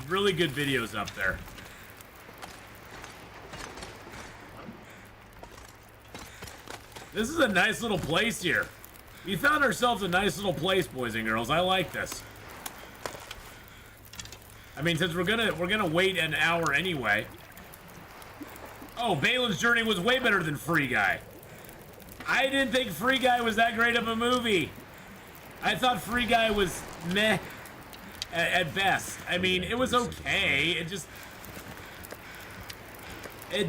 really good videos up there. This is a nice little place here. We found ourselves a nice little place, boys and girls. I like this. I mean, since we're gonna wait an hour anyway. Oh, Balin's Journey was way better than Free Guy. I didn't think Free Guy was that great of a movie. I thought Free Guy was meh at best. I mean, it was okay. It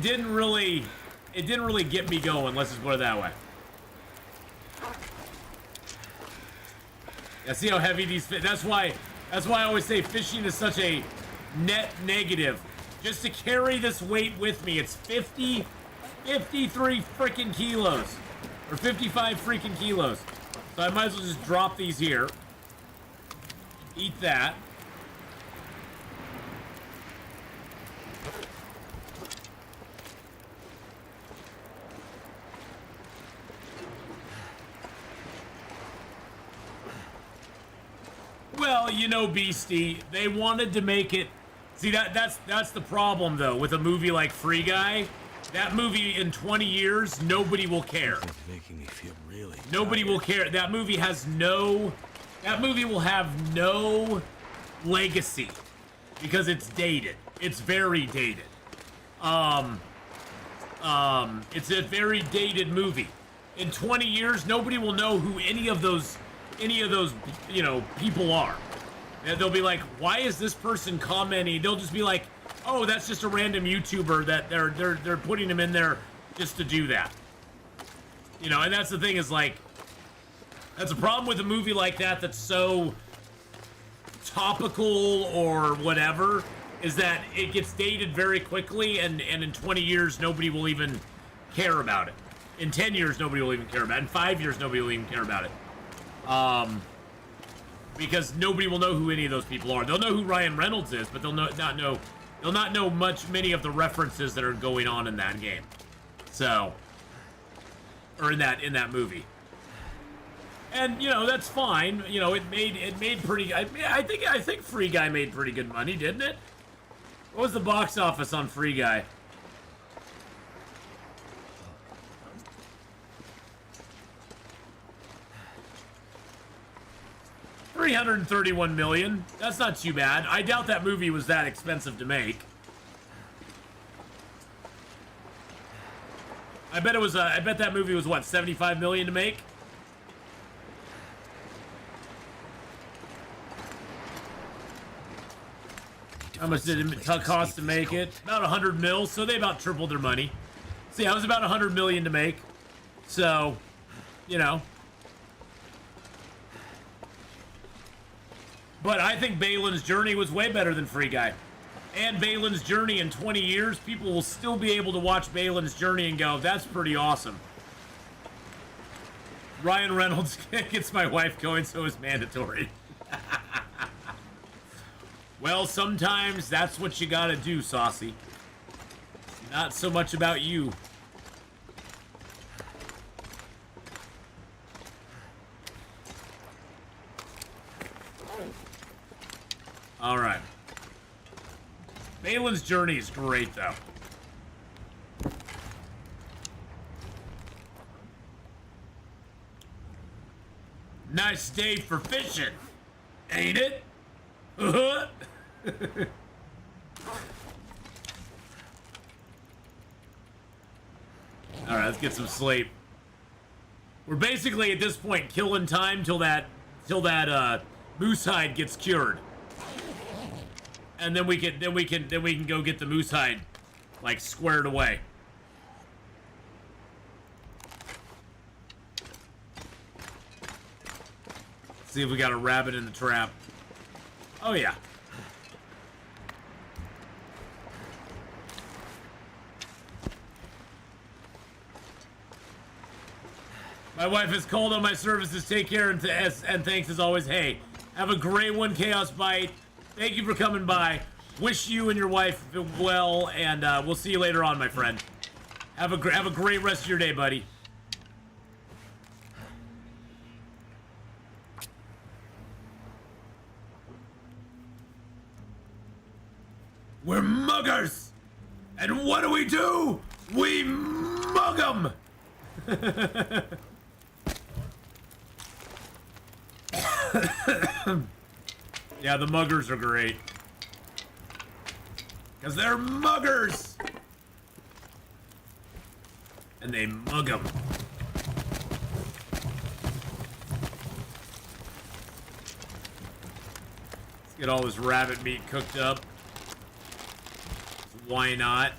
didn't really get me going. Let's just put it that way. Yeah, see how heavy these fit. That's why I always say fishing is such a net negative. Just to carry this weight with me, it's 53 freaking kilos. Or 55 freaking kilos. So I might as well just drop these here. Eat that. Well, you know, Beastie, they wanted to make it. See, that's the problem though with a movie like Free Guy. That movie in 20 years, nobody will care. It's making me feel really Nobody will care. That movie will have no legacy because it's dated. It's very dated. It's a very dated movie. In 20 years, nobody will know who any of those, you know, people are. And they'll be like, why is this person commenting? They'll just be like, oh, that's just a random YouTuber that they're putting him in there just to do that. You know, and that's the thing is like, that's a problem with a movie like that that's so topical or whatever, is that it gets dated very quickly and in 20 years, nobody will even care about it. In 10 years, nobody will even care about it. In 5 years, nobody will even care about it. Because nobody will know who any of those people are. They'll know who Ryan Reynolds is, but they'll not know many of the references that are going on in that game. So, or in that movie. And you know, that's fine. You know, it made pretty. I think Free Guy made pretty good money, didn't it? What was the box office on Free Guy? $331 million. That's not too bad. I doubt that movie was that expensive to make. I bet that movie was what, 75 million to make? How much did it cost to make it? About 100 mil, so they about tripled their money. See, I was about 100 million to make. So, you know. But I think Balin's Journey was way better than Free Guy. And Balin's Journey in 20 years, people will still be able to watch Balin's Journey and go, that's pretty awesome. Ryan Reynolds gets my wife going, so it's mandatory. Well, sometimes that's what you gotta do, Saucy. Not so much about you. All right. Balin's Journey is great, though. Nice day for fishing, ain't it? All right, let's get some sleep. We're basically at this point killing time till that moose hide gets cured. And then we can go get the moose hide like squared away. See if we got a rabbit in the trap. Oh yeah. My wife has called on my services. Take care and thanks as always. Hey, have a great one, Chaos Bite. Thank you for coming by. Wish you and your wife well, and we'll see you later on, my friend. Have a great rest of your day, buddy. We're muggers! And what do? We mug them! Yeah, the muggers are great. Because they're muggers! And they mug them. Let's get all this rabbit meat cooked up. Why not?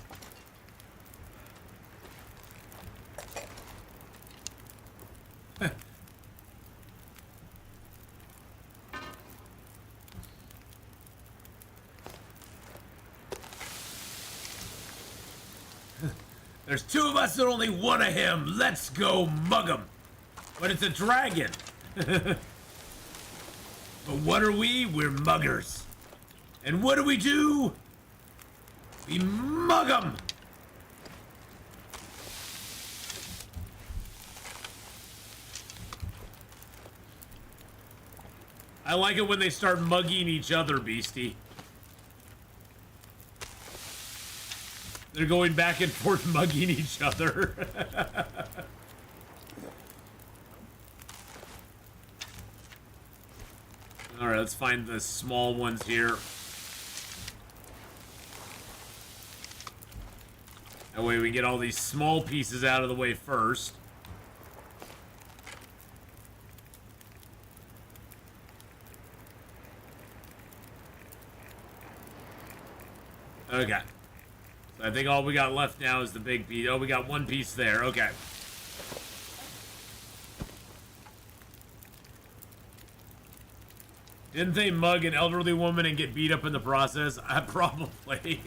There's two of us and only one of him. Let's go mug him. But it's a dragon. But what are we? We're muggers. And what do? We mug him. I like it when they start mugging each other, Beastie. They're going back and forth mugging each other. Alright, let's find the small ones here. That way we get all these small pieces out of the way first. Okay. I think all we got left now is the big piece. Oh, we got one piece there. Okay. Didn't they mug an elderly woman and get beat up in the process? Probably.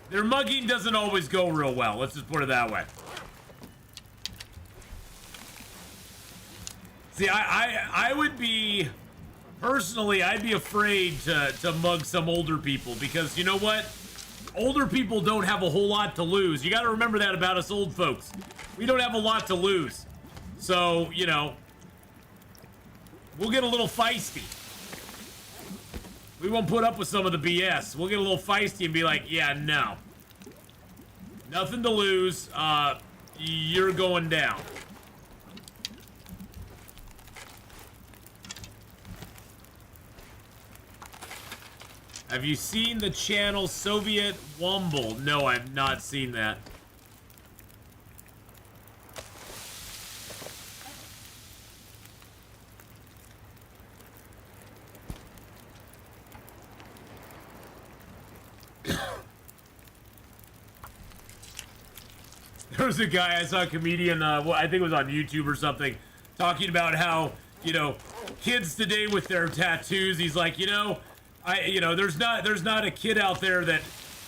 Their mugging doesn't always go real well. Let's just put it that way. See, I would be... Personally, I'd be afraid to mug some older people because, you know what? Older people don't have a whole lot to lose. You got to remember that about us old folks. We don't have a lot to lose. So, you know, we'll get a little feisty. We won't put up with some of the BS. We'll get a little feisty and be like, yeah, no. Nothing to lose. You're going down. Have you seen the channel Soviet Womble? No, I've not seen that. There was a guy, I saw a comedian, I think it was on YouTube or something, talking about how, you know, kids today with their tattoos, he's like, there's not a kid out there that,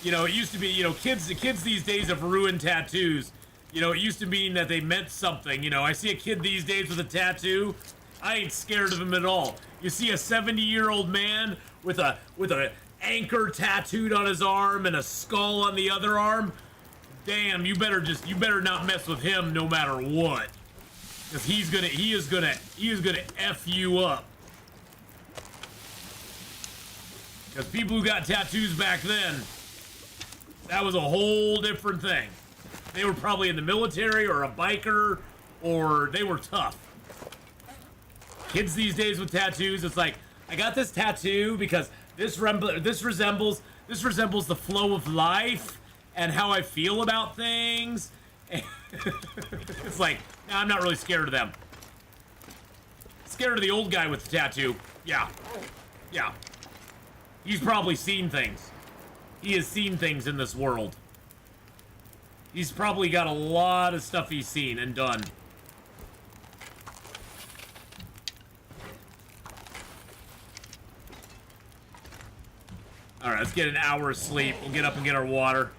it used to be, the kids these days have ruined tattoos. It used to mean that they meant something. I see a kid these days with a tattoo, I ain't scared of him at all. You see a 70-year-old man with a anchor tattooed on his arm and a skull on the other arm, damn, you better not mess with him no matter what. Because he is gonna F you up. Because people who got tattoos back then, that was a whole different thing. They were probably in the military or a biker, or they were tough. Kids these days with tattoos, it's like, I got this tattoo because this resembles the flow of life and how I feel about things. It's like, nah, I'm not really scared of them. Scared of the old guy with the tattoo. Yeah. He's probably seen things. He has seen things in this world. He's probably got a lot of stuff he's seen and done. Alright, let's get an hour of sleep. We'll get up and get our water.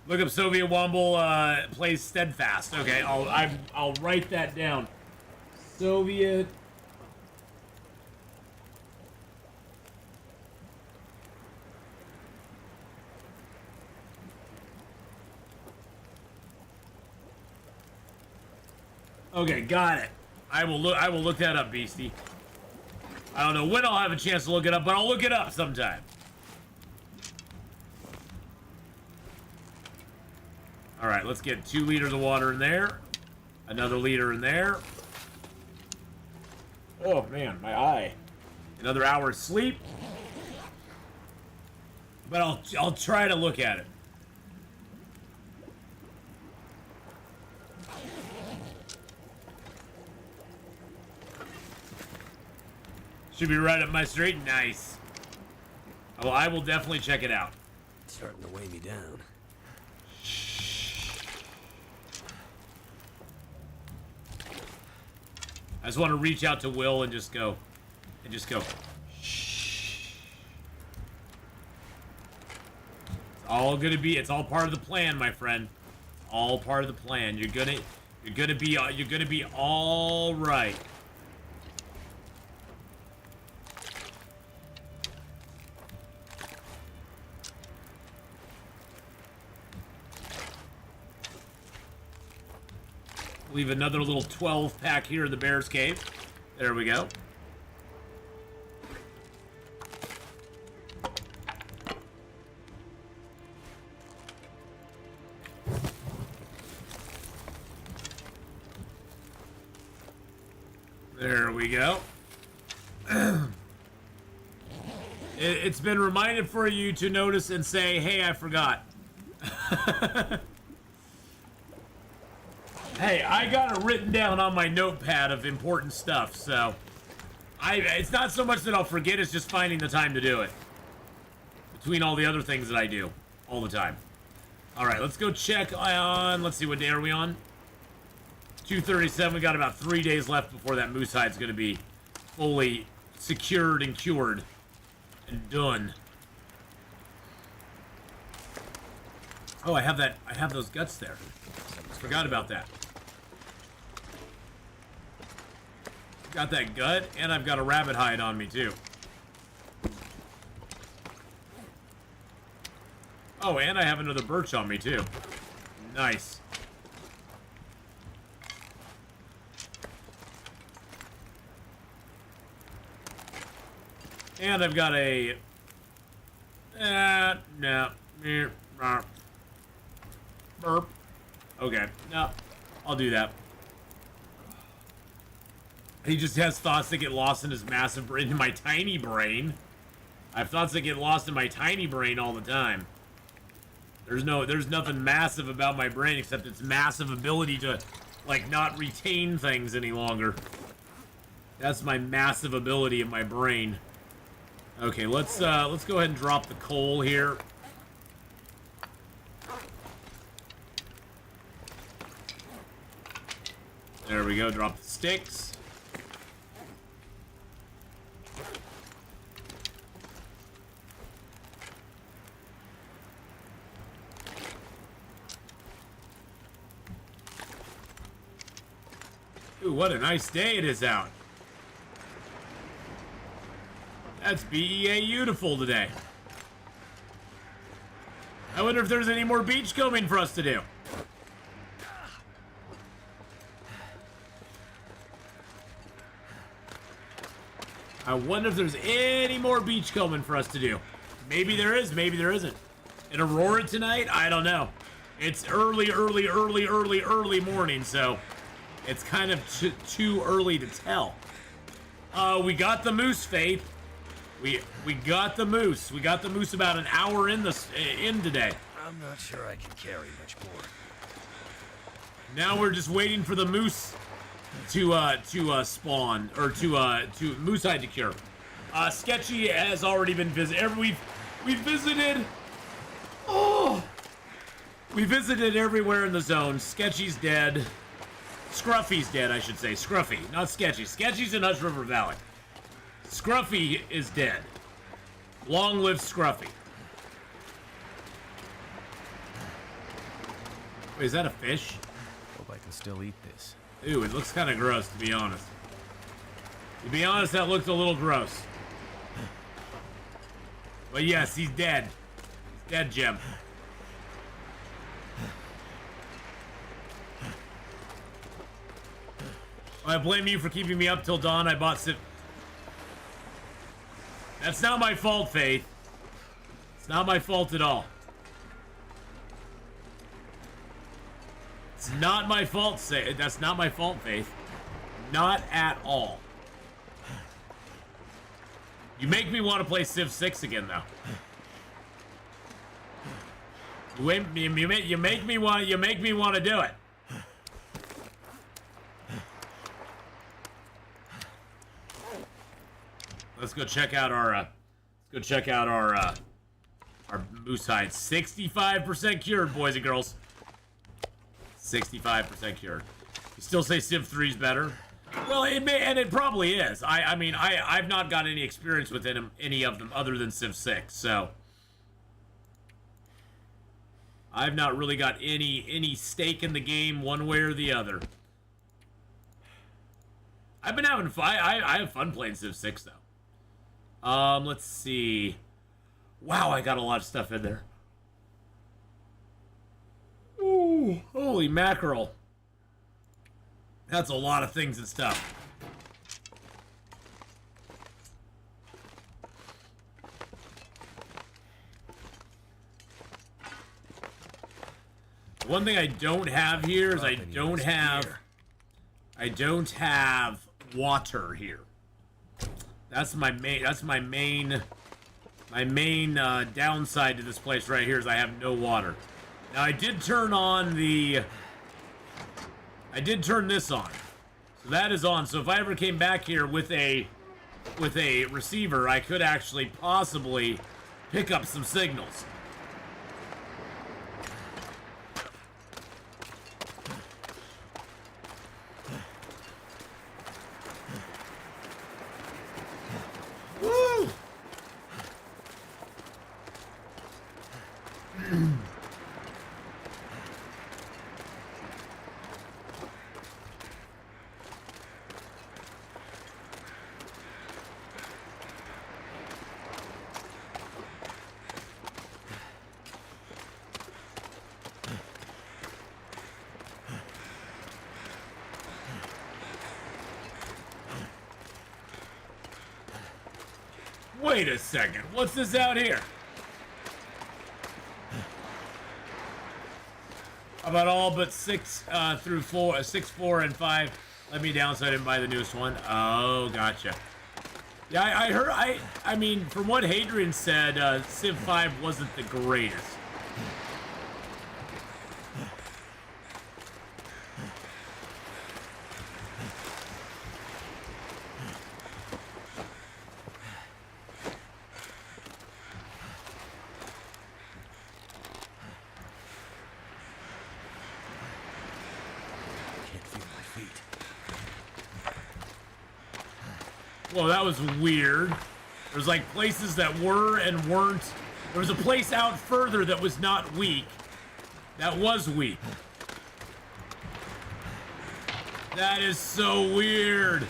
Look up Soviet Womble plays Steadfast. Okay, I'll write that down. Soviet... Okay, got it. I will look that up, Beastie. I don't know when I'll have a chance to look it up, but I'll look it up sometime. All right, let's get 2 liters of water in there. Another liter in there. Oh, man, my eye. Another hour of sleep. But I'll try to look at it. Should be right up my street. Nice. Oh, I will definitely check it out. It's starting to weigh me down. I just want to reach out to Will and just go. Shh. It's all gonna be. It's all part of the plan, my friend. All part of the plan. You're gonna be all right. Leave another little 12 pack here in the Bear's Cave. There we go. There we go. It's been reminded for you to notice and say, hey, I forgot. Hey, I got it written down on my notepad of important stuff, so it's not so much that I'll forget, it's just finding the time to do it. Between all the other things that I do all the time. Alright, let's go check on, let's see, what day are we on? 2:37, we got about 3 days left before that moose hide's gonna be fully secured and cured and done. Oh, I have those guts there. Forgot about that. Got that gut, and I've got a rabbit hide on me, too. Oh, and I have another birch on me, too. Nice. And I've got a... no. Burp. Okay, no. I'll do that. He just has thoughts that get lost in his massive brain, in my tiny brain. I have thoughts that get lost in my tiny brain all the time. There's nothing massive about my brain except its massive ability to, like, not retain things any longer. That's my massive ability in my brain. Okay, let's go ahead and drop the coal here. There we go, drop the sticks. Ooh, what a nice day it is out. That's beautiful today. I wonder if there's any more beachcombing for us to do. I wonder if there's any more beachcombing for us to do. Maybe there is, maybe there isn't. In Aurora tonight? I don't know. It's early morning, so it's kind of too early to tell. We got the moose, Faith. We got the moose. We got the moose about an hour in today. I'm not sure I can carry much more. Now we're just waiting for the moose to spawn, or to moose hide to cure. Sketchy has already been visited. We've visited. Oh, we visited everywhere in the zone. Sketchy's dead. Scruffy's dead, I should say. Scruffy, not Sketchy. Sketchy's in Hush River Valley. Scruffy is dead. Long live Scruffy. Wait, is that a fish? Hope I can still eat this. Ew, it looks kind of gross, to be honest. To be honest, that looked a little gross. But yes, he's dead. He's dead, Jim. I blame you for keeping me up till dawn. I bought That's not my fault, Faith. It's not my fault at all. It's not my fault, that's not my fault, Faith. Not at all. You make me want to play Civ 6 again, though. You make me want to do it. Let's go check out our our moose hide. 65% cured, boys and girls. 65% cured. You still say Civ 3's better? Well, it may, and it probably is. I mean, I've not got any experience with any of them other than Civ 6, so I've not really got any stake in the game one way or the other. I've been having fun. I have fun playing Civ 6 though. Let's see. Wow, I got a lot of stuff in there. Ooh, holy mackerel. That's a lot of things and stuff. One thing I don't have here is I don't have water here. That's my main downside to this place right here is I have no water. Now I did turn this on. So that is on. So if I ever came back here with a receiver, I could actually possibly pick up some signals. Woo! Wait a second, what's this out here? About all but 6 through 4, 6, 4, and 5. Let me down so I didn't buy the newest one. Oh, gotcha. Yeah, I heard, I mean, from what Hadrian said, Civ 5 wasn't the greatest. Well, that was weird. There's like places that were and weren't. There was a place out further that was not weak. That was weak. That is so weird.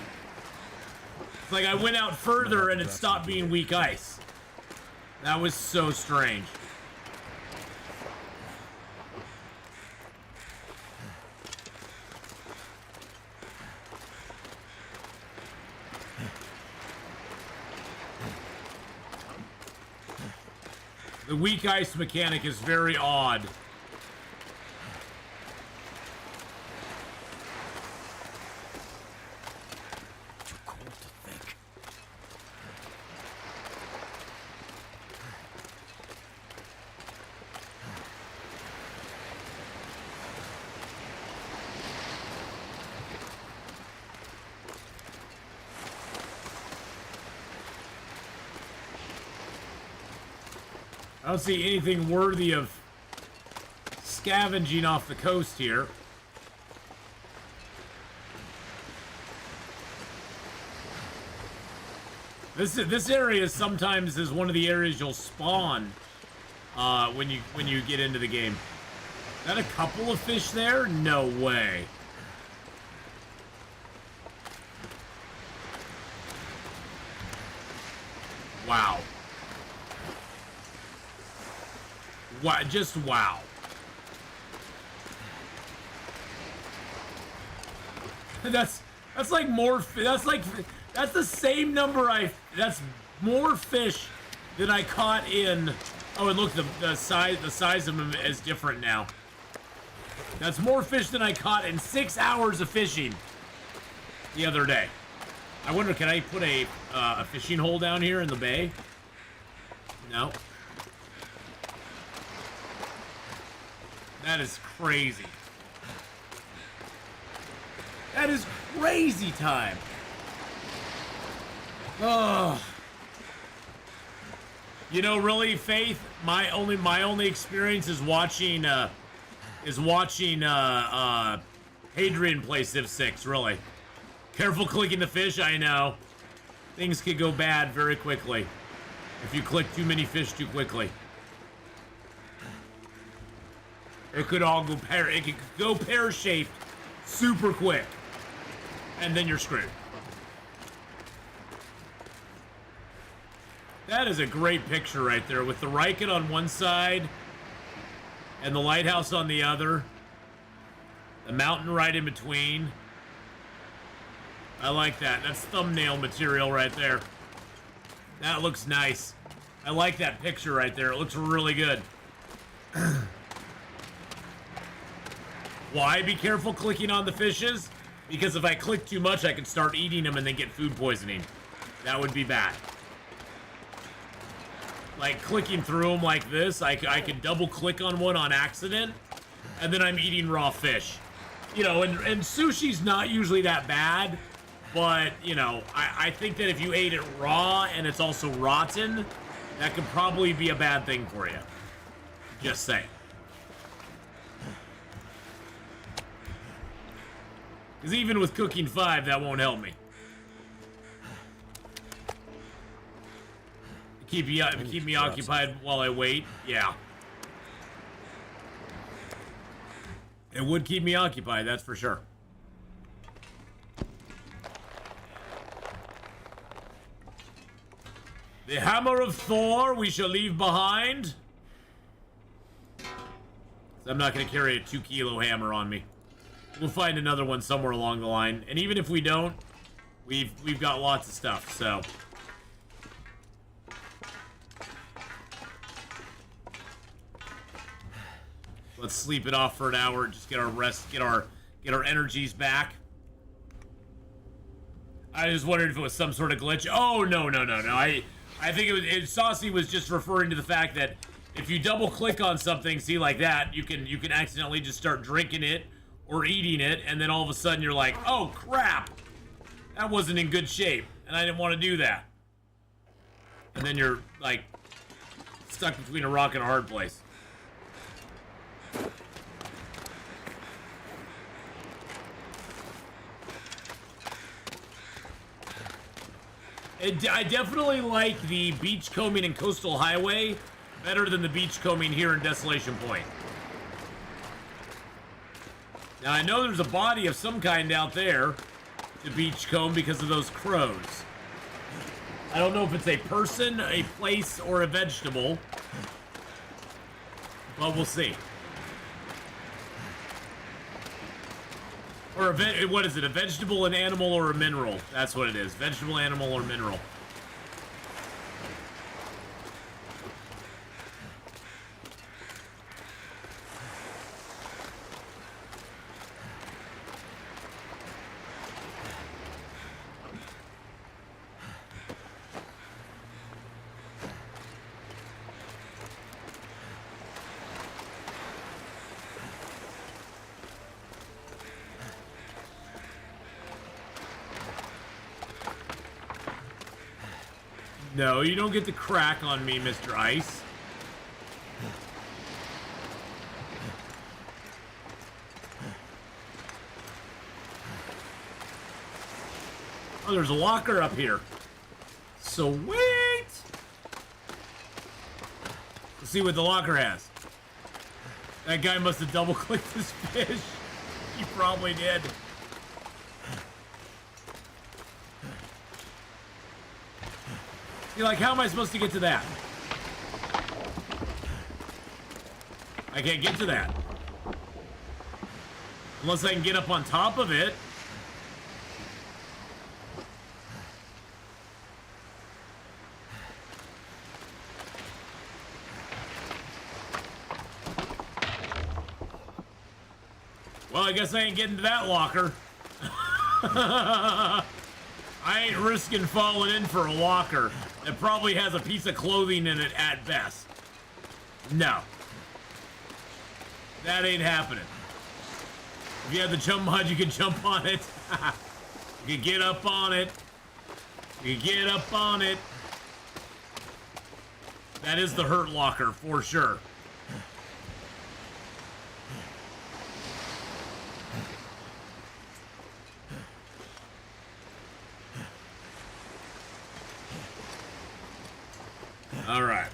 It's like I went out further and it stopped being weak ice. That was so strange. The weak ice mechanic is very odd. Too cold to think. I don't see anything worthy of scavenging off the coast here. This area sometimes is one of the areas you'll spawn when you get into the game. Is that a couple of fish there? No way. Wow. Wow, just wow. That's like more, that's the same number that's more fish than I caught in... Oh, and look, the size of them is different now. That's more fish than I caught in 6 hours of fishing the other day. I wonder, can I put a fishing hole down here in the bay? No. That is crazy. That is crazy time. Oh. You know, really, Faith, my only experience is watching Hadrian play Civ 6, really. Careful clicking the fish, I know. Things could go bad very quickly if you click too many fish too quickly. It could all go pear-shaped super quick. And then you're screwed. That is a great picture right there with the Riken on one side and the lighthouse on the other. The mountain right in between. I like that. That's thumbnail material right there. That looks nice. I like that picture right there. It looks really good. Why be careful clicking on the fishes? Because if I click too much, I could start eating them and then get food poisoning. That would be bad. Like clicking through them like this, I could double click on one on accident, and then I'm eating raw fish. You know, and sushi's not usually that bad, but, you know, I think that if you ate it raw and it's also rotten, that could probably be a bad thing for you. Just saying. Because even with cooking 5, that won't help me. Keep me occupied while I wait. Yeah. It would keep me occupied, that's for sure. The hammer of Thor we shall leave behind. I'm not going to carry a 2-kilo hammer on me. We'll find another one somewhere along the line. And even if we don't, we've got lots of stuff, so... Let's sleep it off for an hour, just get our rest, get our energies back. I just wondered if it was some sort of glitch. Oh, no. I think Saucy was just referring to the fact that if you double click on something, see, like that, you can accidentally just start drinking it or eating it, and then all of a sudden you're like, oh crap, that wasn't in good shape, and I didn't want to do that. And then you're like stuck between a rock and a hard place. I definitely like the beachcombing and coastal highway better than the beachcombing here in Desolation Point. Now I know there's a body of some kind out there to beachcomb because of those crows. I don't know if it's a person, a place, or a vegetable, but we'll see. Or what is it? A vegetable, an animal, or a mineral? That's what it is. Vegetable, animal, or mineral. No, you don't get to crack on me, Mr. Ice. Oh, there's a locker up here. Sweet! Let's see what the locker has. That guy must have double-clicked this fish. He probably did. You're like, how am I supposed to get to that? I can't get to that. Unless I can get up on top of it. I guess I ain't getting to that locker. I ain't risking falling in for a locker that probably has a piece of clothing in it at best. No. That ain't happening. If you have the jump mod, you can jump on it. You can get up on it. You can get up on it. That is the hurt locker for sure. All right.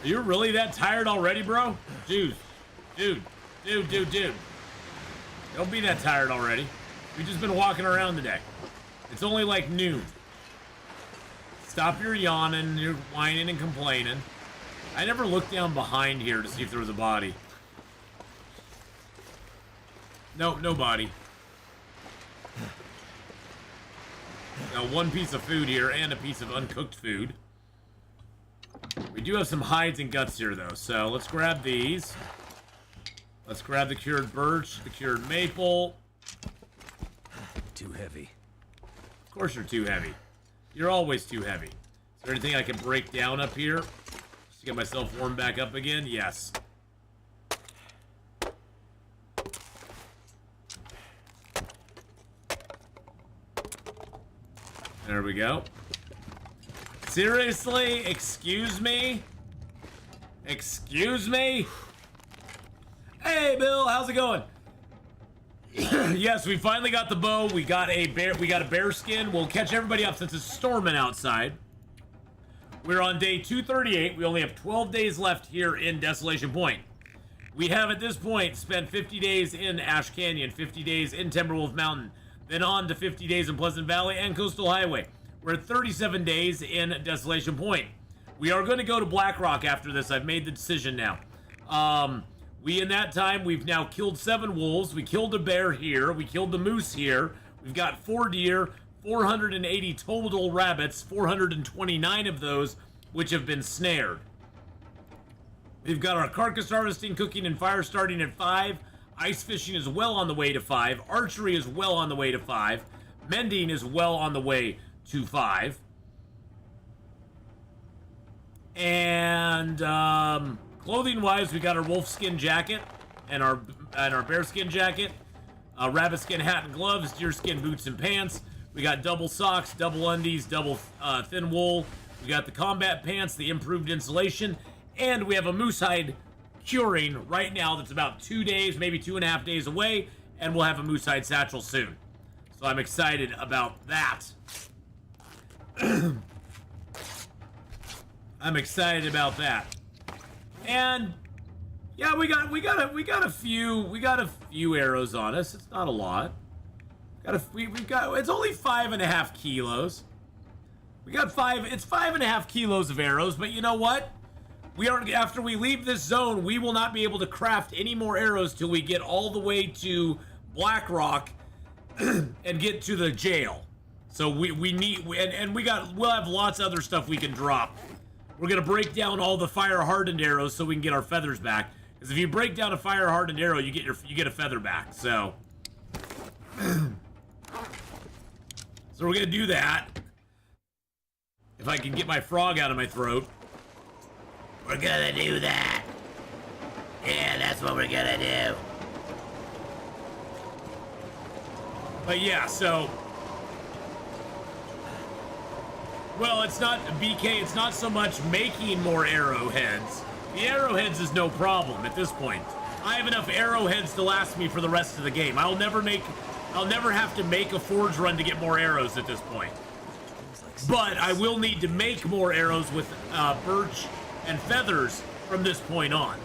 You're really that tired already, bro? Dude. Don't be that tired already. We've just been walking around today. It's only like noon. Stop your yawning, your whining and complaining. I never looked down behind here to see if there was a body. No, no body. Got one piece of food here and a piece of uncooked food. We do have some hides and guts here, though, so let's grab these. Let's grab the cured birch, the cured maple. Too heavy. Of course you're too heavy. You're always too heavy. Is there anything I can break down up here? Just to get myself warmed back up again? Yes. There we go. Seriously? Excuse me? Excuse me? Hey, Bill, how's it going? Yes, we finally got the bow. We got a bear skin. We'll catch everybody up since it's storming outside. We're on day 238. We only have 12 days left here in Desolation Point. We have at this point spent 50 days in Ash Canyon, 50 days in Timberwolf Mountain, then on to 50 days in Pleasant Valley and Coastal Highway. We're at 37 days in Desolation Point. We are going to go to Black Rock after this. I've made the decision now. In that time, we've now killed 7 wolves. We killed a bear here. We killed the moose here. We've got 4 deer, 480 total rabbits, 429 of those which have been snared. We've got our carcass harvesting, cooking, and fire starting at 5. Ice fishing is well on the way to 5. Archery is well on the way to 5. Mending is well on the way to 5. And clothing-wise, we got our wolfskin jacket and our bearskin jacket, rabbitskin hat and gloves, deerskin boots and pants. We got double socks, double undies, double thin wool. We got the combat pants, the improved insulation, and we have a moose hide curing right now that's about 2 days, maybe 2.5 days away, and we'll have a moose hide satchel soon. So I'm excited about that. I'm excited about that. And yeah, we got a few arrows on us. It's not a lot. It's only 5.5 kilos. It's 5.5 kilos of arrows, but you know what? After we leave this zone, we will not be able to craft any more arrows till we get all the way to Black Rock and get to the jail. So we'll have lots of other stuff we can drop. We're gonna break down all the fire-hardened arrows so we can get our feathers back. Because if you break down a fire-hardened arrow, you get a feather back. So, we're gonna do that. If I can get my frog out of my throat, we're gonna do that. Yeah, that's what we're gonna do. But yeah, so. Well, it's not, BK, it's not so much making more arrowheads. The arrowheads is no problem at this point. I have enough arrowheads to last me for the rest of the game. I'll never have to make a forge run to get more arrows at this point. But I will need to make more arrows with birch and feathers from this point on.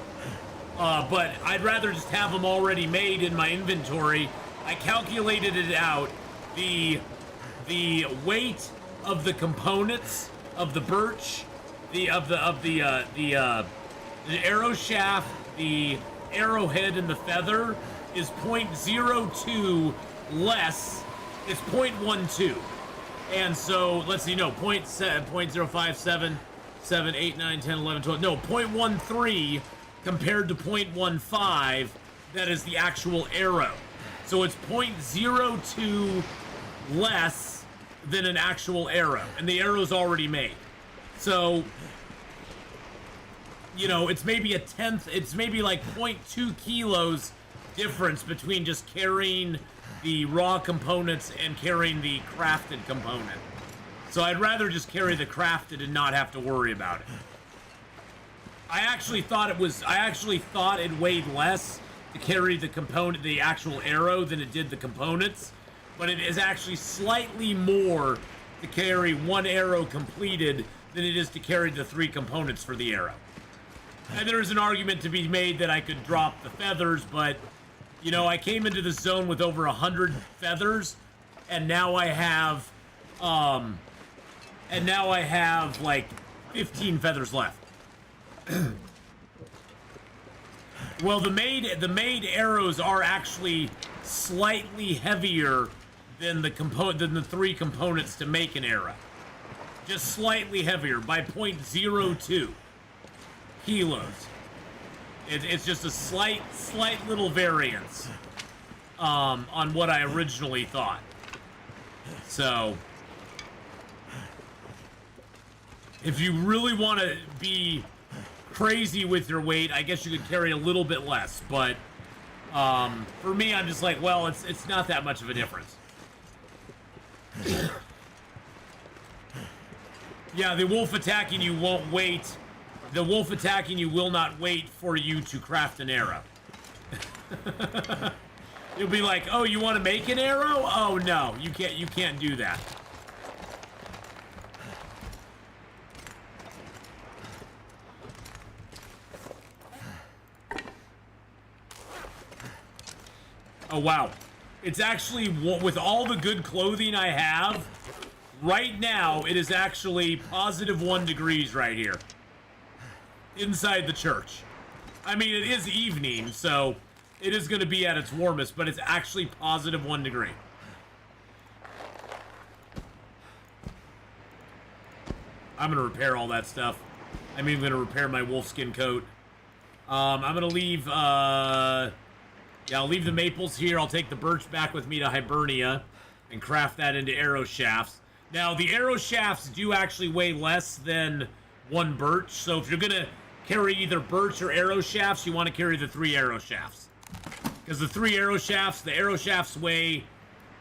But I'd rather just have them already made in my inventory. I calculated it out. The weight of the components of the birch, The arrow shaft, the arrowhead, and the feather is 0.02 less. It's 0.12. And so, let's see, no, 0.05, 7, 8, 9, 10, 11, 12. No, 0.13 compared to 0.15. That is the actual arrow. So it's 0.02 less than an actual arrow. And the arrow's already made. So, you know, it's maybe a tenth, it's maybe like 0.2 kilos difference between just carrying the raw components and carrying the crafted component. So I'd rather just carry the crafted and not have to worry about it. I actually thought it weighed less to carry the component, the actual arrow, than it did the components, but it is actually slightly more to carry one arrow completed than it is to carry the 3 components for the arrow. And there's an argument to be made that I could drop the feathers, but, you know, I came into the zone with over 100 feathers, and now I have, like 15 feathers left. Well, the made arrows are actually slightly heavier than the 3 components to make an arrow. Just slightly heavier by 0.02 kilos. It's just a slight little variance on what I originally thought. So, if you really want to be crazy with your weight, I guess you could carry a little bit less. But for me, I'm just like, well, it's not that much of a difference. Yeah, the wolf attacking you won't wait. The wolf attacking you will not wait for you to craft an arrow. You'll be like, oh, you want to make an arrow? Oh, no, you can't do that. Oh, wow. It's actually, with all the good clothing I have, right now, it is actually +1 degrees right here. Inside the church. I mean, it is evening, so it is going to be at its warmest, but it's actually +1 degree. I'm going to repair all that stuff. I'm even going to repair my wolfskin coat. I'm going to leave, yeah, I'll leave the maples here. I'll take the birch back with me to Hibernia and craft that into arrow shafts. Now, the arrow shafts do actually weigh less than 1 birch, so if you're going to carry either birch or arrow shafts, you want to carry the 3 arrow shafts. Because the 3 arrow shafts, the arrow shafts weigh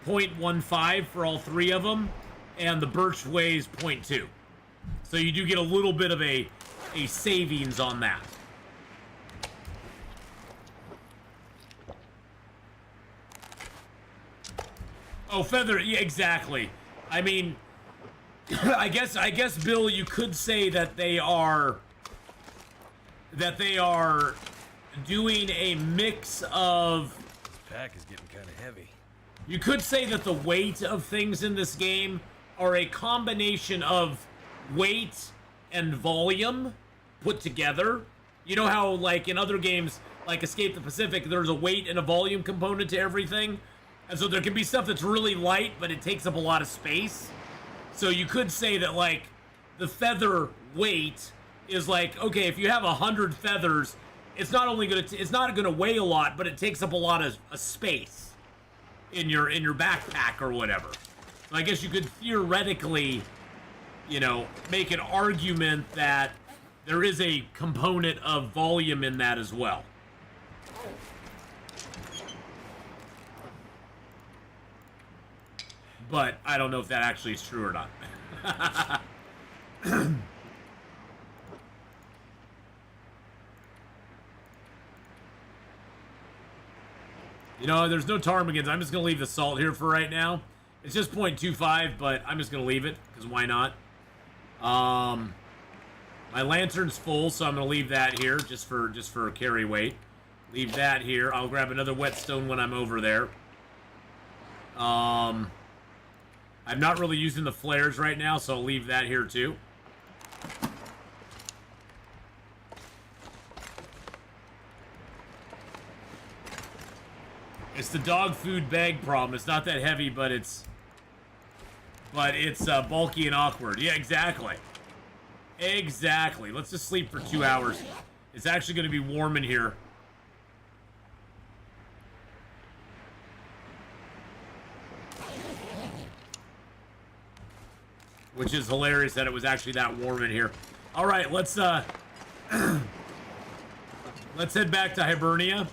0.15 for all 3 of them, and the birch weighs 0.2. So you do get a little bit of a savings on that. Oh, feather, yeah, exactly. I mean, I guess, Bill, you could say that they are doing a mix of... This pack is getting kind of heavy. You could say that the weight of things in this game are a combination of weight and volume put together. You know how, like, in other games, like Escape the Pacific, there's a weight and a volume component to everything? And so there can be stuff that's really light, but it takes up a lot of space. So you could say that, like, the feather weight is like, okay, if you have 100 feathers, it's not gonna weigh a lot, but it takes up a lot of space in your backpack or whatever. So I guess you could theoretically, you know, make an argument that there is a component of volume in that as well. But I don't know if that actually is true or not. You know, there's no ptarmigans. I'm just going to leave the salt here for right now. It's just 0.25, but I'm just going to leave it, because why not? My lantern's full, so I'm going to leave that here, just for carry weight. Leave that here. I'll grab another whetstone when I'm over there. I'm not really using the flares right now, so I'll leave that here too. It's the dog food bag problem. It's not that heavy, but it's bulky and awkward. Yeah, exactly. Exactly. Let's just sleep for 2 hours. It's actually going to be warm in here. Which is hilarious that it was actually that warm in here. All right, let's let's head back to Hibernia.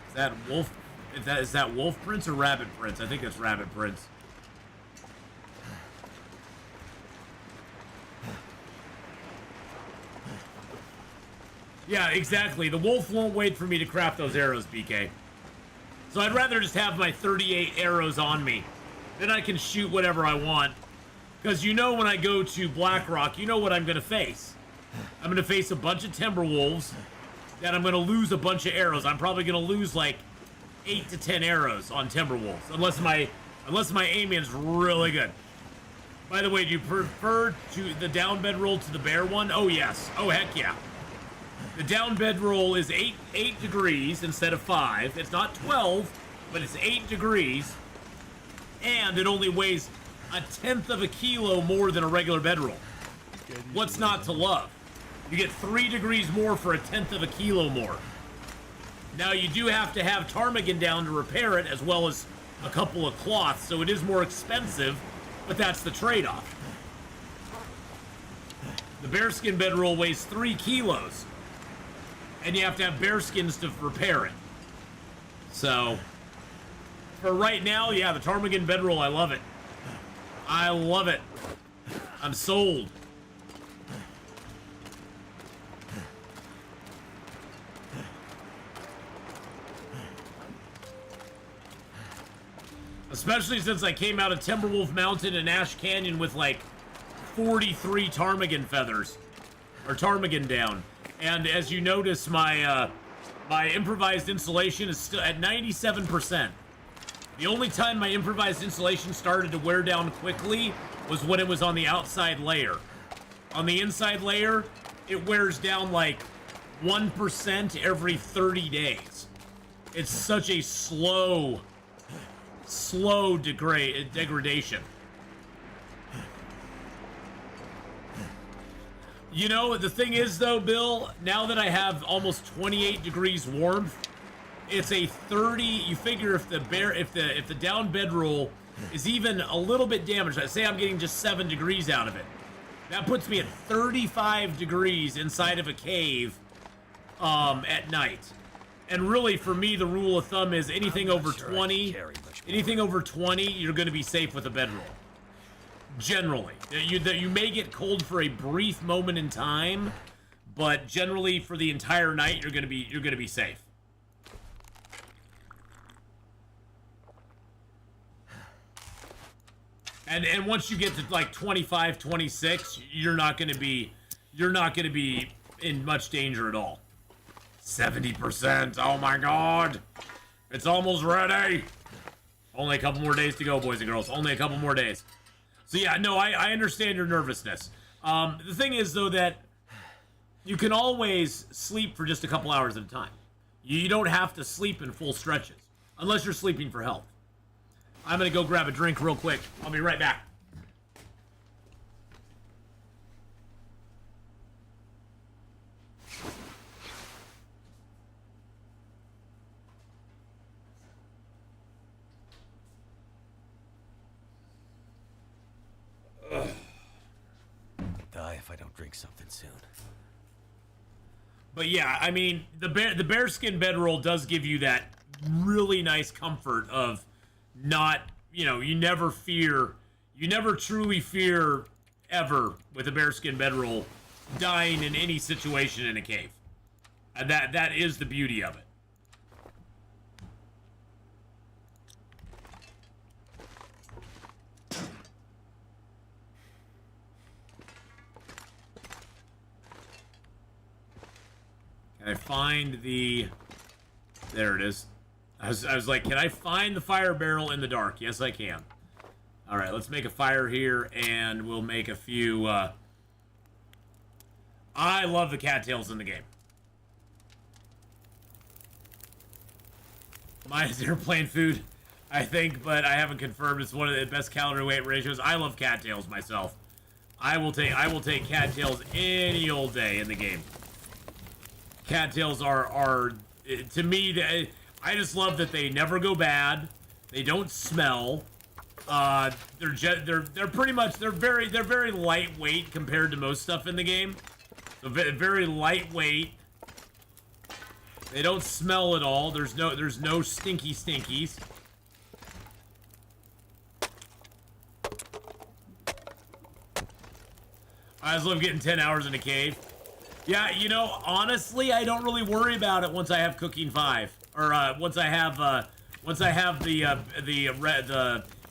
Is that wolf? Is that wolf prince or rabbit prince? I think that's rabbit prince. Yeah, exactly. The wolf won't wait for me to craft those arrows, BK. So I'd rather just have my 38 arrows on me. Then I can shoot whatever I want. Because you know when I go to Blackrock, you know what I'm going to face. I'm going to face a bunch of timber wolves. Then I'm going to lose a bunch of arrows. I'm probably going to lose like 8 to 10 arrows on timber wolves. Unless my aiming's really good. By the way, do you prefer to the down bed roll to the bear one? Oh, yes. Oh, heck yeah. The down bed roll is 8 degrees instead of 5. It's not 12, but it's 8 degrees. And it only weighs 1/10 of a kilo more than a regular bedroll. What's not to love? You get 3 degrees more for 1/10 of a kilo more. Now you do have to have ptarmigan down to repair it, as well as a couple of cloths, so it is more expensive, but that's the trade-off. The bearskin bedroll weighs 3 kilos, and you have to have bearskins to repair it. So, for right now, yeah, the ptarmigan bedroll, I love it. I love it. I'm sold. Especially since I came out of Timberwolf Mountain and Ash Canyon with like 43 ptarmigan feathers. Or ptarmigan down. And as you notice, my improvised insulation is still at 97%. The only time my improvised insulation started to wear down quickly was when it was on the outside layer. On the inside layer, it wears down like 1% every 30 days. It's such a slow degradation. You know, the thing is though, Bill, now that I have almost 28 degrees warmth, it's a 30, you figure if the down bedroll is even a little bit damaged, I say I'm getting just 7 degrees out of it. That puts me at 35 degrees inside of a cave at night. And really, for me, the rule of thumb is anything over 20, you're going to be safe with a bedroll. Generally. You may get cold for a brief moment in time, but generally for the entire night, you're going to be safe. And once you get to like 25, 26, you're not going to be in much danger at all. 70%. Oh my god. It's almost ready. Only a couple more days to go, boys and girls. Only a couple more days. So yeah, no, I understand your nervousness. The thing is, though, that you can always sleep for just a couple hours at a time. You don't have to sleep in full stretches. Unless you're sleeping for health. I'm going to go grab a drink real quick. I'll be right back. Die if I don't drink something soon. But yeah, I mean, the bearskin bedroll does give you that really nice comfort of not, you never truly fear ever with a bearskin bedroll dying in any situation in a cave. And that is the beauty of it. Can I find the... There it is. I was like, can I find the fire barrel in the dark? Yes, I can. All right, let's make a fire here, and we'll make a few... I love the cattails in the game. Mine is airplane food, I think, but I haven't confirmed. It's one of the best calorie weight ratios. I love cattails myself. I will take cattails any old day in the game. Cattails are to me, I just love that they never go bad. They don't smell. They're pretty much they're very lightweight compared to most stuff in the game. So very lightweight. They don't smell at all. There's no stinky stinkies. I just love getting 10 hours in a cave. Yeah, you know, honestly, I don't really worry about it once I have Cooking 5, or once I have the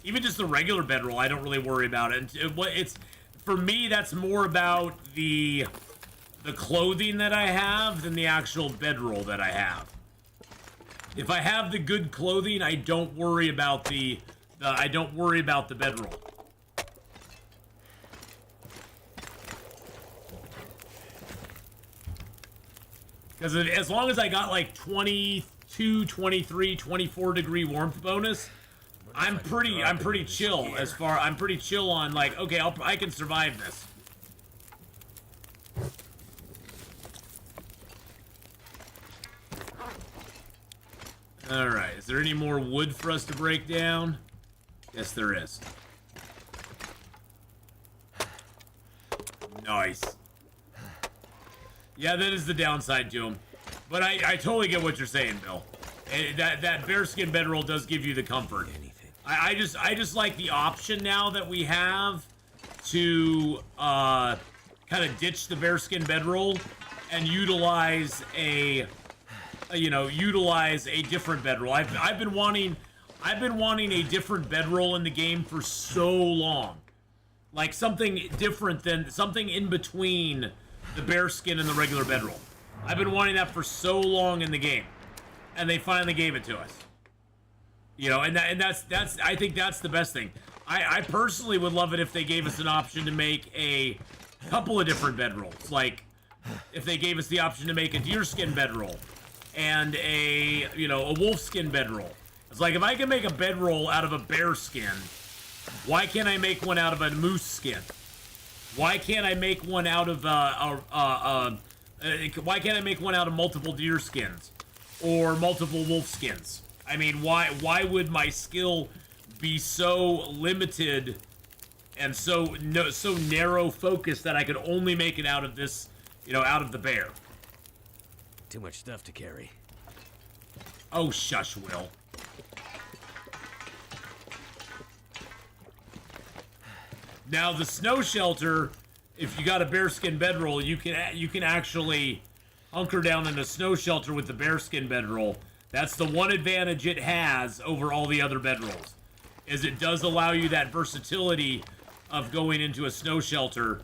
even just the regular bedroll. I don't really worry about it. It's for me, that's more about the clothing that I have than the actual bedroll that I have. If I have the good clothing, I don't worry about the bedroll. Because as long as I got like 22, 23, 24 degree warmth bonus, I'm pretty chill I'm pretty chill on like, okay, I can survive this. All right, is there any more wood for us to break down? Yes, there is. Nice. Yeah, that is the downside to him. But I totally get what you're saying, Bill. That bearskin bedroll does give you the comfort. I just like the option now that we have to kind of ditch the bearskin bedroll and utilize a different bedroll. I've been wanting a different bedroll in the game for so long. Like something different than something in between the bearskin and the regular bedroll. I've been wanting that for so long in the game, and they finally gave it to us. You know, and that's I think that's the best thing. I personally would love it if they gave us an option to make a couple of different bedrolls. Like if they gave us the option to make a deerskin bedroll and a wolfskin bedroll. It's like if I can make a bedroll out of a bearskin, why can't I make one out of a moose skin? Why can't I make one out of why can't I make one out of multiple deer skins or multiple wolf skins? I mean, why would my skill be so limited and so narrow focused that I could only make it out of this, out of the bear? Too much stuff to carry. Oh, shush, Will. Now the snow shelter, if you got a bearskin bedroll, you can actually hunker down in a snow shelter with the bearskin bedroll. That's the one advantage it has over all the other bedrolls, is it does allow you that versatility of going into a snow shelter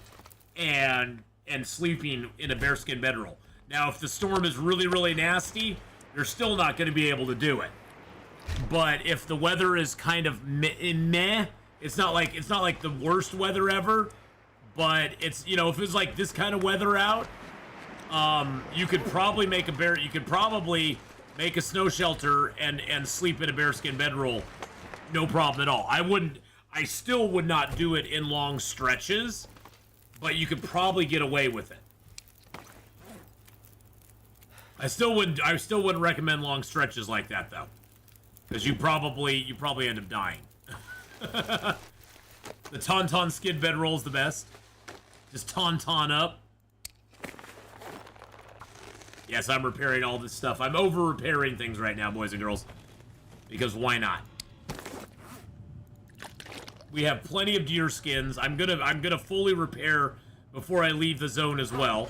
and sleeping in a bearskin bedroll. Now, if the storm is really, really nasty, you're still not going to be able to do it. But if the weather is kind of meh, it's not like the worst weather ever, but it's, if it was like this kind of weather out, you could probably make a snow shelter and sleep in a bearskin bedroll, no problem at all. I still would not do it in long stretches, but you could probably get away with it. I still wouldn't recommend long stretches like that though, because you probably end up dying. The Tauntaun skid bedroll is the best. Just tauntaun up. Yes, I'm repairing all this stuff. I'm over repairing things right now, boys and girls, because why not? We have plenty of deer skins. I'm gonna fully repair before I leave the zone as well.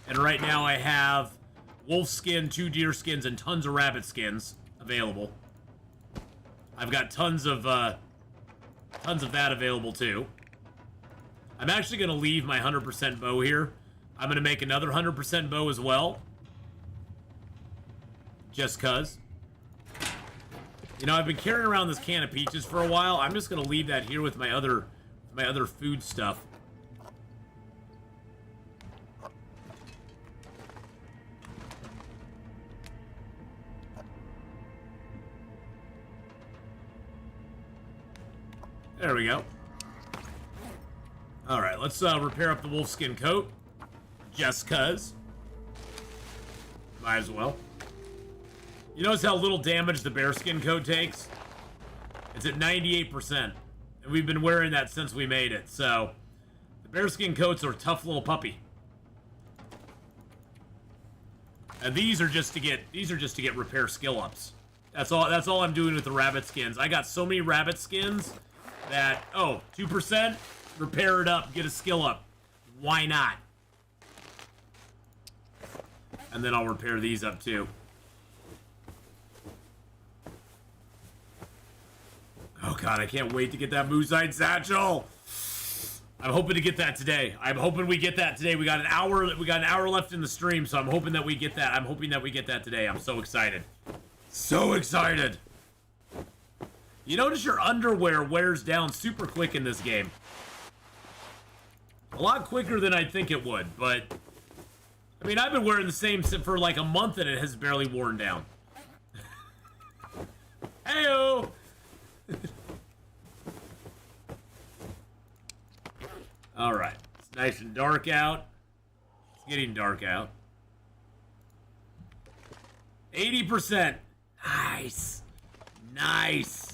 And right now I have wolf skin, 2 deer skins, and tons of rabbit skins available. I've got tons of that available too. I'm actually gonna leave my 100% bow here. I'm gonna make another 100% bow as well, just cuz. I've been carrying around this can of peaches for a while. I'm just gonna leave that here with my other food stuff. There we go. Alright, let's repair up the wolfskin coat. Just cuz. Might as well. You notice how little damage the bearskin coat takes? It's at 98%. And we've been wearing that since we made it, so... The bearskin coats are a tough little puppy. And these are just to get repair skill ups. That's all I'm doing with the rabbit skins. I got so many rabbit skins that, 2%, repair it up, get a skill up. Why not? And then I'll repair these up too. Oh god, I can't wait to get that moosehide satchel. I'm hoping to get that today. I'm hoping we get that today. We got an hour left in the stream, so I'm hoping that we get that. I'm hoping that we get that today. I'm so excited. So excited. You notice your underwear wears down super quick in this game. A lot quicker than I'd think it would, but I mean, I've been wearing the same for like a month and it has barely worn down. Heyo! Alright, it's nice and dark out. It's getting dark out. 80%. Nice. Nice.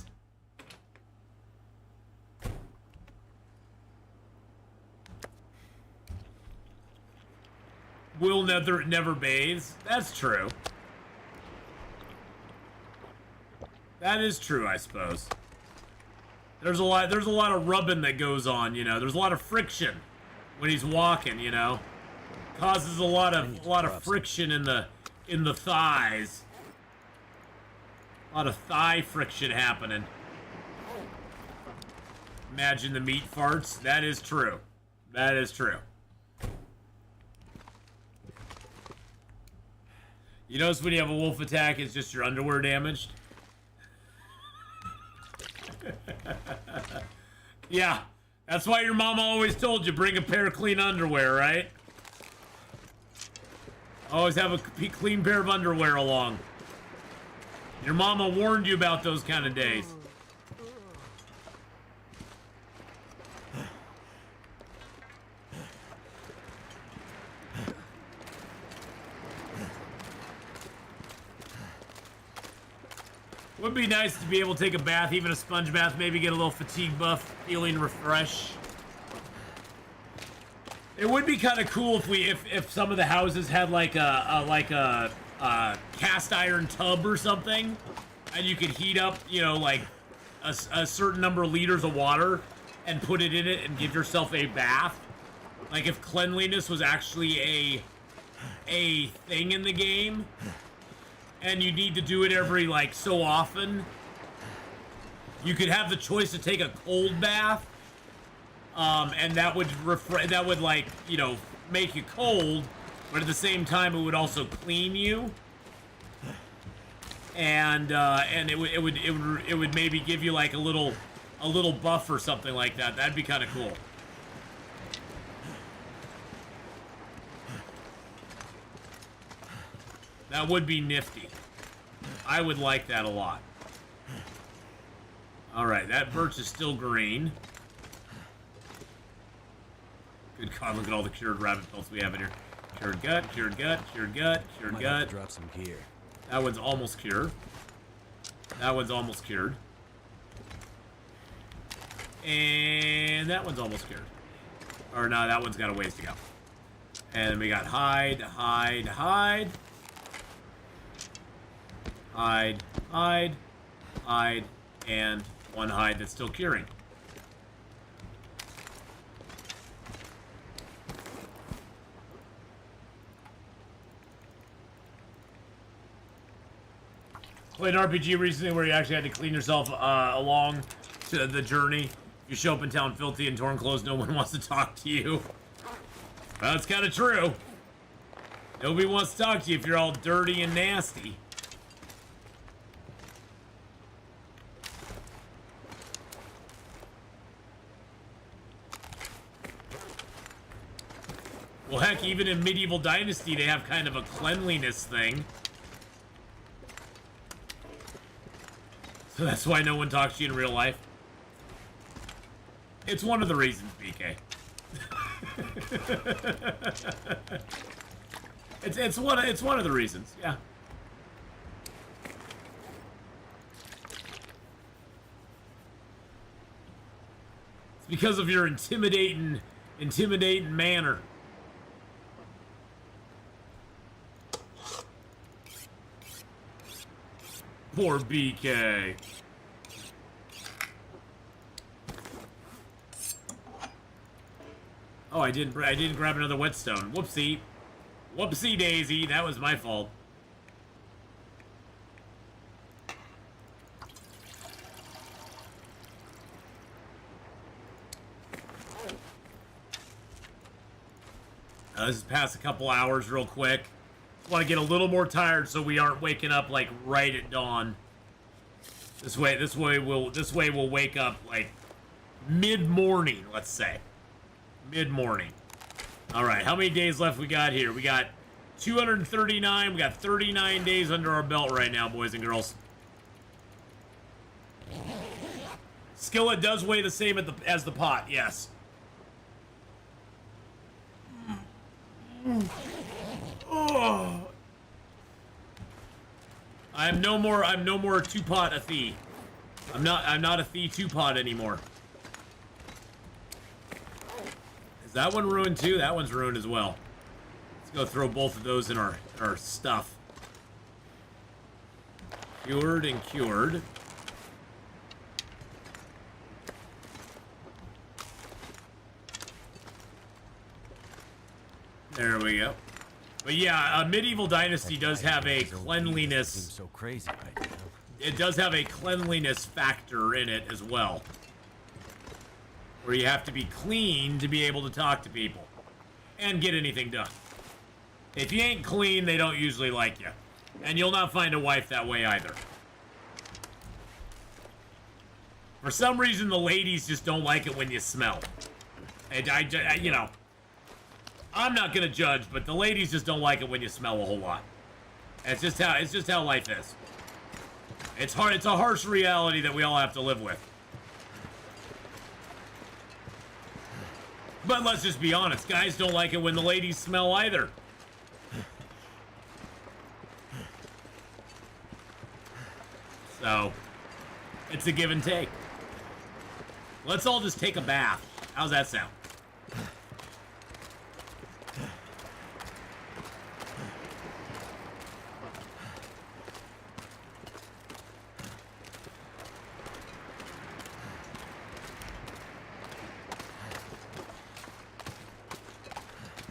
Will never bathes. That's true. That is true, I suppose. There's a lot of rubbing that goes on, you know. There's a lot of friction when he's walking, you know. Causes a lot of friction in the thighs. A lot of thigh friction happening. Imagine the meat farts. That is true. That is true. You notice when you have a wolf attack, it's just your underwear damaged? Yeah, that's why your mama always told you bring a pair of clean underwear, right? Always have a clean pair of underwear along. Your mama warned you about those kind of days. Would be nice to be able to take a bath, even a sponge bath, maybe get a little fatigue buff, feeling refreshed. It would be kind of cool if some of the houses had like a cast iron tub or something, and you could heat up, you know, like a certain number of liters of water and put it in it and give yourself a bath. Like if cleanliness was actually a thing in the game. And you need to do it every, like, so often. You could have the choice to take a cold bath. And that would, like, you know, make you cold. But at the same time, it would also clean you. And it would maybe give you, like, a little buff or something like that. That'd be kind of cool. That would be nifty. I would like that a lot. Alright, that birch is still green. Good God, look at all the cured rabbit pelts we have in here. Cured gut, cured gut, cured gut, cured Might gut. have to drop some gear. That one's almost cured. That one's almost cured. And that one's almost cured. Or no, that one's got a ways to go. And then we got hide, hide, hide. Hide, hide, hide, and one hide that's still curing. Played an RPG recently where you actually had to clean yourself along to the journey. If you show up in town filthy and torn clothes, no one wants to talk to you. Well, that's kind of true. Nobody wants to talk to you if you're all dirty and nasty. Well, heck, even in Medieval Dynasty, they have kind of a cleanliness thing. So that's why no one talks to you in real life. It's one of the reasons, BK. it's one of the reasons, yeah. It's because of your intimidating manner. Poor BK. Oh, I didn't grab another whetstone. Whoopsie. Whoopsie daisy. That was my fault. This is past a couple hours real quick. Want to get a little more tired so we aren't waking up like right at dawn. This way we'll wake up like mid-morning, let's say. Mid-morning. All right, how many days left we got here? We got 239. We got 39 days under our belt right now, boys and girls. Skillet does weigh the same as the pot, yes. Oh. I'm no more two-pot Athee. I'm not Athee two-pot anymore. Is that one ruined too? That one's ruined as well. Let's go throw both of those in our stuff. Cured and cured. There we go. But yeah, Medieval Dynasty does have a cleanliness. Seems so crazy right now. It does have a cleanliness factor in it as well, where you have to be clean to be able to talk to people and get anything done. If you ain't clean, they don't usually like you, and you'll not find a wife that way either. For some reason, the ladies just don't like it when you smell. You know. I'm not gonna judge, but the ladies just don't like it when you smell a whole lot. It's just how life is. It's hard. It's a harsh reality that we all have to live with. But let's just be honest, guys don't like it when the ladies smell either. So, it's a give and take. Let's all just take a bath. How's that sound?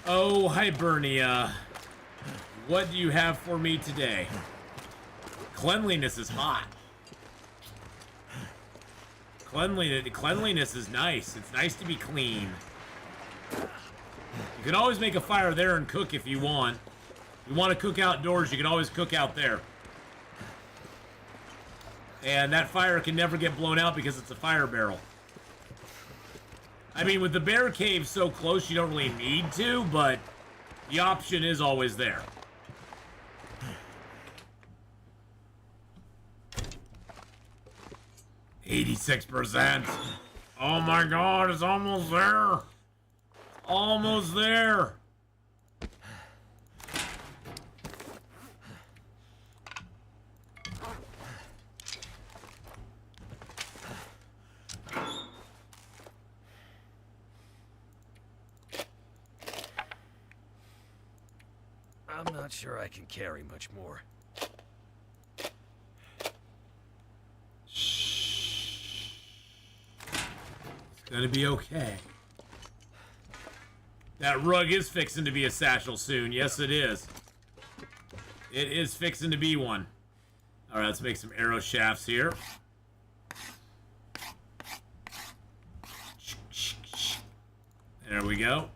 Oh, Hibernia. What do you have for me today? Cleanliness is hot. Cleanliness is nice. It's nice to be clean. You can always make a fire there and cook if you want. If you want to cook outdoors, you can always cook out there. And that fire can never get blown out because it's a fire barrel. I mean, with the bear cave so close, you don't really need to, but the option is always there. %. Oh my god, it's almost there. Almost there. I'm not sure I can carry much more. It's gonna be okay. That rug is fixing to be a satchel soon. Yes, it is. It is fixing to be one. Alright, let's make some arrow shafts here. There we go.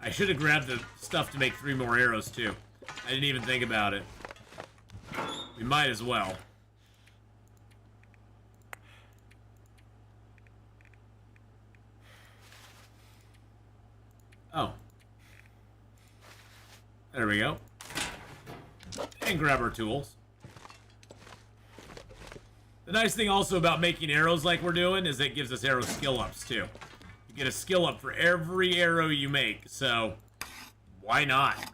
I should have grabbed the stuff to make 3 more arrows, too. I didn't even think about it. We might as well. Oh. There we go. And grab our tools. The nice thing also about making arrows like we're doing is it gives us arrow skill ups, too. get a skill up for every arrow you make. So why not?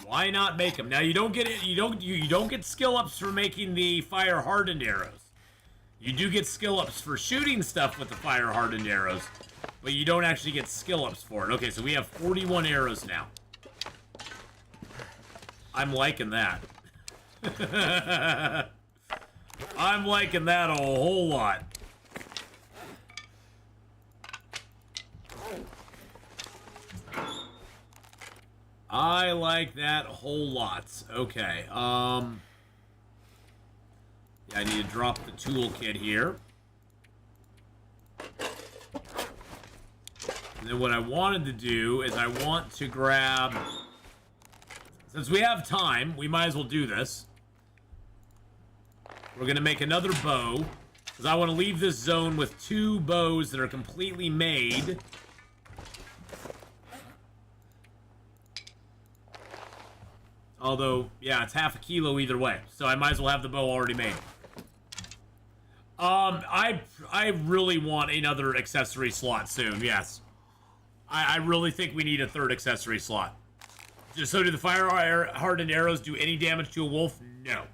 Why not make them? Now you don't get it. You don't get skill ups for making the fire hardened arrows. You do get skill ups for shooting stuff with the fire hardened arrows, but you don't actually get skill ups for it. Okay, so we have 41 arrows now. I'm liking that. I'm liking that a whole lot. I like that a whole lot. Okay, yeah, I need to drop the toolkit here. And then what I wanted to do is I want to grab... Since we have time, we might as well do this. We're going to make another bow. Because I want to leave this zone with 2 bows that are completely made. Although, yeah, it's half a kilo either way. So I might as well have the bow already made. I really want another accessory slot soon, yes. I really think we need a 3rd accessory slot. So do the fire hardened arrows do any damage to a wolf? No.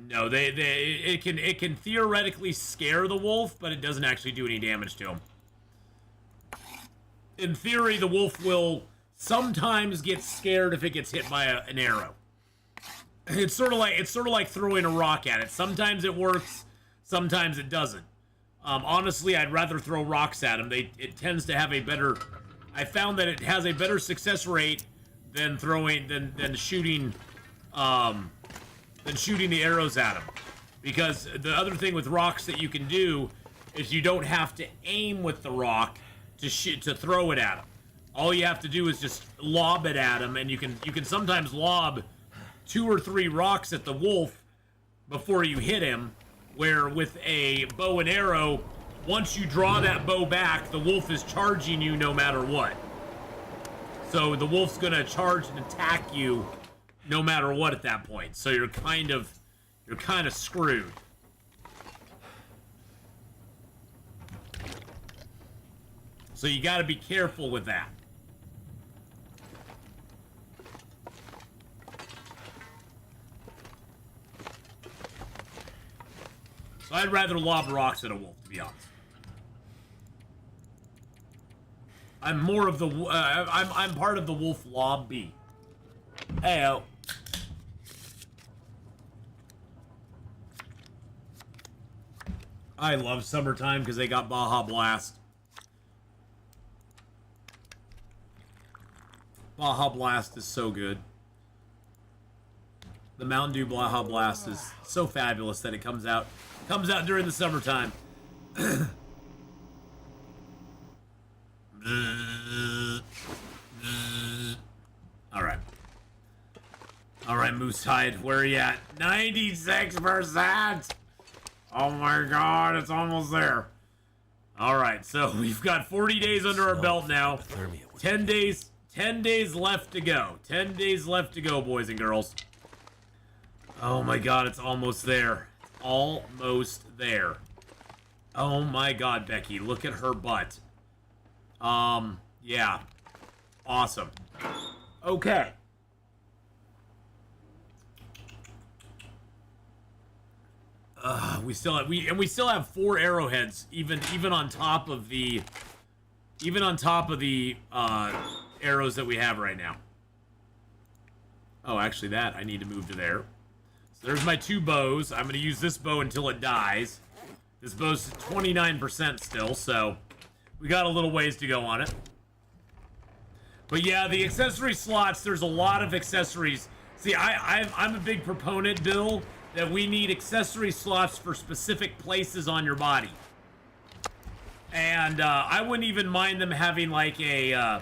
No, it can theoretically scare the wolf, but it doesn't actually do any damage to him. In theory, the wolf will sometimes get scared if it gets hit by an arrow. It's sort of like throwing a rock at it. Sometimes it works, sometimes it doesn't. Honestly, I'd rather throw rocks at them. It tends to have a better. I found that it has a better success rate than shooting the arrows at them. Because the other thing with rocks that you can do is you don't have to aim with the rock to throw it at them. All you have to do is just lob it at him, and you can sometimes lob 2 or 3 rocks at the wolf before you hit him, where with a bow and arrow, once you draw that bow back, the wolf is charging you no matter what. So the wolf's gonna charge and attack you no matter what at that point. So you're kind of screwed. So you got to be careful with that. So I'd rather lob rocks at a wolf, to be honest. I'm more of the I'm part of the wolf lobby. Heyo. I love summertime because they got Baja Blast. Baja Blast is so good. The Mountain Dew Baja Blast is so fabulous that it comes out during the summertime. All right, Moosehide, where are you at? 96%. Oh my God, it's almost there. All right, so we've got 40 days under our belt now. 10 days left to go. 10 days left to go, boys and girls. Oh my God, it's almost there. It's almost there. Oh my God, Becky, look at her butt. Yeah. Awesome. Okay. We still have 4 arrowheads, even on top of the arrows that we have right now. Oh, actually, that I need to move to there. So there's my 2 bows. I'm gonna use this bow until it dies. This bow's 29% still, so we got a little ways to go on it. But yeah, the accessory slots. There's a lot of accessories. See, I'm a big proponent, Bill, that we need accessory slots for specific places on your body. And I wouldn't even mind them having like a,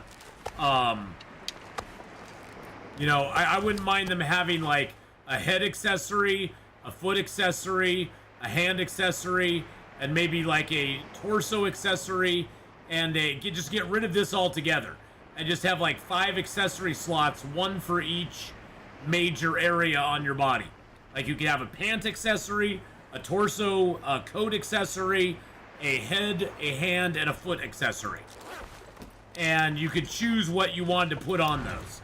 you know, I wouldn't mind them having like a head accessory, a foot accessory, a hand accessory, and maybe like a torso accessory, and just get rid of this altogether. And just have like 5 accessory slots, 1 for each major area on your body. Like you could have a pant accessory, a torso, a coat accessory, a head, a hand, and a foot accessory. And you could choose what you wanted to put on those.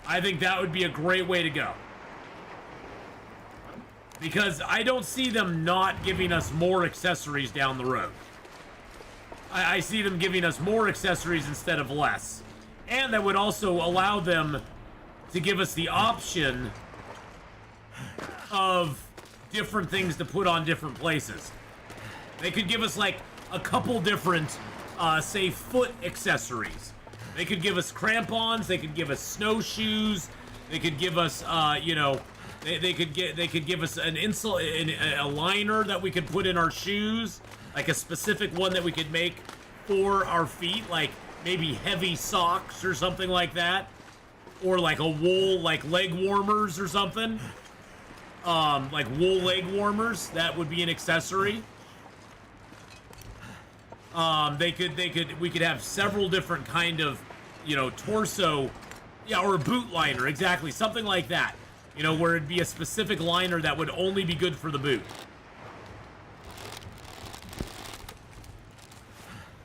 I think that would be a great way to go. Because I don't see them not giving us more accessories down the road. I see them giving us more accessories instead of less. And that would also allow them to give us the option of different things to put on different places. They could give us like a couple different, say, foot accessories. They could give us crampons. They could give us snowshoes. They could give us, you know, they could give us a liner that we could put in our shoes, like a specific one that we could make for our feet, like maybe heavy socks or something like that, or like a wool, like leg warmers or something, like wool leg warmers. That would be an accessory. We could have several different kind of, you know, torso, yeah, or a boot liner, exactly, something like that. You know, where it'd be a specific liner that would only be good for the boot.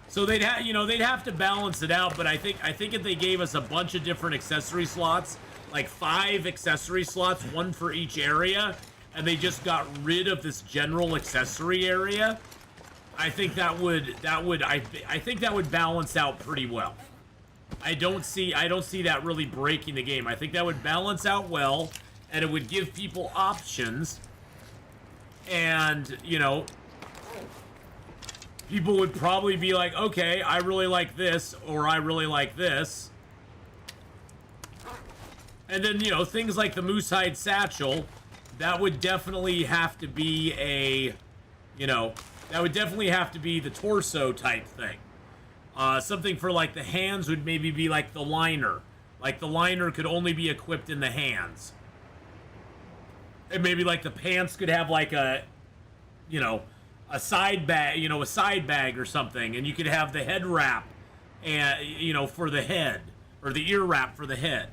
So they'd have to balance it out, but I think if they gave us a bunch of different accessory slots, like 5 accessory slots, 1 for each area, and they just got rid of this general accessory area, I think that would balance out pretty well. I don't see that really breaking the game. I think that would balance out well, and it would give people options. And, you know, people would probably be like, okay, I really like this, or I really like this. And then, you know, things like the moose hide satchel, that would definitely have to be a, you know, that would definitely have to be the torso type thing. Something for like the hands would maybe be like the liner. Like the liner could only be equipped in the hands. And maybe like the pants could have like a, you know, a side bag, you know, a side bag or something. And you could have the head wrap, and, you know, for the head, or the ear wrap for the head.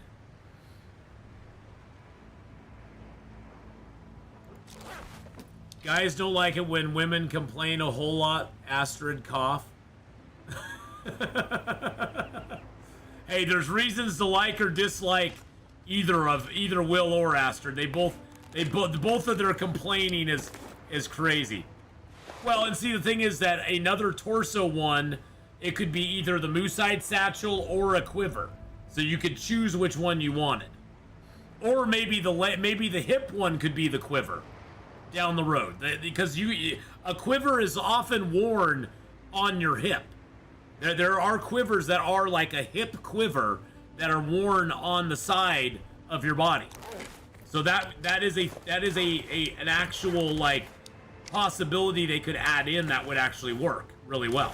Guys don't like it when women complain a whole lot. Astrid cough. Hey, there's reasons to like or dislike either Will or Astrid. They both of their complaining is crazy. Well, and see, the thing is that another torso one, it could be either the moose hide satchel or a quiver, so you could choose which one you wanted. Or maybe the hip one could be the quiver down the road, because a quiver is often worn on your hip. There are quivers that are like a hip quiver that are worn on the side of your body. So that is an actual like possibility they could add in that would actually work really well.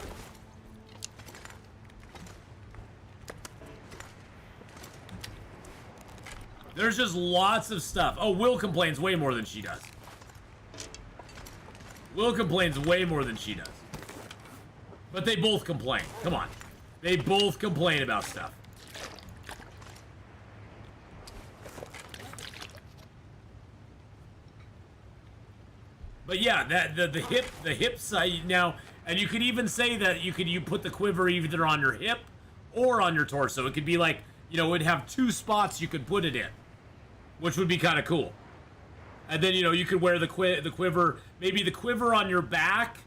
There's just lots of stuff. Oh, Will complains way more than she does. Will complains way more than she does. But they both complain. Come on. They both complain about stuff. But yeah, that the hip side now, and you could even say that you put the quiver either on your hip or on your torso. It could be like, you know, it'd have 2 spots you could put it in, which would be kind of cool. And then, you know, you could wear the quiver. Maybe the quiver on your back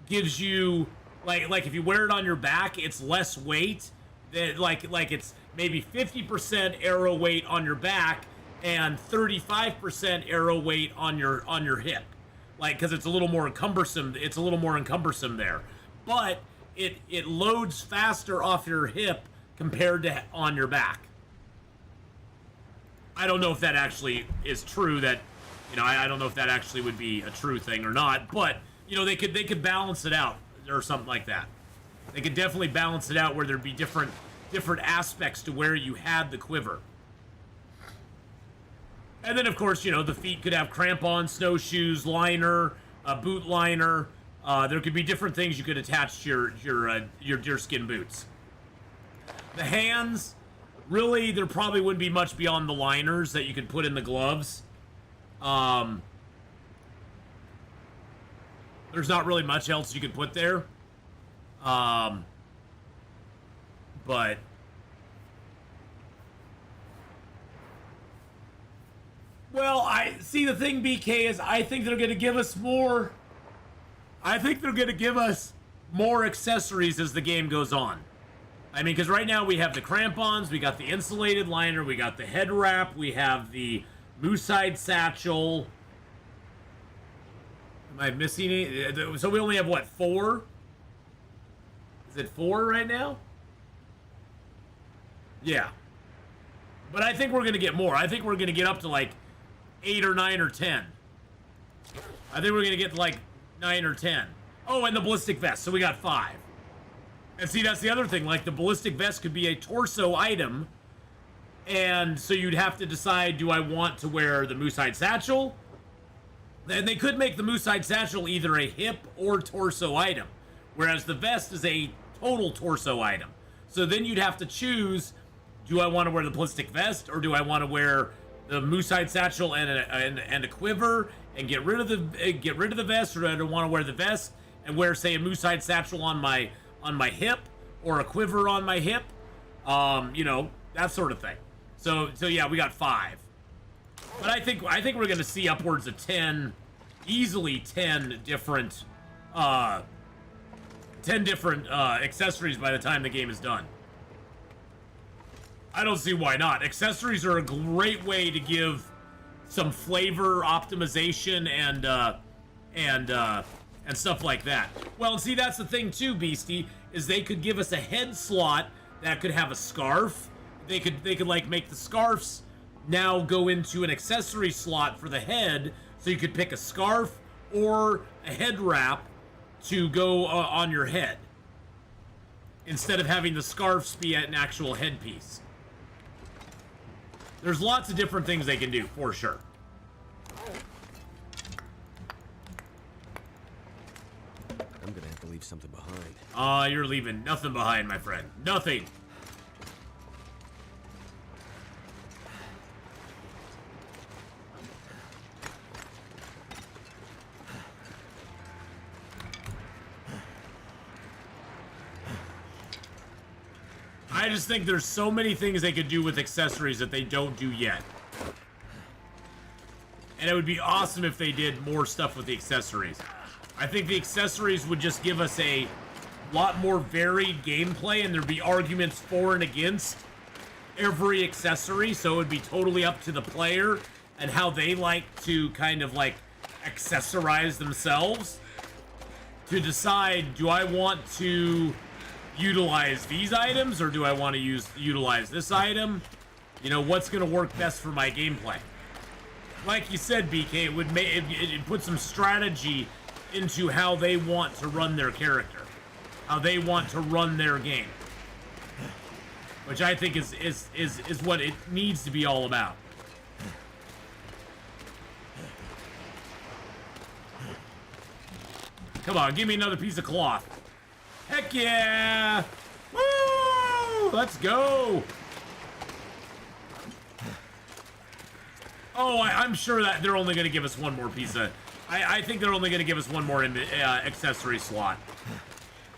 gives you like if you wear it on your back, it's less weight. Like it's maybe 50% arrow weight on your back and 35% arrow weight on your hip. Like, because it's a little more cumbersome. It's a little more encumbersome there, but it loads faster off your hip compared to on your back. I don't know if that actually is true. That, you know, I don't know if that actually would be a true thing or not. But, you know, they could balance it out or something like that. They could definitely balance it out where there'd be different aspects to where you had the quiver. And then, of course, you know, the feet could have crampons, snowshoes, liner, boot liner. There could be different things you could attach to your deerskin boots. The hands, really, there probably wouldn't be much beyond the liners that you could put in the gloves. But There's not really much else you can put there. But well, I see the thing, BK, is I think they're going to give us more. I think they're going to give us more accessories as the game goes on. I mean, because right now we have the crampons, we got the insulated liner, we got the head wrap, we have the moose-hide satchel. Am I missing any? So we only have, what, 4? Is it 4 right now? Yeah. But I think we're going to get more. I think we're going to get up to, like, 8 or 9 or 10. I think we're going to get, like, 9 or 10. Oh, and the ballistic vest. So we got 5. And see, that's the other thing. Like, the ballistic vest could be a torso item. And so you'd have to decide, do I want to wear the moose-hide satchel? And they could make the moose-hide satchel either a hip or torso item. Whereas the vest is a total torso item. So then you'd have to choose, do I want to wear the ballistic vest? Or do I want to wear the moose-hide satchel and a quiver and get rid of the vest? Or do I want to wear the vest and wear, say, a moose-hide satchel on my hip, or a quiver on my hip, you know, that sort of thing. So yeah, we got 5. But I think we're going to see upwards of 10, easily 10 different accessories by the time the game is done. I don't see why not. Accessories are a great way to give some flavor optimization and stuff like that. Well, and see, that's the thing too, Beastie, is they could give us a head slot that could have a scarf. They could like make the scarves now go into an accessory slot for the head, so you could pick a scarf or a head wrap to go on your head, instead of having the scarves be an actual headpiece. There's lots of different things they can do, for sure. I'm gonna have to leave something behind. You're leaving nothing behind, my friend. Nothing. I just think there's so many things they could do with accessories that they don't do yet. And it would be awesome if they did more stuff with the accessories. I think the accessories would just give us a lot more varied gameplay, and there'd be arguments for and against every accessory, so it would be totally up to the player and how they like to kind of like accessorize themselves to decide, do I want to utilize these items, or do I want to utilize this item? You know, what's going to work best for my gameplay? Like you said, BK, it would make it put some strategy into how they want to run their character, how they want to run their game, which I think is what it needs to be all about. Come on, give me another piece of cloth. Heck yeah! Woo! Let's go! Oh, I'm sure that they're only going to give us one more piece of... I think they're only going to give us one more accessory slot.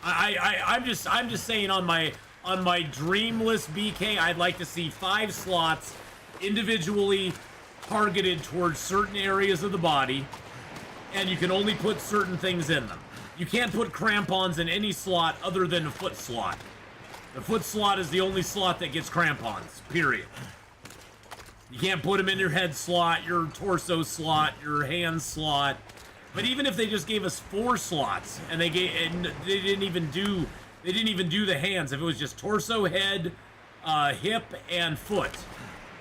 I'm just saying, on my dream list, BK, I'd like to see 5 slots individually targeted towards certain areas of the body, and you can only put certain things in them. You can't put crampons in any slot other than the foot slot. The foot slot is the only slot that gets crampons, period. You can't put them in your head slot, your torso slot, your hand slot. But even if they just gave us 4 slots, and they didn't even do the hands, if it was just torso, head, hip, and foot.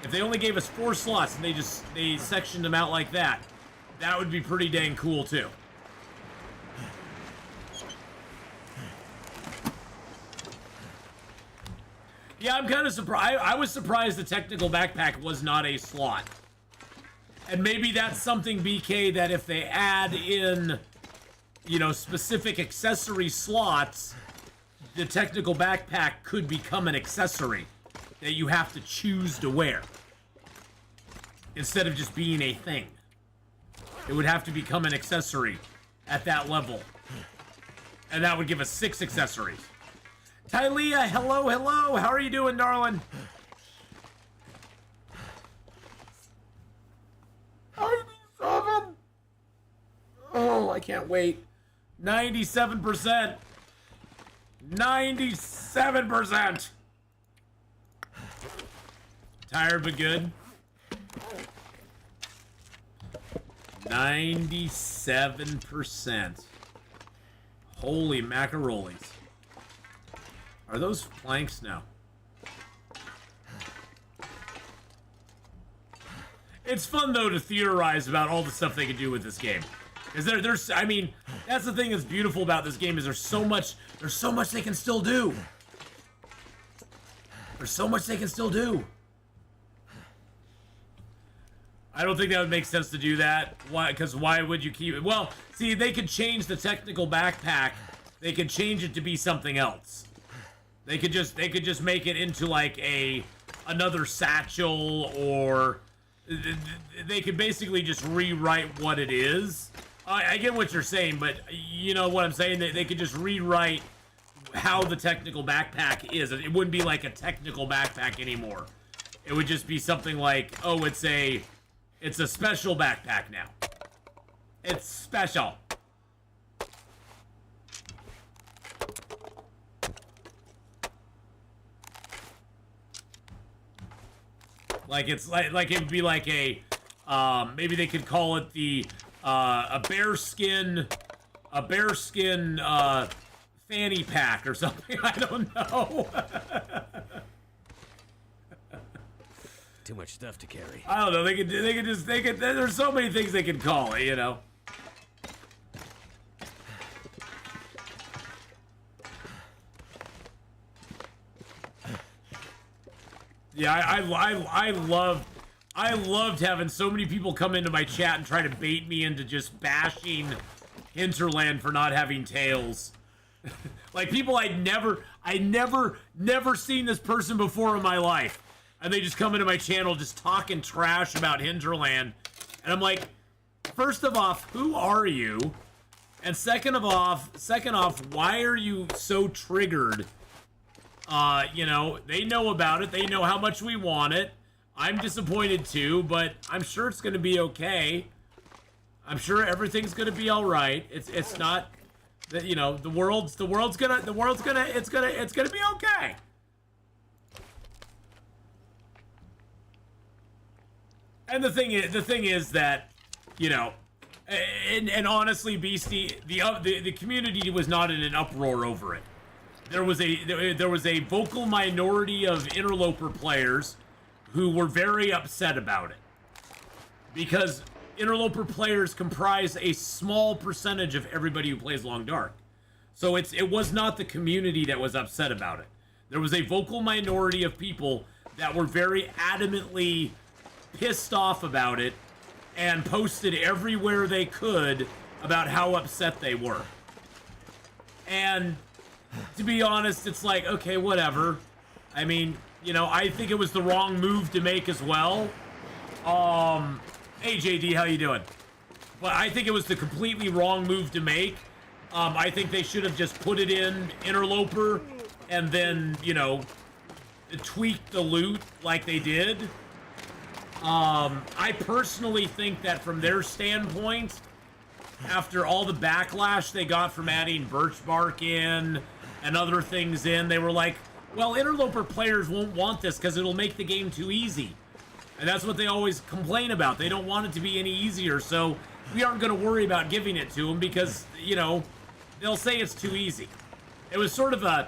If they only gave us 4 slots and they sectioned them out like that, that would be pretty dang cool too. Yeah, I'm kind of surprised. I was surprised the technical backpack was not a slot. And maybe that's something, BK, that if they add in, you know, specific accessory slots, the technical backpack could become an accessory that you have to choose to wear, instead of just being a thing. It would have to become an accessory at that level. And that would give us 6 accessories. Tylea, hello, hello. How are you doing, darling? 97. Oh, I can't wait. 97%. 97%. Tired but good. 97%. Holy macarolis. Are those planks? No. It's fun, though, to theorize about all the stuff they can do with this game. Because there's, I mean, that's the thing that's beautiful about this game is there's so much they can still do. There's so much they can still do. I don't think that would make sense to do that. Why? Because why would you keep it? Well, see, they could change the technical backpack. They could change it to be something else. They could just make it into like another satchel, or they could basically just rewrite what it is. I get what you're saying, but you know what I'm saying? They could just rewrite how the technical backpack is. It wouldn't be like a technical backpack anymore. It would just be something like, oh, it's a special backpack now. It's special. Like it's like it would be like a maybe they could call it the a bearskin fanny pack or something. I don't know. Too much stuff to carry. I don't know. They could there's so many things they can call it, you know. Yeah, I loved having so many people come into my chat and try to bait me into just bashing Hinterland for not having tails. Like people I never seen this person before in my life. And they just come into my channel just talking trash about Hinterland. And I'm like, first of all, who are you? And second off, why are you so triggered? You know, they know about it. They know how much we want it. I'm disappointed too, but I'm sure it's going to be okay. I'm sure everything's going to be all right. It's not that, you know, it's going to be okay. And the thing is that, you know, and honestly, Beastie, the community was not in an uproar over it. There was a vocal minority of interloper players who were very upset about it, because interloper players comprise a small percentage of everybody who plays Long Dark. So it was not the community that was upset about it. There was a vocal minority of people that were very adamantly pissed off about it and posted everywhere they could about how upset they were. And to be honest, it's like, okay, whatever. I mean, you know, I think it was the wrong move to make as well. Hey JD, how you doing? But I think it was the completely wrong move to make. I think they should have just put it in interloper and then, you know, tweaked the loot like they did. I personally think that from their standpoint, after all the backlash they got from adding birch bark in and other things in, they were like, well, interloper players won't want this because it'll make the game too easy. And that's what they always complain about. They don't want it to be any easier, so we aren't going to worry about giving it to them because, you know, they'll say it's too easy. It was sort of a...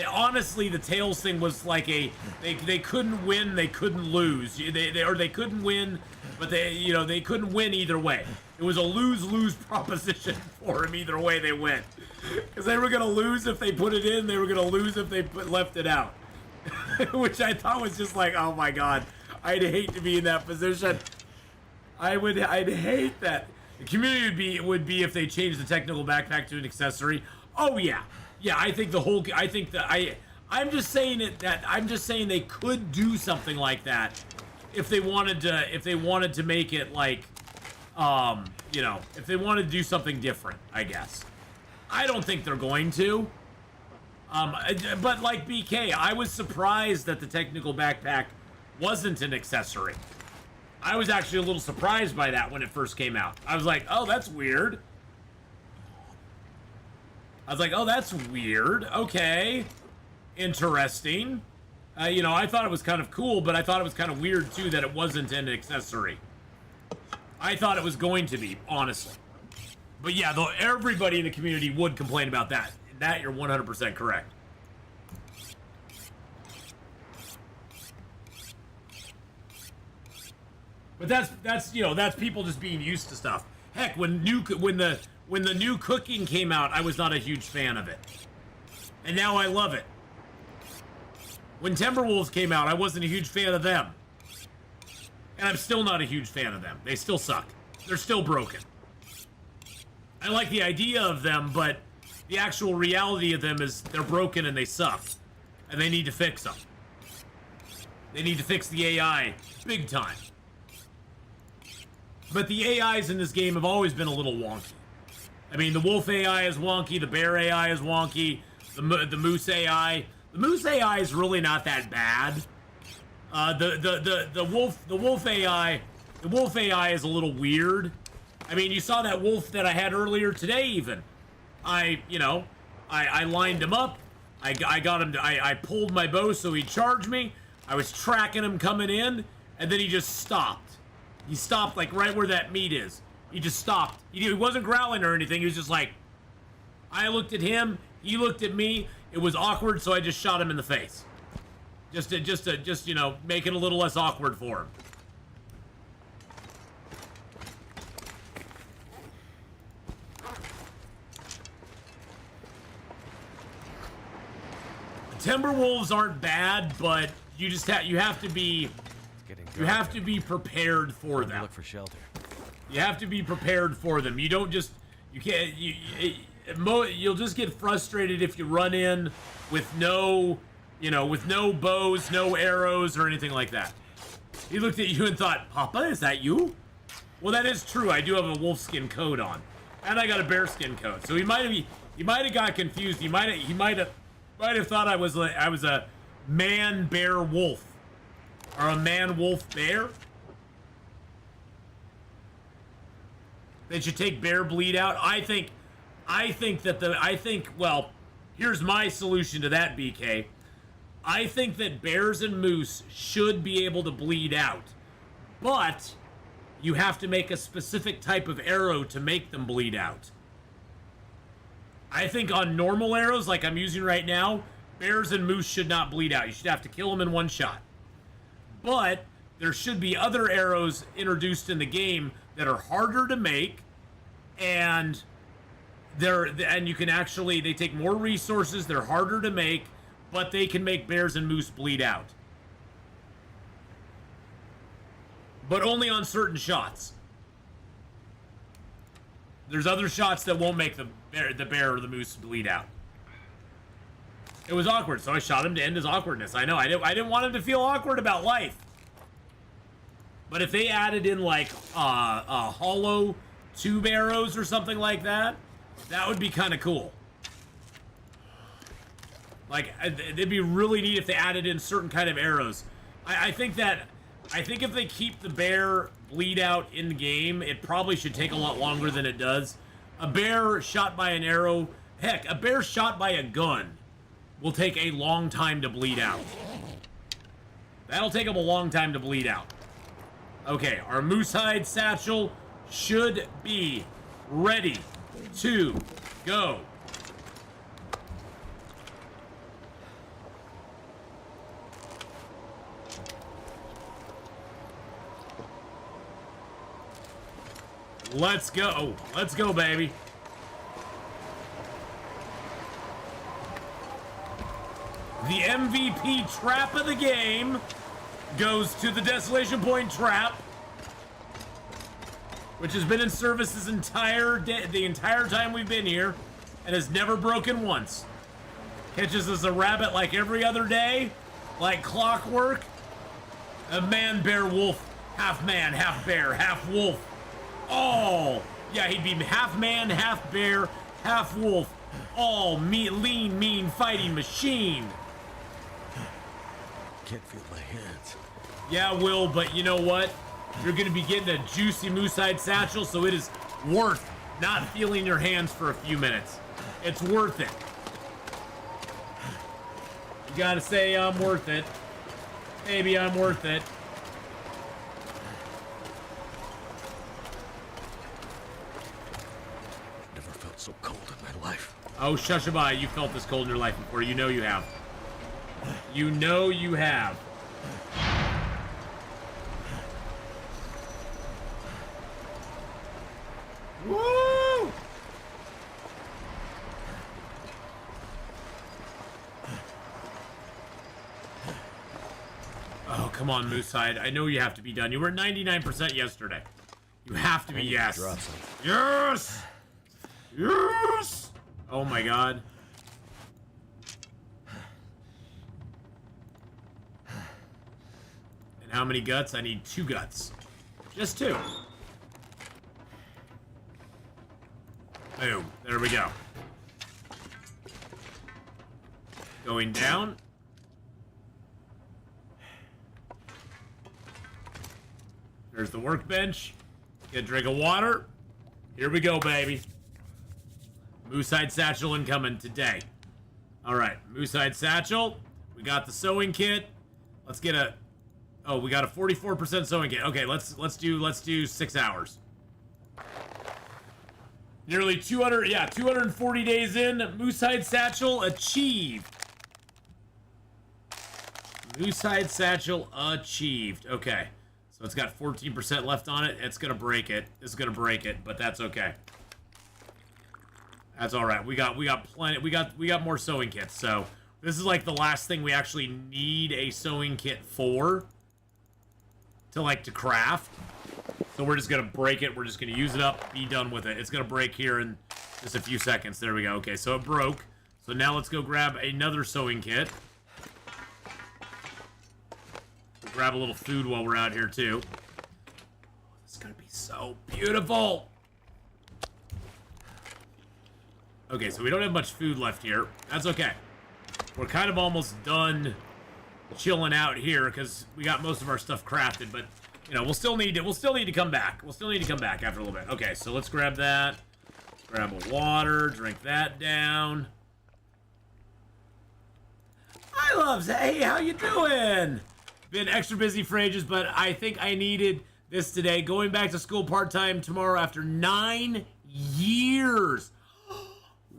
Honestly, the Tails thing was like they couldn't win, they couldn't lose. They couldn't win, but they couldn't win either way. It was a lose-lose proposition for them either way they went. Because they were going to lose if they put it in, they were going to lose if they left it out. Which I thought was just like, oh my god, I'd hate to be in that position. I'd hate that. The community would be if they changed the technical backpack to an accessory. Oh yeah. Yeah, I'm just saying they could do something like that if they wanted to make it like, You know, if they want to do something different, I guess. I don't think they're going to. But like BK, I was surprised that the technical backpack wasn't an accessory. I was actually a little surprised by that when it first came out. I was like, oh, that's weird. Okay. Interesting. You know, I thought it was kind of cool, but I thought it was kind of weird, too, that it wasn't an accessory. I thought it was going to be, honestly. But yeah, though everybody in the community would complain about that. That, you're 100% correct. But that's you know, that's people just being used to stuff. Heck, when the new cooking came out, I was not a huge fan of it. And now I love it. When Timberwolves came out, I wasn't a huge fan of them. And I'm still not a huge fan of them. They still suck. They're still broken. I like the idea of them, but the actual reality of them is they're broken and they suck. And they need to fix them. They need to fix the AI big time. But the AIs in this game have always been a little wonky. I mean, the wolf AI is wonky, the bear AI is wonky, the moose AI. The moose AI is really not that bad. The wolf AI is a little weird. I mean, you saw that wolf that I had earlier today. Even, I lined him up. I got him. I pulled my bow so he'd charge me. I was tracking him coming in, and then he just stopped. He stopped like right where that meat is. He just stopped. He wasn't growling or anything. He was just like, I looked at him. He looked at me. It was awkward, so I just shot him in the face. Just you know, make it a little less awkward for him. The Timberwolves aren't bad, but you have to be prepared for them. Look for shelter. You have to be prepared for them. You don't just you'll just get frustrated if you run in with no bows, no arrows, or anything like that. He looked at you and thought, Papa, is that you? Well, that is true. I do have a wolfskin coat on, and I got a bearskin coat. So he might have got confused. He might have thought I was a man bear wolf, or a man wolf bear. They should take bear bleed out. Well, here's my solution to that, BK. I think that bears and moose should be able to bleed out, but you have to make a specific type of arrow to make them bleed out. I think on normal arrows, like I'm using right now, bears and moose should not bleed out. You should have to kill them in one shot. But there should be other arrows introduced in the game that are harder to make, and you can actually, they take more resources, they're harder to make, but they can make bears and moose bleed out. But only on certain shots. There's other shots that won't make the bear or the moose bleed out. It was awkward, so I shot him to end his awkwardness. I know, I didn't want him to feel awkward about life. But if they added in like hollow tube arrows or something like that, that would be kind of cool. Like, it'd be really neat if they added in certain kind of arrows. I think if they keep the bear bleed out in the game, it probably should take a lot longer than it does. A bear shot by an arrow, heck, a bear shot by a gun will take a long time to bleed out. That'll take them a long time to bleed out. Okay, our moosehide satchel should be ready to go. Let's go. Let's go, baby. The MVP trap of the game goes to the Desolation Point trap, which has been in service the entire time we've been here and has never broken once. Catches us a rabbit like every other day, like clockwork. A man, bear, wolf, half man, half bear, half wolf. Oh, yeah, he'd be half man, half bear, half wolf. Oh, lean, mean fighting machine. Can't feel my hands. Yeah, Will, but you know what? You're going to be getting a juicy moose-hide satchel, so it is worth not feeling your hands for a few minutes. It's worth it. You gotta say I'm worth it. Maybe I'm worth it. Never felt so cold in my life. Oh, Shushabai, you felt this cold in your life before. You know you have. You know you have. Woo! Oh, come on, Moosehide. I know you have to be done. You were 99% yesterday. You have to be, yes. Yes! Yes! Oh my god. And how many guts? I need 2 guts. Just 2. Boom. There we go. Going down. There's the workbench. Get a drink of water. Here we go, baby. Moosehide satchel incoming today. All right, Moosehide satchel. We got the sewing kit. Let's get a. Oh, we got a 44% sewing kit. Okay, let's do 6 hours. Nearly 240 days in. Moosehide satchel achieved. Moosehide satchel achieved. Okay. So it's got 14% left on it. It's gonna break it. It's gonna break it, but that's okay. That's all right. We got plenty. We got more sewing kits. So this is like the last thing we actually need a sewing kit for. To craft. So we're just gonna break it. We're just gonna use it up. Be done with it. It's gonna break here in just a few seconds. There we go. Okay, so it broke. So now let's go grab another sewing kit. Grab a little food while we're out here too. This is gonna be so beautiful. Okay, so we don't have much food left here. That's okay. We're kind of almost done chilling out here because we got most of our stuff crafted, but you know, we'll still need to come back. We'll still need to come back after a little bit. Okay, so let's grab that. Let's grab a water, drink that down. Hi, loves. Hey, how you doing? Been extra busy for ages, but I think I needed this today. Going back to school part-time tomorrow after 9 years.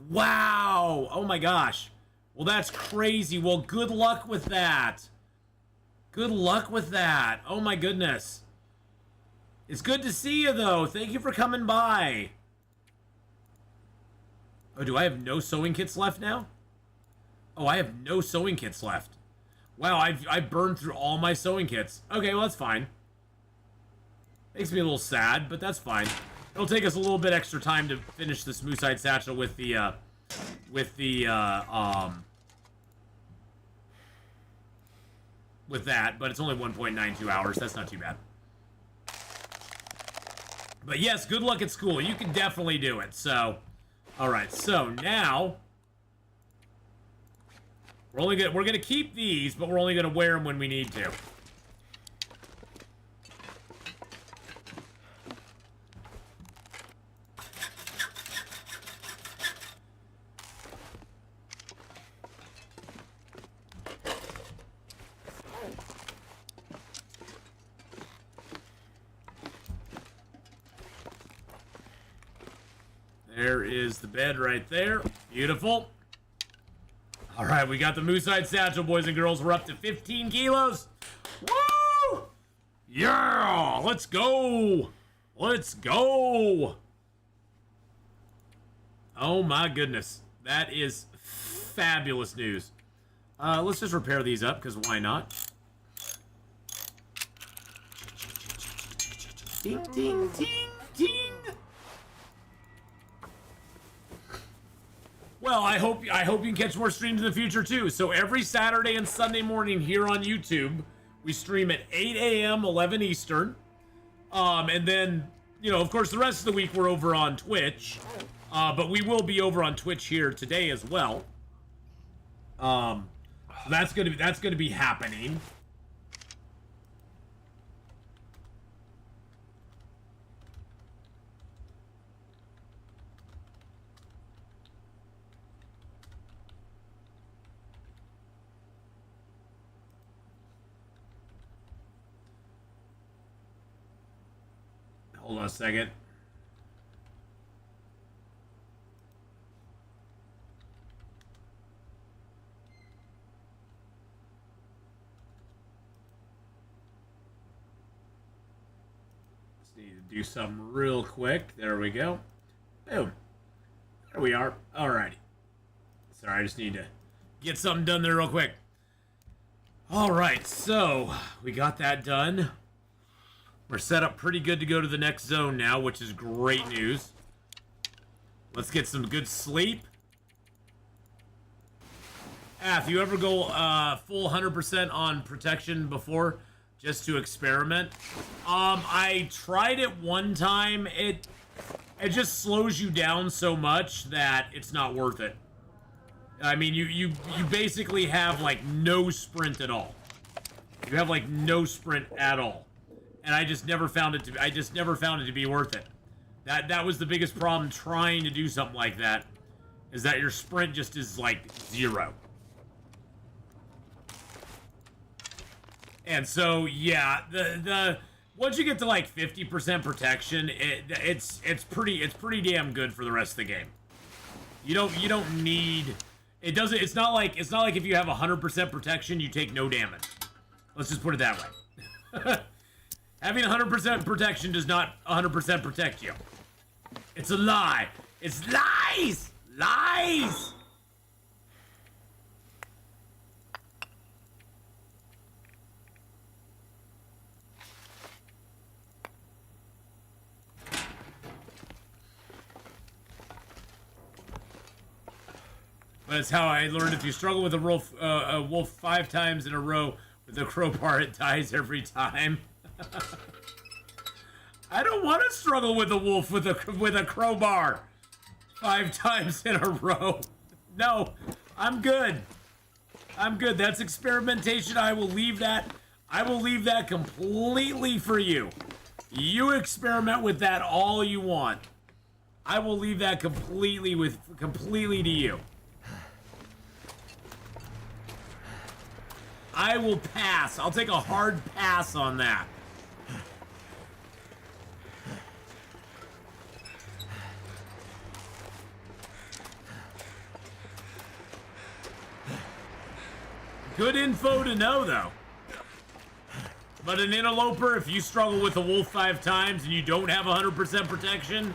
Wow. Oh my gosh. Well, that's crazy. Well, good luck with that. Good luck with that. Oh my goodness. It's good to see you, though. Thank you for coming by. Oh, do I have no sewing kits left now? Oh, I have no sewing kits left. Wow, I've burned through all my sewing kits. Okay, well, that's fine. Makes me a little sad, but that's fine. It'll take us a little bit extra time to finish this Moosehide satchel with that, but it's only 1.92 hours. That's not too bad. But yes, good luck at school. You can definitely do it. So, all right. So now we're gonna keep these, but we're only gonna wear them when we need to. There is the bed right there. Beautiful. All right, we got the Moosehide satchel, boys and girls. We're up to 15 kilos. Woo! Yeah! Let's go! Let's go! Oh my goodness. That is fabulous news. Let's just repair these up, because why not? Ding, ding, ding, ding! Well, I hope you can catch more streams in the future too. So every Saturday and Sunday morning here on YouTube, we stream at 8 a.m., 11 Eastern. And then, you know, of course, the rest of the week we're over on Twitch, but we will be over on Twitch here today as well. So that's gonna be happening. Hold on a second. Just need to do something real quick. There we go. Boom. There we are. Alrighty. Sorry, I just need to get something done there real quick. Alright, so we got that done. We're set up pretty good to go to the next zone now, which is great news. Let's get some good sleep. Ath, you ever go full 100% on protection before, just to experiment? I tried it one time. It just slows you down so much that it's not worth it. I mean, you basically have like no sprint at all. You have like no sprint at all. And I just never found it to be worth it. That was the biggest problem trying to do something like that, is that your sprint just is like 0. And so yeah, the once you get to like 50% protection, it's pretty damn good for the rest of the game. You don't need it's not like if you have 100% protection you take no damage. Let's just put it that way. Having 100% protection does not 100% protect you. It's a lie. It's lies! Lies! That's how I learned if you struggle with a wolf 5 times in a row with a crowbar, it dies every time. I don't want to struggle with a wolf with a crowbar 5 times in a row. No, I'm good. I'm good. That's experimentation. I will leave that completely for you. You experiment with that all you want. I will leave that completely to you. I will pass. I'll take a hard pass on that. Good info to know, though. But an interloper, if you struggle with a wolf 5 times and you don't have 100% protection,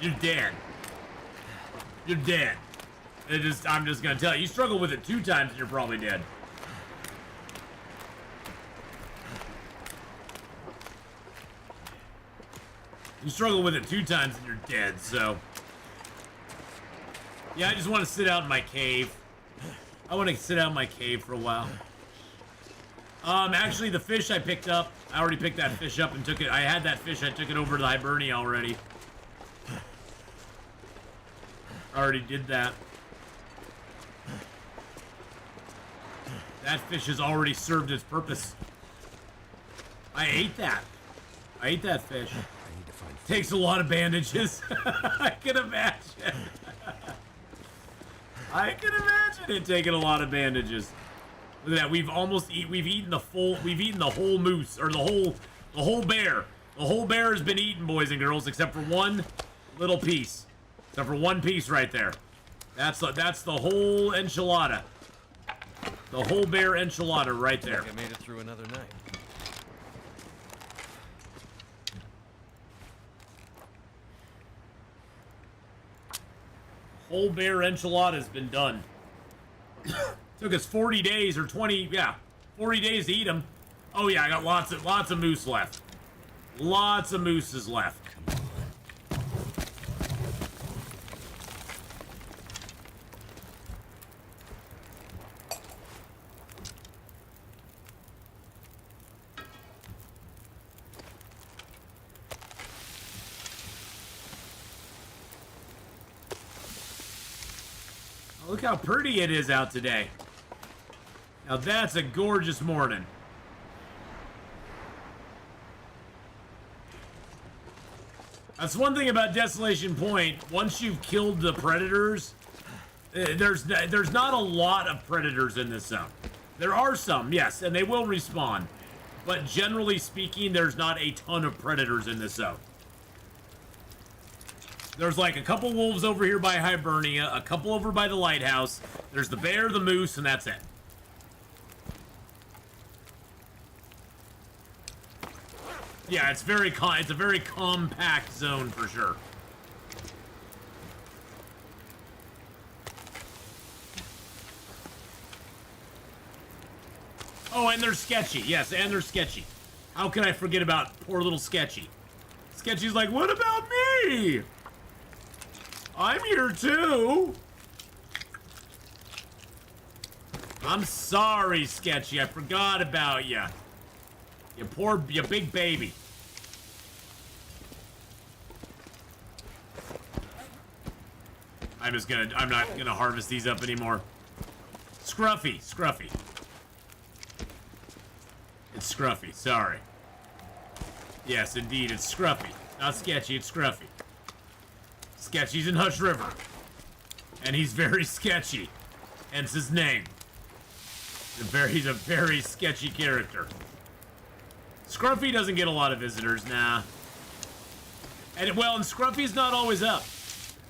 you're dead. You're dead. I'm just gonna tell you, you struggle with it 2 times and you're probably dead. You struggle with it 2 times and you're dead, so. Yeah, I just want to sit out in my cave. I want to sit out in my cave for a while. Actually, the fish I picked up, I already picked that fish up and took it. I had that fish, I took it over to the Hibernia already. I already did that. That fish has already served its purpose. I ate that. I ate that fish. Takes a lot of bandages. I can imagine. I can imagine it taking a lot of bandages. Look at that. We've eaten the whole moose, or the whole bear. The whole bear has been eaten, boys and girls, except for one little piece. Except for one piece right there. That's the whole enchilada. The whole bear enchilada right there. I made it through another night. Whole bear enchilada has been done. Took us 40 days or 20, yeah, 40 days to eat them. Oh yeah, I got lots of moose left. Lots of mooses left. Look how pretty it is out today. Now that's a gorgeous morning. That's one thing about Desolation Point. Once you've killed the predators, there's not a lot of predators in this zone. There are some, yes, and they will respawn. But generally speaking, there's not a ton of predators in this zone. There's like a couple wolves over here by Hibernia, a couple over by the lighthouse. There's the bear, the moose, and that's it. Yeah, it's a very compact zone for sure. Oh, and they're sketchy. Yes, and they're sketchy. How can I forget about poor little Sketchy? Sketchy's like, what about me? I'm here too. I'm sorry, Sketchy. I forgot about you. You big baby. I'm not gonna harvest these up anymore. Scruffy. It's Scruffy, sorry. Yes, indeed, it's Scruffy. Not Sketchy, it's Scruffy. Sketchy's in Hush River. And he's very sketchy. Hence his name. He's a very sketchy character. Scruffy doesn't get a lot of visitors, nah. And Scruffy's not always up.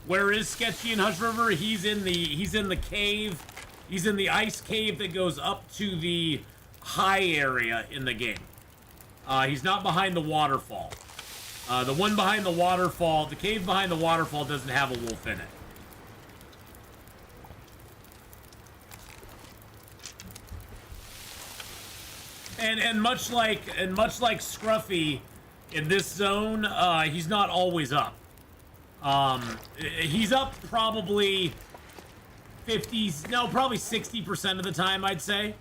Where is Sketchy in Hush River? He's in the cave. He's in the ice cave that goes up to the high area in the game. He's not behind the waterfall. The one behind the waterfall, the cave behind the waterfall doesn't have a wolf in it. And much like Scruffy in this zone, he's not always up. He's up probably probably 60% of the time, I'd say.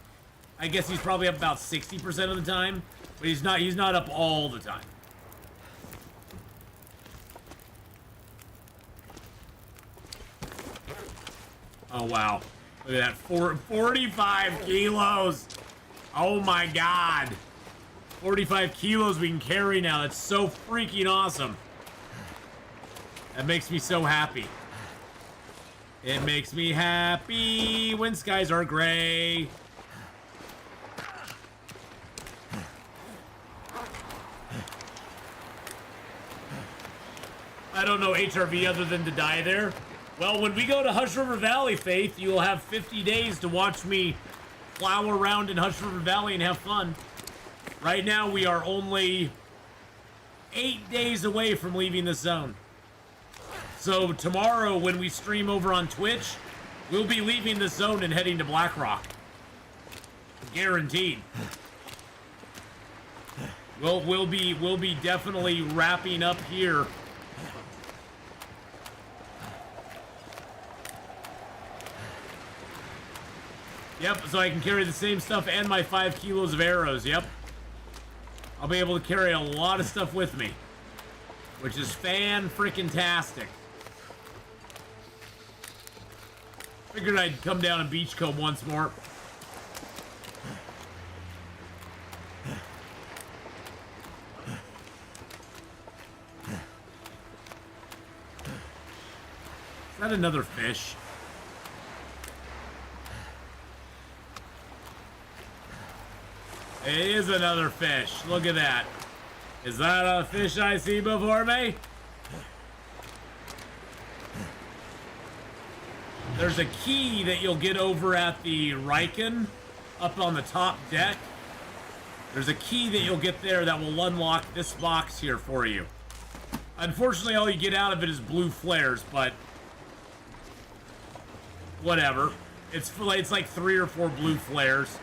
I guess he's probably up about 60% of the time, but he's not up all the time. Oh wow. Look at that. 45 kilos. Oh my god. 45 kilos we can carry now. That's so freaking awesome. That makes me so happy. It makes me happy when skies are gray. I don't know HRV other than to die there. Well, when we go to Hush River Valley, Faith, you will have 50 days to watch me plow around in Hush River Valley and have fun. Right now, we are only 8 days away from leaving the zone. So tomorrow, when we stream over on Twitch, we'll be leaving the zone and heading to Blackrock. Guaranteed. We'll be definitely wrapping up here. Yep, so I can carry the same stuff and my 5 kilos of arrows, yep. I'll be able to carry a lot of stuff with me. Which is fan-freaking-tastic. Figured I'd come down and beachcomb once more. Is that another fish? It is another fish. Look at that. Is that a fish I see before me? There's a key that you'll get over at the Riken, up on the top deck. There's a key that you'll get there that will unlock this box here for you. Unfortunately, all you get out of it is blue flares, but whatever. It's like 3 or 4 blue flares.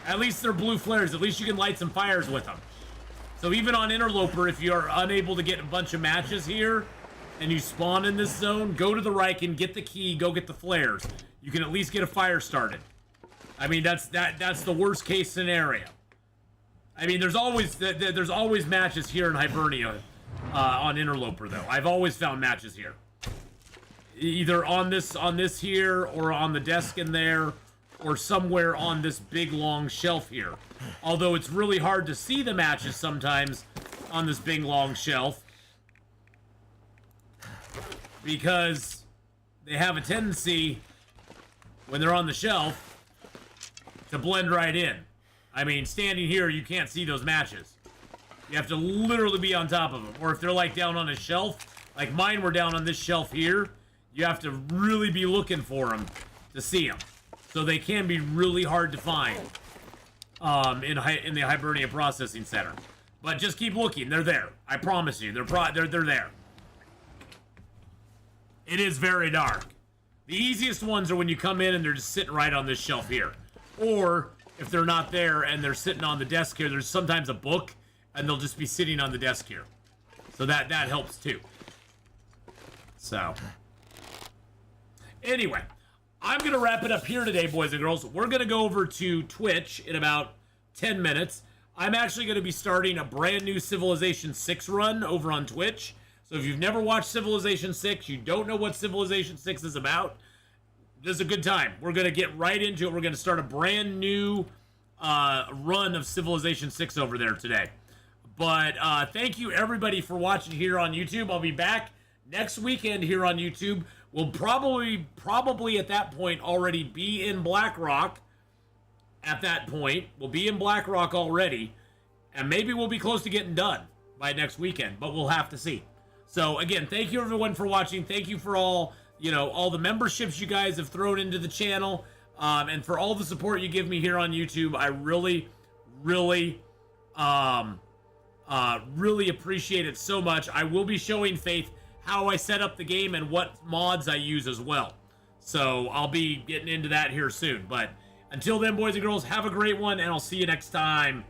At least they're blue flares. At least you can light some fires with them. So even on Interloper, if you're unable to get a bunch of matches here, and you spawn in this zone, go to the Riken, get the key, go get the flares. You can at least get a fire started. I mean, that's the worst case scenario. I mean, there's always matches here in Hibernia on Interloper, though. I've always found matches here. either on this here, or on the desk in there, or somewhere on this big long shelf here. Although it's really hard to see the matches sometimes on this big long shelf, because they have a tendency, when they're on the shelf, to blend right in. I mean, standing here, you can't see those matches. You have to literally be on top of them. Or if they're like down on a shelf, like mine were down on this shelf here, you have to really be looking for them to see them. So they can be really hard to find in the Hibernia Processing Center. But just keep looking. They're there. I promise you. They're there. It is very dark. The easiest ones are when you come in and they're just sitting right on this shelf here. Or if they're not there and they're sitting on the desk here, there's sometimes a book and they'll just be sitting on the desk here. So that helps too. So anyway, I'm going to wrap it up here today, boys and girls. We're going to go over to Twitch in about 10 minutes. I'm actually going to be starting a brand new Civilization 6 run over on Twitch. So if you've never watched Civilization 6, you don't know what Civilization 6 is about, this is a good time. We're going to get right into it. We're going to start a brand new run of Civilization 6 over there today. But thank you, everybody, for watching here on YouTube. I'll be back next weekend here on YouTube. We'll probably at that point already be in Blackrock. At that point, we'll be in Blackrock already. And maybe we'll be close to getting done by next weekend. But we'll have to see. So, again, thank you, everyone, for watching. Thank you for all the memberships you guys have thrown into the channel. And for all the support you give me here on YouTube. I really, really, really appreciate it so much. I will be showing Faith how I set up the game and what mods I use as well. So I'll be getting into that here soon. But until then, boys and girls, have a great one, and I'll see you next time.